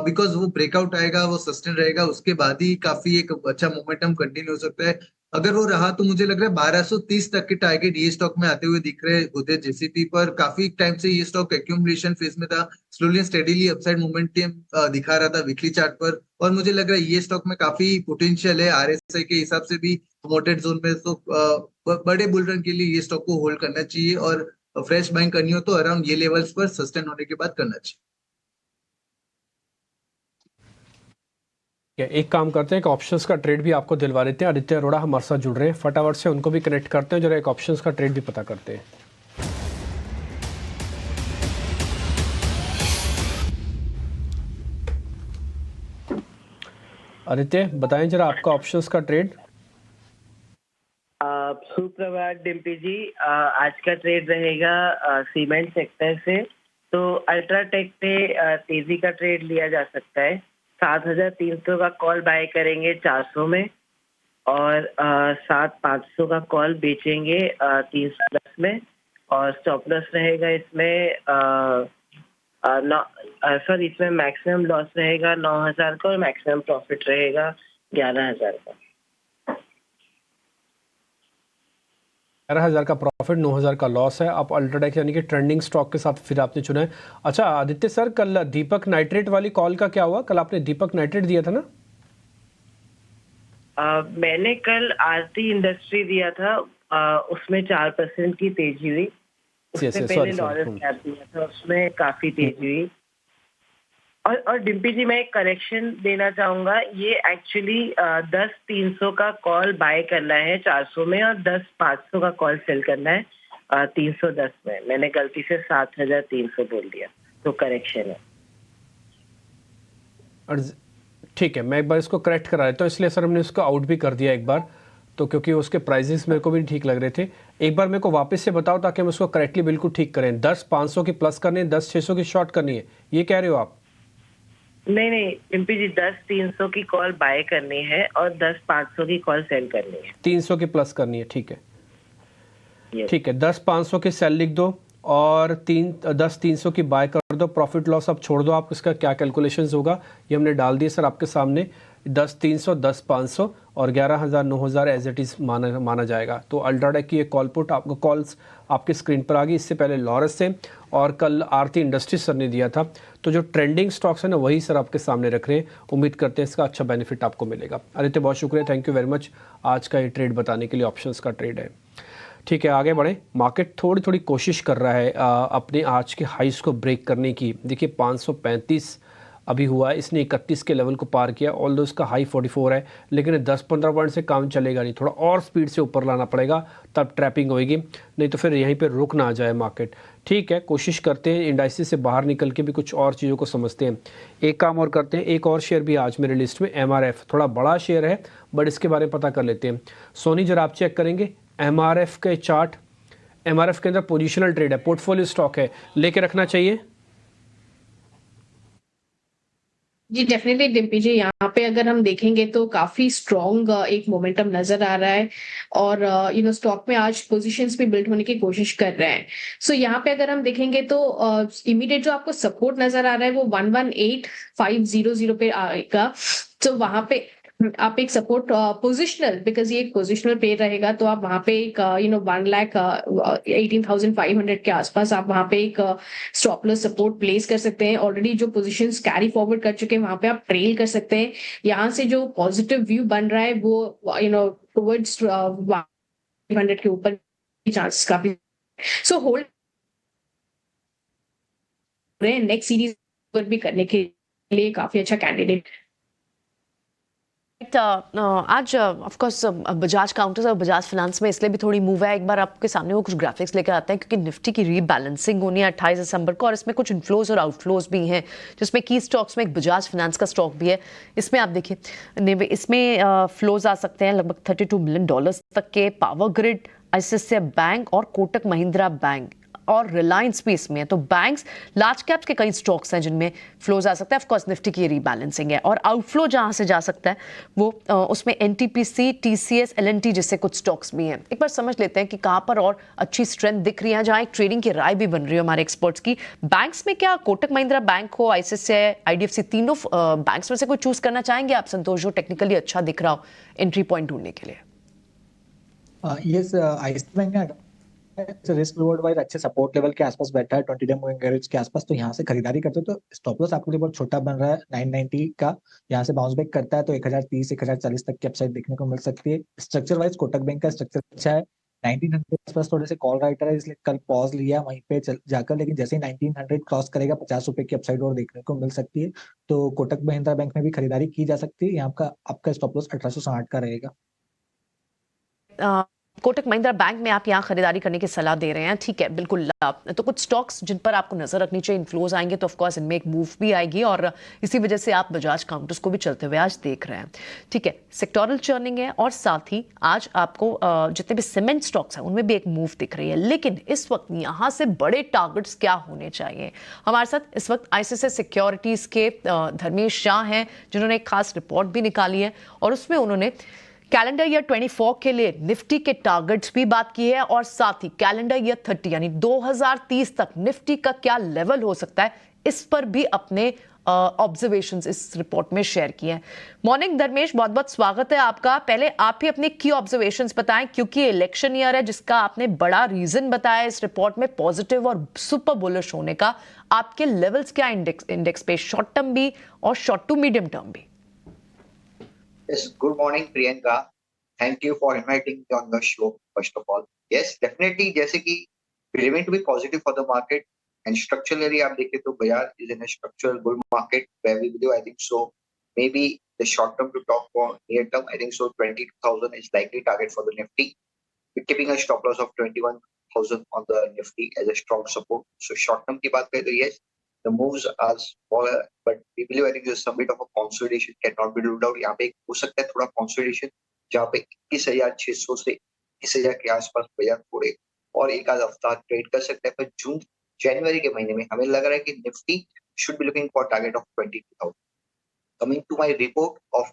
बिकॉज वो ब्रेकआउट आएगा, वो सस्टेन रहेगा, उसके बाद ही काफी एक अच्छा मोमेंटम कंटिन्यू हो सकता है। अगर वो रहा तो मुझे लग रहा है 1230 तक के टारगेट ये स्टॉक में आते हुए दिख रहे हैं। उधर जेसीपी पर काफी टाइम से ये स्टॉक एक्यूमुलेशन फेज में था, स्लोली स्टेडीली अपसाइड मोमेंटम दिखा रहा था वीकली चार्ट पर, और मुझे लग रहा है ये स्टॉक में काफी पोटेंशियल है आरएसआई के हिसाब से भी प्रमोटेड जोन में। तो बड़े बुल रन के लिए ये स्टॉक को होल्ड करना चाहिए, और फ्रेश बाइंग करनी हो तो अराउंड ये लेवल्स पर सस्टेन होने के बाद करना चाहिए। एक काम करते हैं, एक ऑप्शंस का ट्रेड भी आपको दिलवा देते हैं। आदित्य अरोड़ा हमारे साथ जुड़ रहे हैं, फटाफट से उनको भी कनेक्ट करते हैं, जरा एक ऑप्शंस का ट्रेड भी पता करते हैं। आदित्य बताएं जरा आपका ऑप्शंस का ट्रेड। सुप्रभात डिम्पी जी, आज का ट्रेड रहेगा सीमेंट सेक्टर से। तो अल्ट्राटेक पे तेजी का ट्रेड लिया जा सकता है। 7300 का कॉल बाय करेंगे 400 में, और 7500 का कॉल बेचेंगे 310 में, और स्टॉप लॉस रहेगा इसमें इसमें मैक्सिमम लॉस रहेगा 9000 का, और मैक्सिमम प्रॉफिट रहेगा 11000 का। 11000 का प्रॉफिट, 9000 का लॉस है। आप अल्ट्राटेक यानी कि ट्रेंडिंग स्टॉक के साथ फिर आपने चुना है। अच्छा आदित्य सर, कल दीपक नाइट्रेट वाली कॉल का क्या हुआ? कल आपने दीपक नाइट्रेट दिया था ना? मैंने कल आरती इंडस्ट्री दिया था, उसमें 4% की तेजी हुई। उससे पहले लॉरेंस कैप दिया था, उसमें काफी तेजी हुई। और डिम्पी जी, मैं एक करेक्शन देना चाहूंगा, ये एक्चुअली 10-300 का कॉल बाय करना है 400 में, और 10-500 का कॉल सेल करना है 310 में। मैंने गलती से 7300 बोल दिया, तो करेक्शन है। ठीक है, मैं एक बार इसको करेक्ट करा देता हूँ, इसलिए सर हमने इसको आउट भी कर दिया एक बार, तो क्योंकि उसके प्राइजेस मेरे को भी ठीक लग रहे थे। एक बार मेरे को वापस से बताओ ताकि हम उसको करेक्टली बिल्कुल ठीक करें। 10-500 की प्लस करनी है, 10-600 की शॉर्ट करनी है, ये कह रहे हो आप? नहीं एमपी जी, 10-300 की कॉल बाय करनी है और 10-500 की कॉल सेल करनी है। 300 की प्लस करनी है, ठीक है ठीक है। 10-500 की सेल लिख दो और 10-300 की बाय कर दो। प्रॉफिट लॉस अब छोड़ दो, आप इसका क्या कैलकुलेशंस होगा ये हमने डाल दिए सर आपके सामने। 10-300, 10-500 और 11,000 9,000 एज इट इज़ माना जाएगा। तो अल्ट्राटेक की एक कॉल पुट आपको कॉल्स आपकी स्क्रीन पर आ गई। इससे पहले लॉरस से और कल आरती इंडस्ट्रीज सर ने दिया था। तो जो ट्रेंडिंग स्टॉक्स है ना वही सर आपके सामने रख रहे हैं। उम्मीद करते हैं इसका अच्छा बेनिफिट आपको मिलेगा। आदित्य बहुत शुक्रिया, थैंक यू वेरी मच आज का ये ट्रेड बताने के लिए। ऑप्शंस का ट्रेड है, ठीक है। आगे बढ़े। मार्केट थोड़ी कोशिश कर रहा है अपने आज के हाइस को ब्रेक करने की। देखिए 535 अभी हुआ है, इसने 31 के लेवल को पार किया। ऑल्दो इसका हाई 44 है, लेकिन 10-15 पॉइंट से काम चलेगा नहीं, थोड़ा और स्पीड से ऊपर लाना पड़ेगा तब ट्रैपिंग होएगी, नहीं तो फिर यहीं पे रुक ना आ जाए मार्केट। ठीक है, कोशिश करते हैं इंडाइसिस से बाहर निकल के भी कुछ और चीज़ों को समझते हैं। एक काम और करते हैं, एक और शेयर भी आज मेरे लिस्ट में MRF, थोड़ा बड़ा शेयर है बट इसके बारे में पता कर लेते हैं। सोनी जरा आप चेक करेंगे MRF के चार्ट। MRF के अंदर पोजिशनल ट्रेड है, पोर्टफोलियो स्टॉक है, लेके रखना चाहिए। जी डेफिनेटली डिम्पी जी, यहाँ पे अगर हम देखेंगे तो काफी स्ट्रॉन्ग एक मोमेंटम नजर आ रहा है और स्टॉक में आज पोजीशंस भी बिल्ड होने की कोशिश कर रहे हैं। सो यहाँ पे अगर हम देखेंगे तो इमीडिएट जो आपको सपोर्ट नजर आ रहा है वो 118,500 पे आएगा। तो वहां पे आप एक सपोर्ट पोजिशनल, बिकॉज ये एक पोजिशनल पे रहेगा, तो आप वहां पे एक 1,18,500 के आसपास आप वहां पे एक स्टॉप लॉस सपोर्ट प्लेस कर सकते हैं। ऑलरेडी जो पोजीशंस कैरी फॉरवर्ड कर चुके हैं वहां पे आप ट्रेल कर सकते हैं। यहाँ से जो पॉजिटिव व्यू बन रहा है वो टुवर्ड्स 500 के ऊपर चांसेस काफी, सो होल्ड नेक्स्ट सीरीज पर भी करने के लिए काफी अच्छा कैंडिडेट। आज ऑफ कोर्स बजाज काउंटर्स और बजाज फाइनेंस में इसलिए भी थोड़ी मूव है। एक बार आपके सामने वो कुछ ग्राफिक्स लेकर आते हैं क्योंकि निफ्टी की रीबैलेंसिंग होनी है 28 दिसंबर को, और इसमें कुछ इनफ्लोज और आउटफ्लोज भी हैं, जिसमें की स्टॉक्स में एक बजाज फाइनेंस का स्टॉक भी है। इसमें आप देखिए इसमें फ्लोज आ सकते हैं लगभग $32 मिलियन तक के। पावर ग्रिड, आईसीआईसीआई बैंक और कोटक महिंद्रा बैंक और रिलायंस भी इसमें है। तो बैंक्स, लार्ज कैप्स के कई स्टॉक्स हैं जिनमें फ्लोज आ सकता है। ऑफ कोर्स निफ्टी की रीबैलेंसिंग है, और आउटफ्लो जहां से जा सकता है वो उसमें एनटीपीसी, टीसीएस, एलएनटी जैसे कुछ स्टॉक्स भी हैं। एक बार समझ लेते हैं कि कहां पर और अच्छी स्ट्रेंथ दिख रही है, जहां एक ट्रेडिंग की राय भी बन रही है हमारे एक्सपर्ट्स की। बैंक्स में क्या कोटक महिंद्रा बैंक हो, आईसीआईसीआई, आईडीएफसी, तीनों बैंक्स में से कोई चूज करना चाहेंगे आप संतोष, जो टेक्निकली अच्छा दिख रहा हो एंट्री पॉइंट ढूंढने के लिए? Yes, ICICI bank risk reward wise अच्छे सपोर्ट लेवल के आसपास बैठा है, 20 डे मूविंग एवरेज के आसपास। तो यहाँ से खरीदारी करते हो तो स्टॉप लॉस आपके लिए बहुत छोटा बन रहा है 990 का। यहाँ से बाउंस बैक करता है तो 1030 1040 तक की अपसाइड देखने को मिल सकती है। स्ट्रक्चर वाइज कोटक बैंक का स्ट्रक्चर अच्छा है। 1900 के आसपास थोड़े से कॉल राइटर है, इसलिए कल पॉज लिया वहीं पे जाकर, लेकिन जैसे ही 1900 क्रॉस करेगा 50 रुपए की अपसाइड और देखने को मिल सकती है। तो कोटक महिंद्रा बैंक में भी खरीदारी की जा सकती है। यहाँ आपका स्टॉप लॉस 1860 का रहेगा। कोटक महिंद्रा बैंक में आप यहाँ खरीदारी करने की सलाह दे रहे हैं, ठीक है, बिल्कुल। तो कुछ स्टॉक्स जिन पर आपको नजर रखनी चाहिए, इनफ्लोज आएंगे तो ऑफकोर्स इनमें एक मूव भी आएगी, और इसी वजह से आप बजाज काउंटर्स को भी चलते हुए आज देख रहे हैं, ठीक है। सेक्टोरल चर्निंग है, और साथ ही आज आपको जितने भी सीमेंट स्टॉक्स हैं उनमें भी एक मूव दिख रही है। लेकिन इस वक्त यहाँ से बड़े टारगेट्स क्या होने चाहिए? हमारे साथ इस वक्त आईसीआईसीआई सिक्योरिटीज के धर्मेश शाह हैं, जिन्होंने एक खास रिपोर्ट भी निकाली है, और उसमें उन्होंने कैलेंडर ईयर 24 के लिए निफ्टी के टारगेट्स भी बात की है, और साथ ही कैलेंडर ईयर 30 यानी 2030 तक निफ्टी का क्या लेवल हो सकता है, इस पर भी अपने ऑब्जर्वेशंस इस रिपोर्ट में शेयर किए हैं। मॉर्निंग धर्मेश, बहुत बहुत स्वागत है आपका। पहले आप ही अपने की ऑब्जर्वेशंस बताएं, क्योंकि इलेक्शन ईयर है जिसका आपने बड़ा रीजन बताया इस रिपोर्ट में पॉजिटिव और सुपर बुलिश होने का। आपके लेवल्स क्या इंडेक्स पे, शॉर्ट टर्म भी और शॉर्ट टू मीडियम टर्म भी? Yes, good morning, Priyanka. Thank you for inviting me on the show, first of all. Yes, definitely, जैसे कि we remain to be positive for the market, and structurally आप देखें तो Bajaj is in a structural bull market where we believe, I think so, maybe the short term to talk for near term, I think so 22,000 is likely target for the Nifty. We're keeping a stop loss of 21,000 on the Nifty as a strong support. So short term की बात करें तो yes, the moves are smaller, but we believe, I think there's some bit of a consolidation cannot be ruled out. यहाँ पे हो सकता है थोड़ा consolidation, जहाँ पे 21,600 से 21,000 के आसपास बाजार थोड़े और एक आध हफ्ता ट्रेड कर सकता है। पर जून जनवरी के महीने में हमें लग रहा है कि Nifty should be looking for target of 22,000. Coming to my report of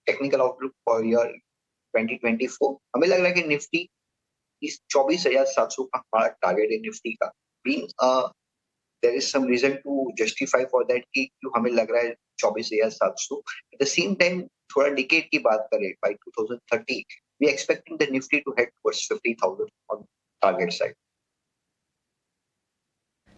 technical outlook for year 2024, हमें लग रहा है कि निफ्टी इस 24,700 का हमारा टारगेट है निफ्टी का। Being there is some reason to justify for that कि क्यों हमें लग रहा है 24,700. At the same time, थोड़ा डिकेड की बात करें, by 2030 we expecting the Nifty to head towards 50,000 on target side.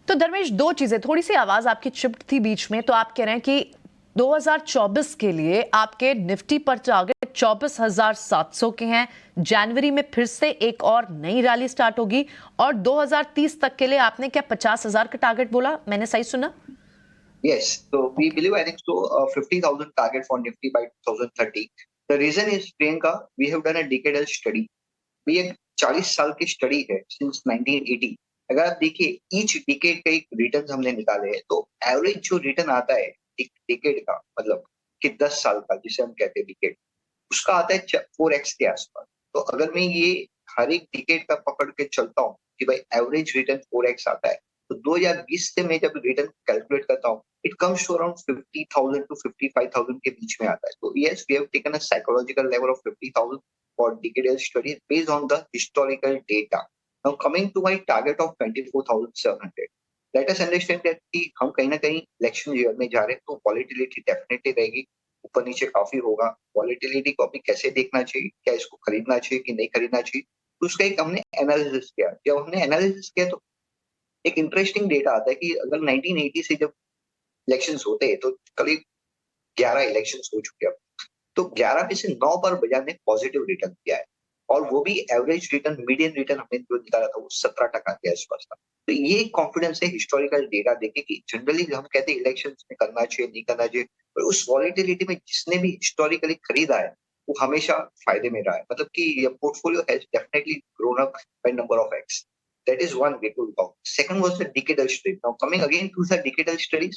तो धर्मेश, दो चीजें, थोड़ी सी आवाज आपकी चिप्ट थी बीच में, तो आप कह रहे हैं कि 2024 के लिए आपके निफ्टी पर टारगेट 24,700 के हैं। जनवरी में फिर से एक और नई रैली स्टार्ट होगी, और 2030 तक के लिए आपने क्या 50,000 का टारगेट बोला? मैंने सही सुना? Yes, so we believe, I think so, 50,000 target for Nifty by 2030. The reason is, Priyanka, we have done a decadal study. ये 40 साल की स्टडी है since 1980. अगर आप देखिए ईच डिकेड का एक रिटर्न हमने निकाले हैं, तो एवरेज जो रिटर्न आता है एक डिकेड का, मतलब कि 10 साल का जिसे हम कहते हैं डिकेड, उसका आता है 4x के आसपास। तो अगर मैं ये हर एक डिकेड का पकड़ के चलता हूँ कि भाई एवरेज रिटर्न 4x आता है, तो 2020 से मैं जब रिटर्न कैलकुलेट करता हूँ, it comes to around 50,000 to 55,000 के बीच में आता है। तो yes, we have taken a psychological level of 50,000 for decadal study based on the historical data. Now coming to my target of 24,700, let us understand that कि हम कहीं ना कहीं इलेक्शन ईयर में जा रहे हैं, तो वॉलेटिलिटी डेफिनेटली रहेगी। ऊपर नीचे काफी होगा। वॉलेटिलिटी को अभी कैसे देखना चाहिए, क्या इसको खरीदना चाहिए कि नहीं खरीदना चाहिए, तो उसका एक हमने एनालिसिस किया। जब हमने एनालिसिस किया तो एक इंटरेस्टिंग डेटा आता है कि अगर 1980 से जब इलेक्शंस होते हैं तो करीब 11 इलेक्शंस हो चुके हैं, तो 11 में से 9 बार बाजार ने पॉजिटिव रिटर्न किया है, और वो भी एवरेज रिटर्न, मीडियन रिटर्न हमने जो निकाला था वो 17% के आसपास था। तो ये कॉन्फिडेंस है हिस्टोरिकल डेटा देखे कि जनरली हम कहते हैं इलेक्शंस में करना चाहिए नहीं करना चाहिए, पर उस वॉलेटिलिटी में जिसने भी हिस्टोरिकली खरीदा है वो हमेशा फायदे में रहा है। मतलब कि ये portfolio has definitely grown up by number of x. That is one way to look out. Second was the decadal study. Now coming again to the decadal studies,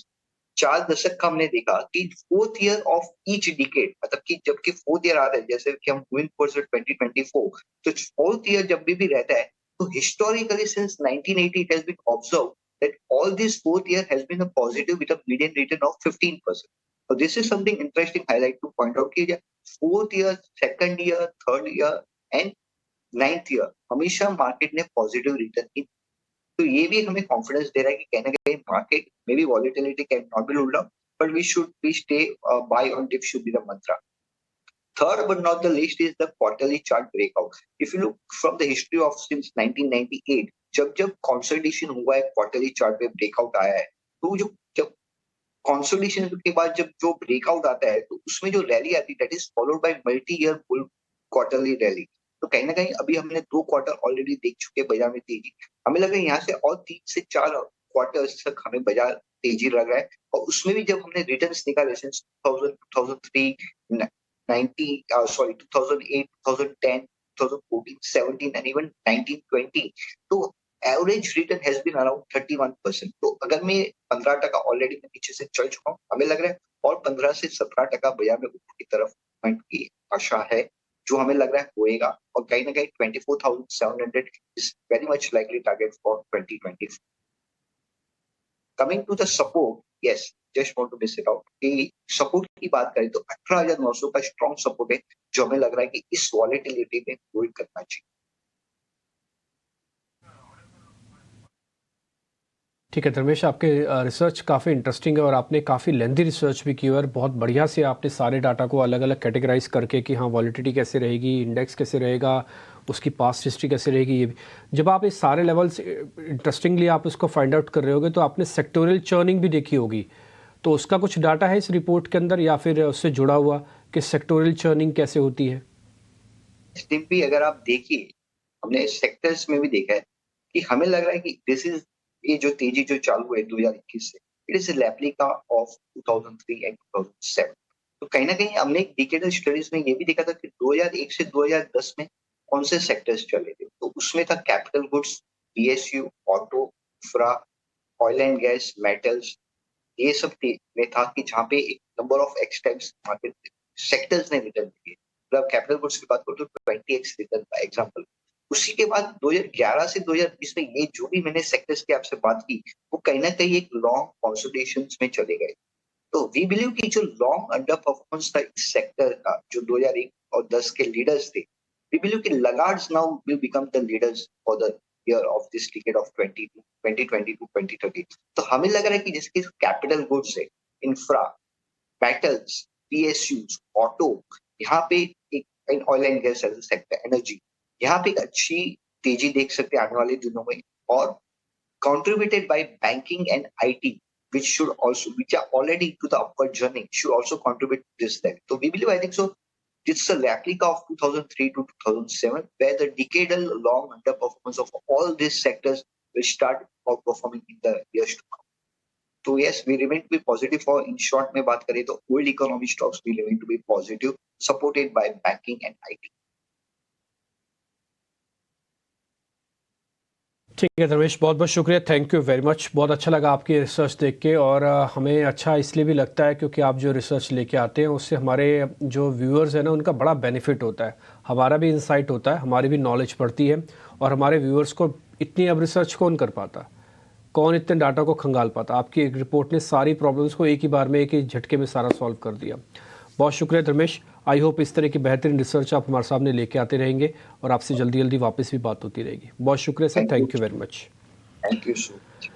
4 दशक का हमने देखा कि 4th year of each decade, मतलब कि जबकि 4th year आ रहा है, जैसे कि हम गोइंग टुवर्ड्स 2024, तो 4th year जब भी रहता है तो historically since 1980 it has been observed that all this 4th year has been a positive with a median return of 15%. So this is something interesting highlight to point out कि 4th year, 2nd year, 3rd year and 9th year हमेशा market ने positive return की। तो ये भी हमें confidence दे रहा है कि कहीं ना कहीं मार्केट में भी volatility can not be ruled out, but we should be stay buy on dip should be the mantra. Third but not the least is the quarterly chart breakout. If you look from the history of since 1998, जब consolidation हुआ है quarterly chart पे breakout आया है, तो जब consolidation के बाद जब जो ब्रेकआउट आता है तो उसमें जो रैली आती है that is followed by multi year bull quarterly rally. तो कहीं ना कहीं अभी हमने 2 क्वार्टर ऑलरेडी देख चुके बाजार में तेजी, हमें लग रहा है यहाँ से और 3 से 4 क्वार्टर्स तक हमें बाजार तेजी लग रहा है। और उसमें भी जब हमने रिटर्न्स निकाले सिंस 2000, 2003, 2008, 2010, 2014, 17 एंड इवन 1920, तो average return has been around 31%। तो अगर मैं 15% ऑलरेडी मैं पीछे से चल चुका हूँ, हमें लग रहा है और 15 से 17% बाजार में ऊपर की तरफ की आशा है, जो हमें लग रहा है होएगा। और कहीं ना कहीं 24,700 is very much likely target for 2024। Coming to the support, yes just want to miss it out कि सपोर्ट की बात करें तो 18,900 का स्ट्रॉन्ग सपोर्ट है, जो हमें लग रहा है कि इस वॉलेटिलिटी में होल्ड करना चाहिए। ठीक है धर्मेश, आपके रिसर्च काफ़ी इंटरेस्टिंग है और आपने काफ़ी लेंथी रिसर्च भी की है और बहुत बढ़िया से आपने सारे डाटा को अलग अलग कैटेगराइज करके कि हाँ वॉलिटिलिटी कैसे रहेगी, इंडेक्स कैसे रहेगा, उसकी पास्ट हिस्ट्री कैसे रहेगी, ये भी जब आप इस सारे लेवल्स इंटरेस्टिंगली आप उसको फाइंड आउट कर रहे होगे तो आपने सेक्टोरियल चर्निंग भी देखी होगी, तो उसका कुछ डाटा है इस रिपोर्ट के अंदर या फिर उससे जुड़ा हुआ कि सेक्टोरियल चर्निंग कैसे होती है? भी अगर आप देखिए, हमने सेक्टर्स में भी देखा है कि हमें लग रहा है कि दिस इज ये जो तेजी जो चालू है 2021 से, it is replica of 2003 and 2007। तो कहीं ना कहीं हमने एक डिकेडल स्टडीज में ये भी देखा था कि 2001 से 2010 में कौन से सेक्टर्स चले थे, तो उसमें था capital goods, PSU, auto, infra, oil and gas, metals, ये सब में था कि जहाँ पे एक number of x times market sectors ने रिटर्न दिए। मतलब कैपिटल गुड्स की बात करो तो 20x रिटर्न का एग्जाम्पल। उसी के बाद 2011 से 2020 में ये जो भी मैंने सेक्टर्स की आपसे बात की, वो कहीं ना कहीं एक लॉन्ग कंसोलिडेशंस में चले गए। तो वी बिलीव कि जो लॉन्ग अंडर परफॉर्मेंस था इस सेक्टर का, जो 2001 और 10 के लीडर्स थे, वी बिलीव कि laggards now will become the leaders for the year of this decade of 2022-2030। तो हमें लग रहा है कि जिसके कैपिटल गुड्स है, इंफ्रा, मेटल्स, पीएसयूज, ऑटो, यहाँ पे एक oil and gas as a sector, energy, यहाँ पे एक अच्छी तेजी देख सकते हैं आने वाले दिनों में। और contributed by banking and IT, which are already to the upward journey, should also contribute to this level. So we believe, I think so, it's a replica of 2003 to 2007, where the decadal long underperformance of all these sectors will start outperforming in the years to come. So yes, we remain to be positive. For in short में बात करें तो old economy stocks we remain to be positive, supported by banking and IT. ठीक है धर्मेश, बहुत बहुत शुक्रिया, thank you very much. बहुत अच्छा लगा आपकी रिसर्च देख के और हमें अच्छा इसलिए भी लगता है क्योंकि आप जो रिसर्च लेके आते हैं उससे हमारे जो व्यूअर्स हैं ना उनका बड़ा बेनिफिट होता है, हमारा भी इंसाइट होता है, हमारी भी नॉलेज बढ़ती है और हमारे व्यूअर्स को इतनी अब रिसर्च कौन कर पाता, कौन इतने डाटा को खंगाल पाता। आपकी एक रिपोर्ट ने सारी प्रॉब्लम्स को एक ही बार में, एक ही झटके में सारा सॉल्व कर दिया। बहुत शुक्रिया धर्मेश, आई होप इस तरह की बेहतरीन रिसर्च आप हमारे सामने लेके आते रहेंगे और आपसे जल्दी जल्दी वापस भी बात होती रहेगी। बहुत शुक्रिया sir, thank you very much. Thank you so much.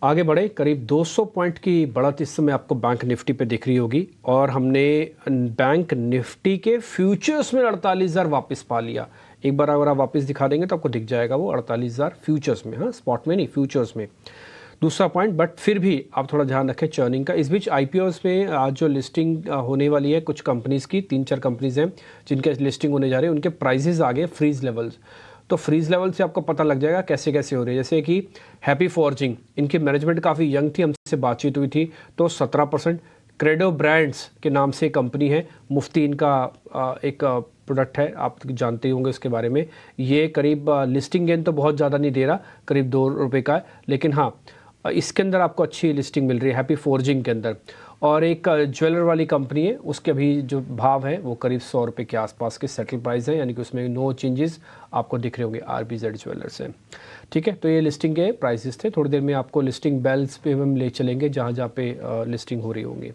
आगे बढ़े, करीब 200 पॉइंट की बढ़त इस समय आपको बैंक निफ्टी पे दिख रही होगी और हमने बैंक निफ्टी के फ्यूचर्स में 48,000 वापस पा लिया। एक बार अगर आप वापस दिखा देंगे तो आपको दिख जाएगा वो 48,000 फ्यूचर्स में, हाँ स्पॉट में नहीं, फ्यूचर्स में। दूसरा पॉइंट, बट फिर भी आप थोड़ा ध्यान रखें चर्निंग का। इस बीच आईपीओस में आज जो लिस्टिंग होने वाली है कुछ कंपनीज़ की, 3-4 कंपनीज़ हैं जिनके लिस्टिंग होने जा रहे हैं, उनके प्राइजेज़ आ गए फ्रीज लेवल्स। तो फ्रीज लेवल से आपको पता लग जाएगा कैसे कैसे हो रही है। जैसे कि हैप्पी फॉर्जिंग, इनकी मैनेजमेंट काफ़ी यंग थी, हमसे बातचीत हुई थी तो 17%। क्रेडो ब्रांड्स के नाम से कंपनी है, मुफ्ती इनका एक प्रोडक्ट है, आप जानते होंगे इसके बारे में। ये करीब लिस्टिंग गेन तो बहुत ज़्यादा नहीं दे रहा, करीब ₹2 का है, लेकिन हाँ इसके अंदर आपको अच्छी लिस्टिंग मिल रही है हैप्पी फॉर्जिंग के अंदर। और एक ज्वेलर वाली कंपनी है, उसके अभी जो भाव है वो करीब ₹100 के आसपास के सेटल प्राइस है, यानी कि उसमें नो चेंजेस आपको दिख रहे होंगे RBZ ज्वेलर्स से। ठीक है, तो ये लिस्टिंग के प्राइसेस थे। थोड़ी देर में आपको लिस्टिंग बेल्स पे हम ले चलेंगे जहाँ जहाँ पे लिस्टिंग हो रही होंगी।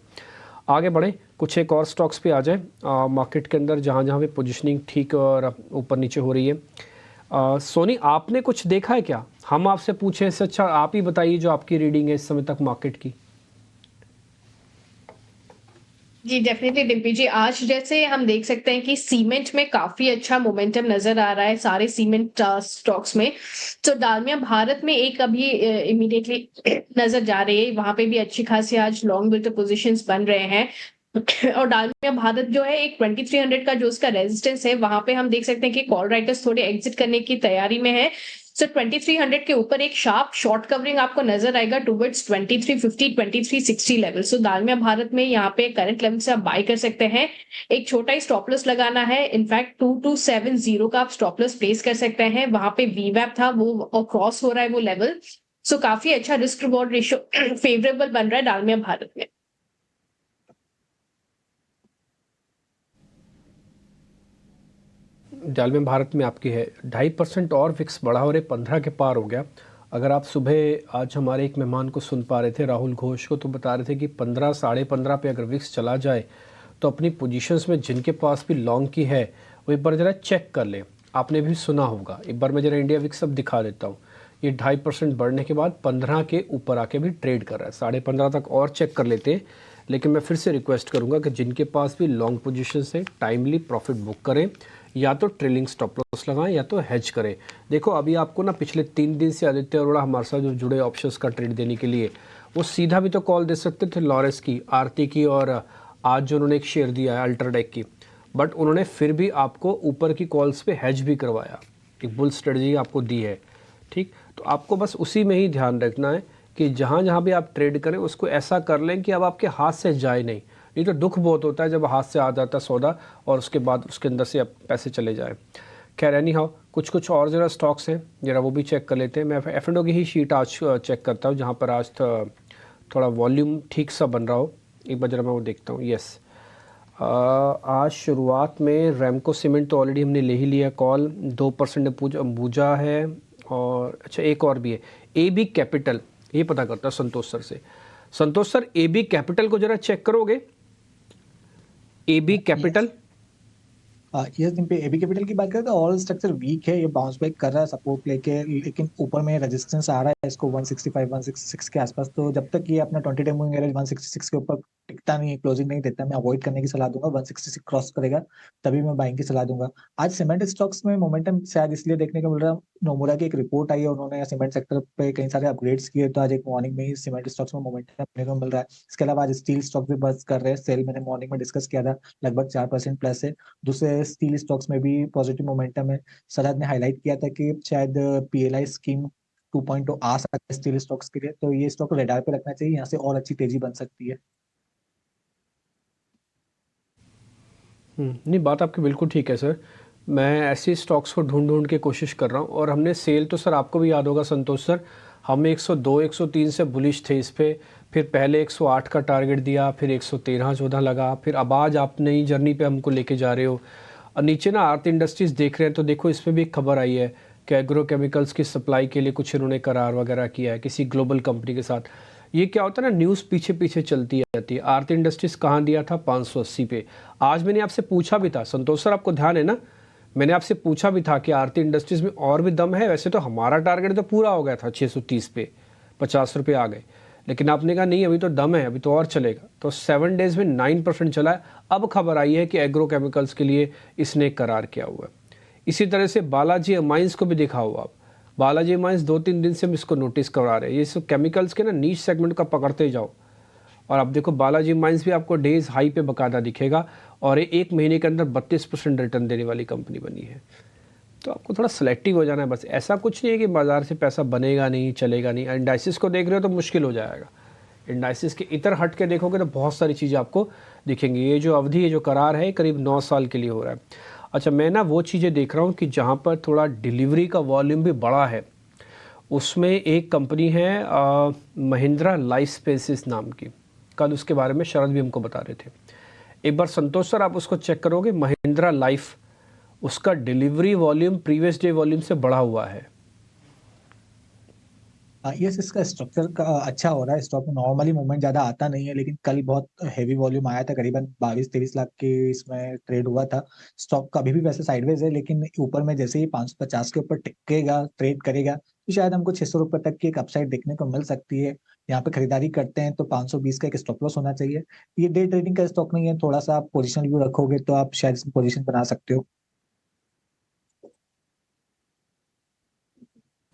आगे बढ़े, कुछ एक और स्टॉक्स पे आ जाए मार्केट के अंदर जहाँ जहाँ पे पोजिशनिंग ठीक और ऊपर नीचे हो रही है। सोनी, आपने कुछ देखा है क्या? हम आपसे पूछे इससे अच्छा आप ही बताइए जो आपकी रीडिंग है इस समय तक मार्केट की। जी डेफिनेटली डिम्पी जी, आज जैसे हम देख सकते हैं कि सीमेंट में काफी अच्छा मोमेंटम नजर आ रहा है सारे सीमेंट स्टॉक्स में। तो डालमिया भारत में एक अभी इमीडिएटली नजर जा रही है, वहां पे भी अच्छी खासी आज लॉन्ग बिल्टर पोजीशंस बन रहे हैं। और डालमिया भारत जो है एक 2300 का जो उसका रेजिस्टेंस है, वहां पे हम देख सकते हैं कि कॉल राइटर्स थोड़े एग्जिट करने की तैयारी में है। सो 2300 के ऊपर एक शार्प शॉर्ट कवरिंग आपको नजर आएगा टुवर्ड्स 2350 2360 लेवल। सो डालमिया भारत में यहाँ पे करंट लेवल से आप बाय कर सकते हैं। एक छोटा ही स्टॉप लॉस लगाना है, इनफैक्ट 2270 का आप स्टॉप लॉस प्लेस कर सकते हैं। वहां पे वीवैप था वो क्रॉस हो रहा है वो लेवल। सो काफी अच्छा रिस्क रिवॉर्ड रेशियो फेवरेबल बन रहा है डालमिया भारत में। डालमिया भारत में आपकी है 2.5% और फिक्स बढ़ा और 15 के पार हो गया। अगर आप सुबह आज हमारे एक मेहमान को सुन पा रहे थे, राहुल घोष को, तो बता रहे थे कि 15 साढ़े 15 पे अगर विक्स चला जाए तो अपनी पोजीशंस में जिनके पास भी लॉन्ग की है वो एक बार ज़रा चेक कर ले। आपने भी सुना होगा, एक बार मैं ज़रा इंडिया विक्स अब दिखा देता हूँ। ये 2.5% बढ़ने के बाद 15 के ऊपर आके भी ट्रेड कर रहा है, 15.5 तक और चेक कर लेते हैं। लेकिन मैं फिर से रिक्वेस्ट करूँगा कि जिनके पास भी लॉन्ग पोजीशन है टाइमली प्रॉफिट बुक करें, या तो ट्रेलिंग स्टॉप लॉस लगाएं या तो हेज करें। देखो अभी आपको ना पिछले 3 दिन से आदित्य अरोड़ा हमारे साथ जो जुड़े ऑप्शंस का ट्रेड देने के लिए, वो सीधा भी तो कॉल दे सकते थे लॉरेस की, आरती की, और आज जो उन्होंने एक शेयर दिया है अल्ट्राटेक की, बट उन्होंने फिर भी आपको ऊपर की कॉल्स पे हेज भी करवाया, एक बुल स्ट्रेटजी आपको दी है। ठीक, तो आपको बस उसी में ही ध्यान रखना है कि जहाँ जहाँ भी आप ट्रेड करें उसको ऐसा कर लें कि अब आपके हाथ से जाए नहीं तो दुख बहुत होता है जब हाथ से आ जाता है सौदा और उसके बाद उसके अंदर से अब पैसे चले जाए। खैर एनी हाउ कुछ और ज़रा स्टॉक्स हैं, ज़रा वो भी चेक कर लेते हैं। मैं F&O की ही शीट आज चेक करता हूँ जहाँ पर आज थोड़ा वॉल्यूम ठीक सा बन रहा हो। एक बार जरा मैं वो देखता हूँ। यस, आज शुरुआत में रैमको सीमेंट तो ऑलरेडी हमने ले ही लिया कॉल, 2% अंबुजा है, और अच्छा एक और भी है AB कैपिटल, ये पता करता है संतोष सर से। संतोष सर AB कैपिटल को जरा चेक करोगे? AB कैपिटल, यस, इन पे एबी कैपिटल की बात करें तो ऑल स्ट्रक्चर वीक है, ये बाउंस बैक कर रहा है सपोर्ट लेके, लेकिन ऊपर में रेजिस्टेंस आ रहा है इसको 165 166 के आसपास। तो जब तक ये अपना 20 डे मूविंग एवरेज 166 के ऊपर टिकता नहीं है, क्लोजिंग नहीं देता, मैं अवॉइड करने की सलाह दूंगा। 166 क्रॉस करेगा तभी मैं बाइंग की सलाह दूंगा। आज सीमेंट स्टॉक्स में मोमेंटम शायद इसलिए देखने को मिल रहा है, नोमुरा की एक रिपोर्ट आई है, उन्होंने सीमेंट सेक्टर पे कई सारे अपग्रेड्स किए, तो आज एक मॉर्निंग में ही सीमेंट स्टॉक्स में मोमेंटम देखने को मिल रहा है। इसके अलावा आज स्टील स्टॉक भी बस कर रहे हैं, सेल मैंने मॉर्निंग में डिस्कस किया था, लगभग 4% प्लस है। दूसरे स्टील स्टॉक्स में भी पॉजिटिव मोमेंटम है। सरहद ने हाईलाइट किया था कि शायद PLI स्कीम 2.0 आ सकता है स्टील स्टॉक्स के लिए, तो ये स्टॉक रेडार पे रखना चाहिए, यहाँ से और अच्छी तेजी बन सकती है। नहीं बात आपकी बिल्कुल ठीक है सर, मैं ऐसी स्टॉक्स को ढूंढ के कोशिश कर रहा हूँ। और हमने सेल तो सर आपको भी याद होगा संतोष सर, हम 102 103 से बुलिश थे इस पे, फिर पहले 108 का टारगेट दिया, फिर 113-14 लगा, फिर अब आज आप नई जर्नी पे हमको लेके जा रहे हो। और नीचे ना आरती इंडस्ट्रीज़ देख रहे हैं तो देखो इसमें भी एक खबर आई है कि एग्रो केमिकल्स की सप्लाई के लिए कुछ इन्होंने करार वगैरह किया है किसी ग्लोबल कंपनी के साथ। ये क्या होता है ना, न्यूज़ पीछे पीछे चलती रहती है। आरती इंडस्ट्रीज़ कहाँ दिया था? 580 पे। आज मैंने आपसे पूछा भी था संतोष सर, आपको ध्यान है ना, मैंने आपसे पूछा भी था कि आरती इंडस्ट्रीज़ में और भी दम है। वैसे तो हमारा टारगेट तो पूरा हो गया था 630 पे, 50 रुपये आ गए, लेकिन आपने कहा नहीं अभी तो दम है, अभी तो और चलेगा, तो 7 डेज़ में 9% चला है। अब खबर आई है कि एग्रो केमिकल्स के लिए इसने करार किया हुआ है। इसी तरह से बालाजी अमाइंस को भी देखा हुआ। आप बालाजी अमाइंस 2-3 दिन से हम इसको नोटिस करा रहे हैं। ये सब केमिकल्स के ना नीच सेगमेंट का पकड़ते जाओ, और अब देखो बालाजी माइंस भी आपको डेज हाई पे बकायदा दिखेगा, और ये 1 महीने के अंदर 32% रिटर्न देने वाली कंपनी बनी है। तो आपको थोड़ा सेलेक्टिव हो जाना है बस। ऐसा कुछ नहीं है कि बाजार से पैसा बनेगा नहीं, चलेगा नहीं। इंडाइसिस को देख रहे हो तो मुश्किल हो जाएगा। इंडाइसिस के इतर हट के देखोगे तो बहुत सारी चीज़ें आपको दिखेंगी। ये जो अवधि है, जो करार है, करीब 9 साल के लिए हो रहा है। अच्छा, मैं ना वो चीज़ें देख रहा हूँ कि जहाँ पर थोड़ा डिलीवरी का वॉल्यूम भी बड़ा है, उसमें एक कंपनी है महिंद्रा लाइफ स्पेसिस नाम की। कल उसके बारे में शरद भी हमको बता रहे थे। एक बार संतोष सर आप उसको चेक करोगे, महिंद्रा लाइफ, उसका delivery volume previous day volume से बढ़ा हुआ है। यस, इसका स्ट्रक्चर का अच्छा हो रहा है। स्टॉक में नॉर्मली मूवमेंट ज्यादा आता नहीं है, लेकिन कल बहुत हैवी वॉल्यूम आया था, करीबन 22-23 लाख के इसमें ट्रेड हुआ था। स्टॉक का अभी भी वैसे साइडवेज है, लेकिन ऊपर में जैसे ही 550 के ऊपर टिकेगा, ट्रेड करेगा, तो शायद हमको 600 रुपए तक की एक अपसाइड देखने को मिल सकती है। यहाँ पे खरीदारी करते हैं तो 520 का एक स्टॉप लॉस होना चाहिए। ये डे ट्रेडिंग का स्टॉक नहीं है, थोड़ा सा आप पोजिशन व्यू रखोगे तो आप शायद इसमें पोजिशन बना सकते हो।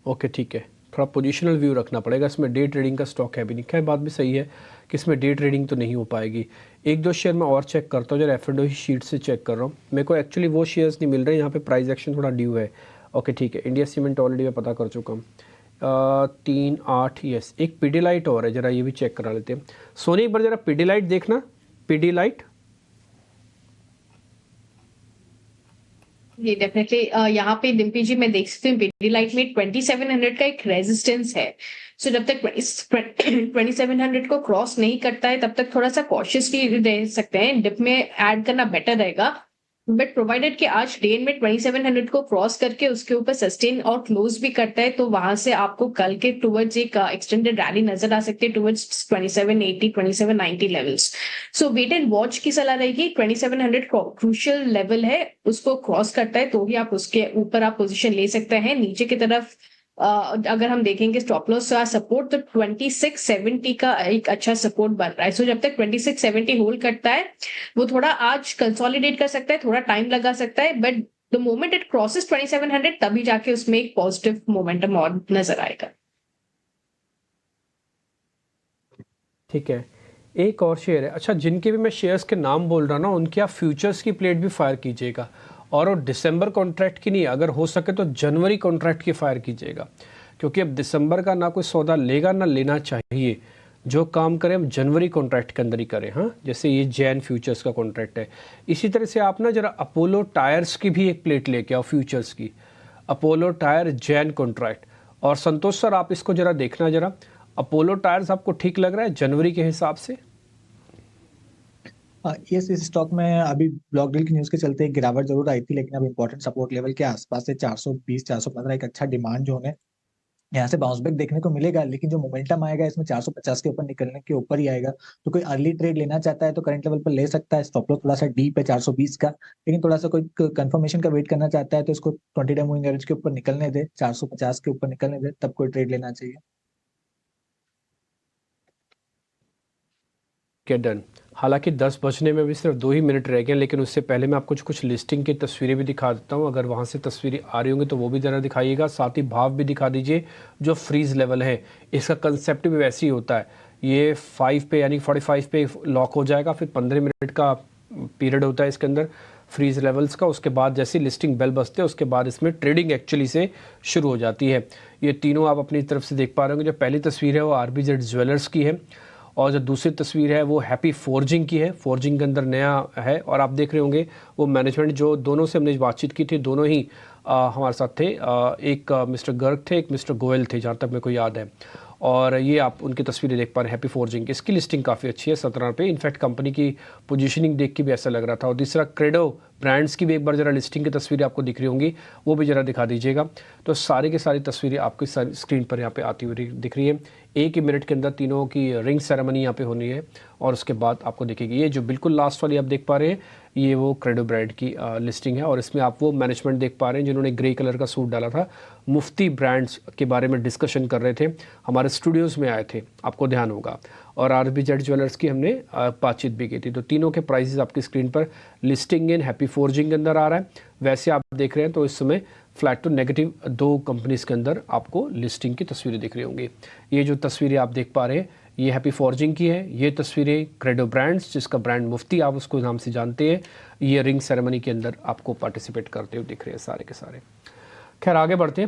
ओके, ठीक है, थोड़ा पोजिशनल व्यू रखना पड़ेगा। इसमें डे ट्रेडिंग का स्टॉक है भी नहीं। खैर, बात भी सही है कि इसमें डे ट्रेडिंग तो नहीं हो पाएगी। 1-2 शेयर मैं और चेक करता हूँ, जरा F&O शीट से चेक कर रहा हूँ। मेरे को एक्चुअली वो शेयर्स नहीं मिल रहे, यहाँ पे प्राइस एक्शन थोड़ा ड्यू है। ओके, ठीक है, इंडिया सीमेंट ऑलरेडी मैं पता कर चुका हूँ। 3-8, यस, एक पीडीलाइट और है, जरा ये भी चेक करा लेते हैं। सोनी एक बार जरा पीडीलाइट देखना, पीडीलाइट। ये डेफिनेटली यहाँ पे डिम्पी जी मैं देख सकती हूँ पीडीलाइट में 2700 का एक रेजिस्टेंस है। सो जब तक 2700 को क्रॉस नहीं करता है तब तक थोड़ा सा कॉशियसली रह सकते हैं। डिप में ऐड करना बेटर रहेगा, बट प्रोवाइडेड कि आज डे में 2700 को क्रॉस करके उसके ऊपर सस्टेन और क्लोज भी करता है, तो वहां से आपको कल के टुवर्ड्स एक एक्सटेंडेड रैली नजर आ सकती है towards 2780 2790 levels. So wait and watch की सलाह रहेगी। 2700 क्रूशियल लेवल है, उसको क्रॉस करता है तो ही आप उसके ऊपर आप पोजीशन ले सकते हैं। नीचे की तरफ अगर हम देखेंगे स्टॉप लॉस का सपोर्ट, तो 2670 का एक अच्छा सपोर्ट बन रहा है। सो जब तक 2670 होल्ड करता है, वो थोड़ा आज कंसोलिडेट कर सकता है, थोड़ा टाइम लगा सकता है, but the moment it crosses 2700 तभी जाके उसमें एक पॉजिटिव मोमेंटम और नजर आएगा। ठीक है, एक और शेयर है। अच्छा, जिनके भी मैं शेयर्स के नाम बोल रहा ना, उनके आप फ्यूचर्स की प्लेट भी फायर कीजिएगा, और वो दिसंबर कॉन्ट्रैक्ट की नहीं, अगर हो सके तो जनवरी कॉन्ट्रैक्ट की फायर कीजिएगा, क्योंकि अब दिसंबर का ना कोई सौदा लेगा ना लेना चाहिए। जो काम करें हम जनवरी कॉन्ट्रैक्ट के अंदर ही करें। हाँ, जैसे ये जैन फ्यूचर्स का कॉन्ट्रैक्ट है। इसी तरह से आप ना जरा अपोलो टायर्स की भी एक प्लेट लेके आओ, फ्यूचर्स की, अपोलो टायर जैन कॉन्ट्रैक्ट। और संतोष सर आप इसको जरा देखना, जरा अपोलो टायर्स आपको ठीक लग रहा है जनवरी के हिसाब से? यस, इस स्टॉक में अभी ब्लॉक डील की न्यूज के चलते एक गिरावट जरूर आई थी, लेकिन अब इंपॉर्टेंट सपोर्ट लेवल के आसपास से 420-415 एक अच्छा डिमांड जोन है। यहाँ से बाउंस बैक देखने को मिलेगा, लेकिन जो मोमेंटम आएगा इसमें 450 के ऊपर निकलने के ऊपर ही आएगा। तो कोई अर्ली ट्रेड लेना चाहता है तो करंट लेवल पर ले सकता है। स्टॉप लॉस थोड़ा सा डीप है 420 का, लेकिन थोड़ा सा कोई कंफर्मेशन का वेट करना चाहता है तो इसको 20 डे मूविंग एवरेज के ऊपर निकलने दे, 450 के ऊपर निकलने दे, तब कोई ट्रेड लेना चाहिए। डन। हालांकि 10 बजने में भी सिर्फ 2 ही मिनट रह गए, लेकिन उससे पहले मैं आपको कुछ लिस्टिंग की तस्वीरें भी दिखा देता हूं। अगर वहां से तस्वीरें आ रही होंगी तो वो भी ज़रा दिखाइएगा, साथ ही भाव भी दिखा दीजिए जो फ्रीज लेवल है। इसका कंसेप्ट भी वैसे ही होता है, ये 5 पे यानी 45 पे लॉक हो जाएगा, फिर 15 मिनट का पीरियड होता है इसके अंदर फ्रीज लेवल्स का। उसके बाद जैसे लिस्टिंग बेल बजते हैं उसके बाद इसमें ट्रेडिंग एक्चुअली से शुरू हो जाती है। ये तीनों आप अपनी तरफ से देख पा रहे होंगे। जो पहली तस्वीर है वो RBZ ज्वेलर्स की है, और जो दूसरी तस्वीर है वो हैप्पी फोर्जिंग की है। फोर्जिंग के अंदर नया है, और आप देख रहे होंगे वो मैनेजमेंट जो दोनों से हमने बातचीत की थी, दोनों ही हमारे साथ थे। एक मिस्टर गर्ग थे, एक मिस्टर गोयल थे, जहाँ तक मेरे को याद है। और ये आप उनकी तस्वीरें देख पा रहे हैं हैप्पी फोर्जिंग की। इसकी लिस्टिंग काफ़ी अच्छी है 17 पे। इनफैक्ट कंपनी की पोजीशनिंग देख के भी ऐसा लग रहा था। और दूसरा क्रेडो ब्रांड्स की भी एक बार जरा लिस्टिंग की तस्वीरें आपको दिख रही होंगी, वो भी जरा दिखा दीजिएगा। तो सारी की सारी तस्वीरें आपकी स्क्रीन पर यहाँ पे आती हुई दिख रही है। एक ही मिनट के अंदर तीनों की रिंग सेरेमनी यहाँ पे होनी है और उसके बाद आपको देखेगी ये जो बिल्कुल लास्ट वाली आप देख पा रहे हैं ये वो क्रेडो ब्रांड की लिस्टिंग है और इसमें आप वो मैनेजमेंट देख पा रहे हैं जिन्होंने ग्रे कलर का सूट डाला था, मुफ्ती ब्रांड्स के बारे में डिस्कशन कर रहे थे, हमारे स्टूडियोज़ में आए थे, आपको ध्यान होगा। और RBZ ज्वेलर्स की हमने बातचीत भी की थी। तो तीनों के प्राइसेस आपकी स्क्रीन पर लिस्टिंग इन हैप्पी फोर्जिंग के अंदर आ रहा है। वैसे आप देख रहे हैं तो इस समय फ्लैट टू नेगेटिव 2 कंपनीज के अंदर आपको लिस्टिंग की तस्वीरें दिख रही होंगी। ये जो तस्वीरें आप देख पा रहे हैं ये हैप्पी फॉर्जिंग की है, ये तस्वीरें क्रेडो ब्रांड्स जिसका ब्रांड मुफ्ती आप उसको नाम से जानते हैं, ये रिंग सेरेमनी के अंदर आपको पार्टिसिपेट करते हुए दिख रहे हैं सारे के सारे। खैर आगे बढ़ते हैं।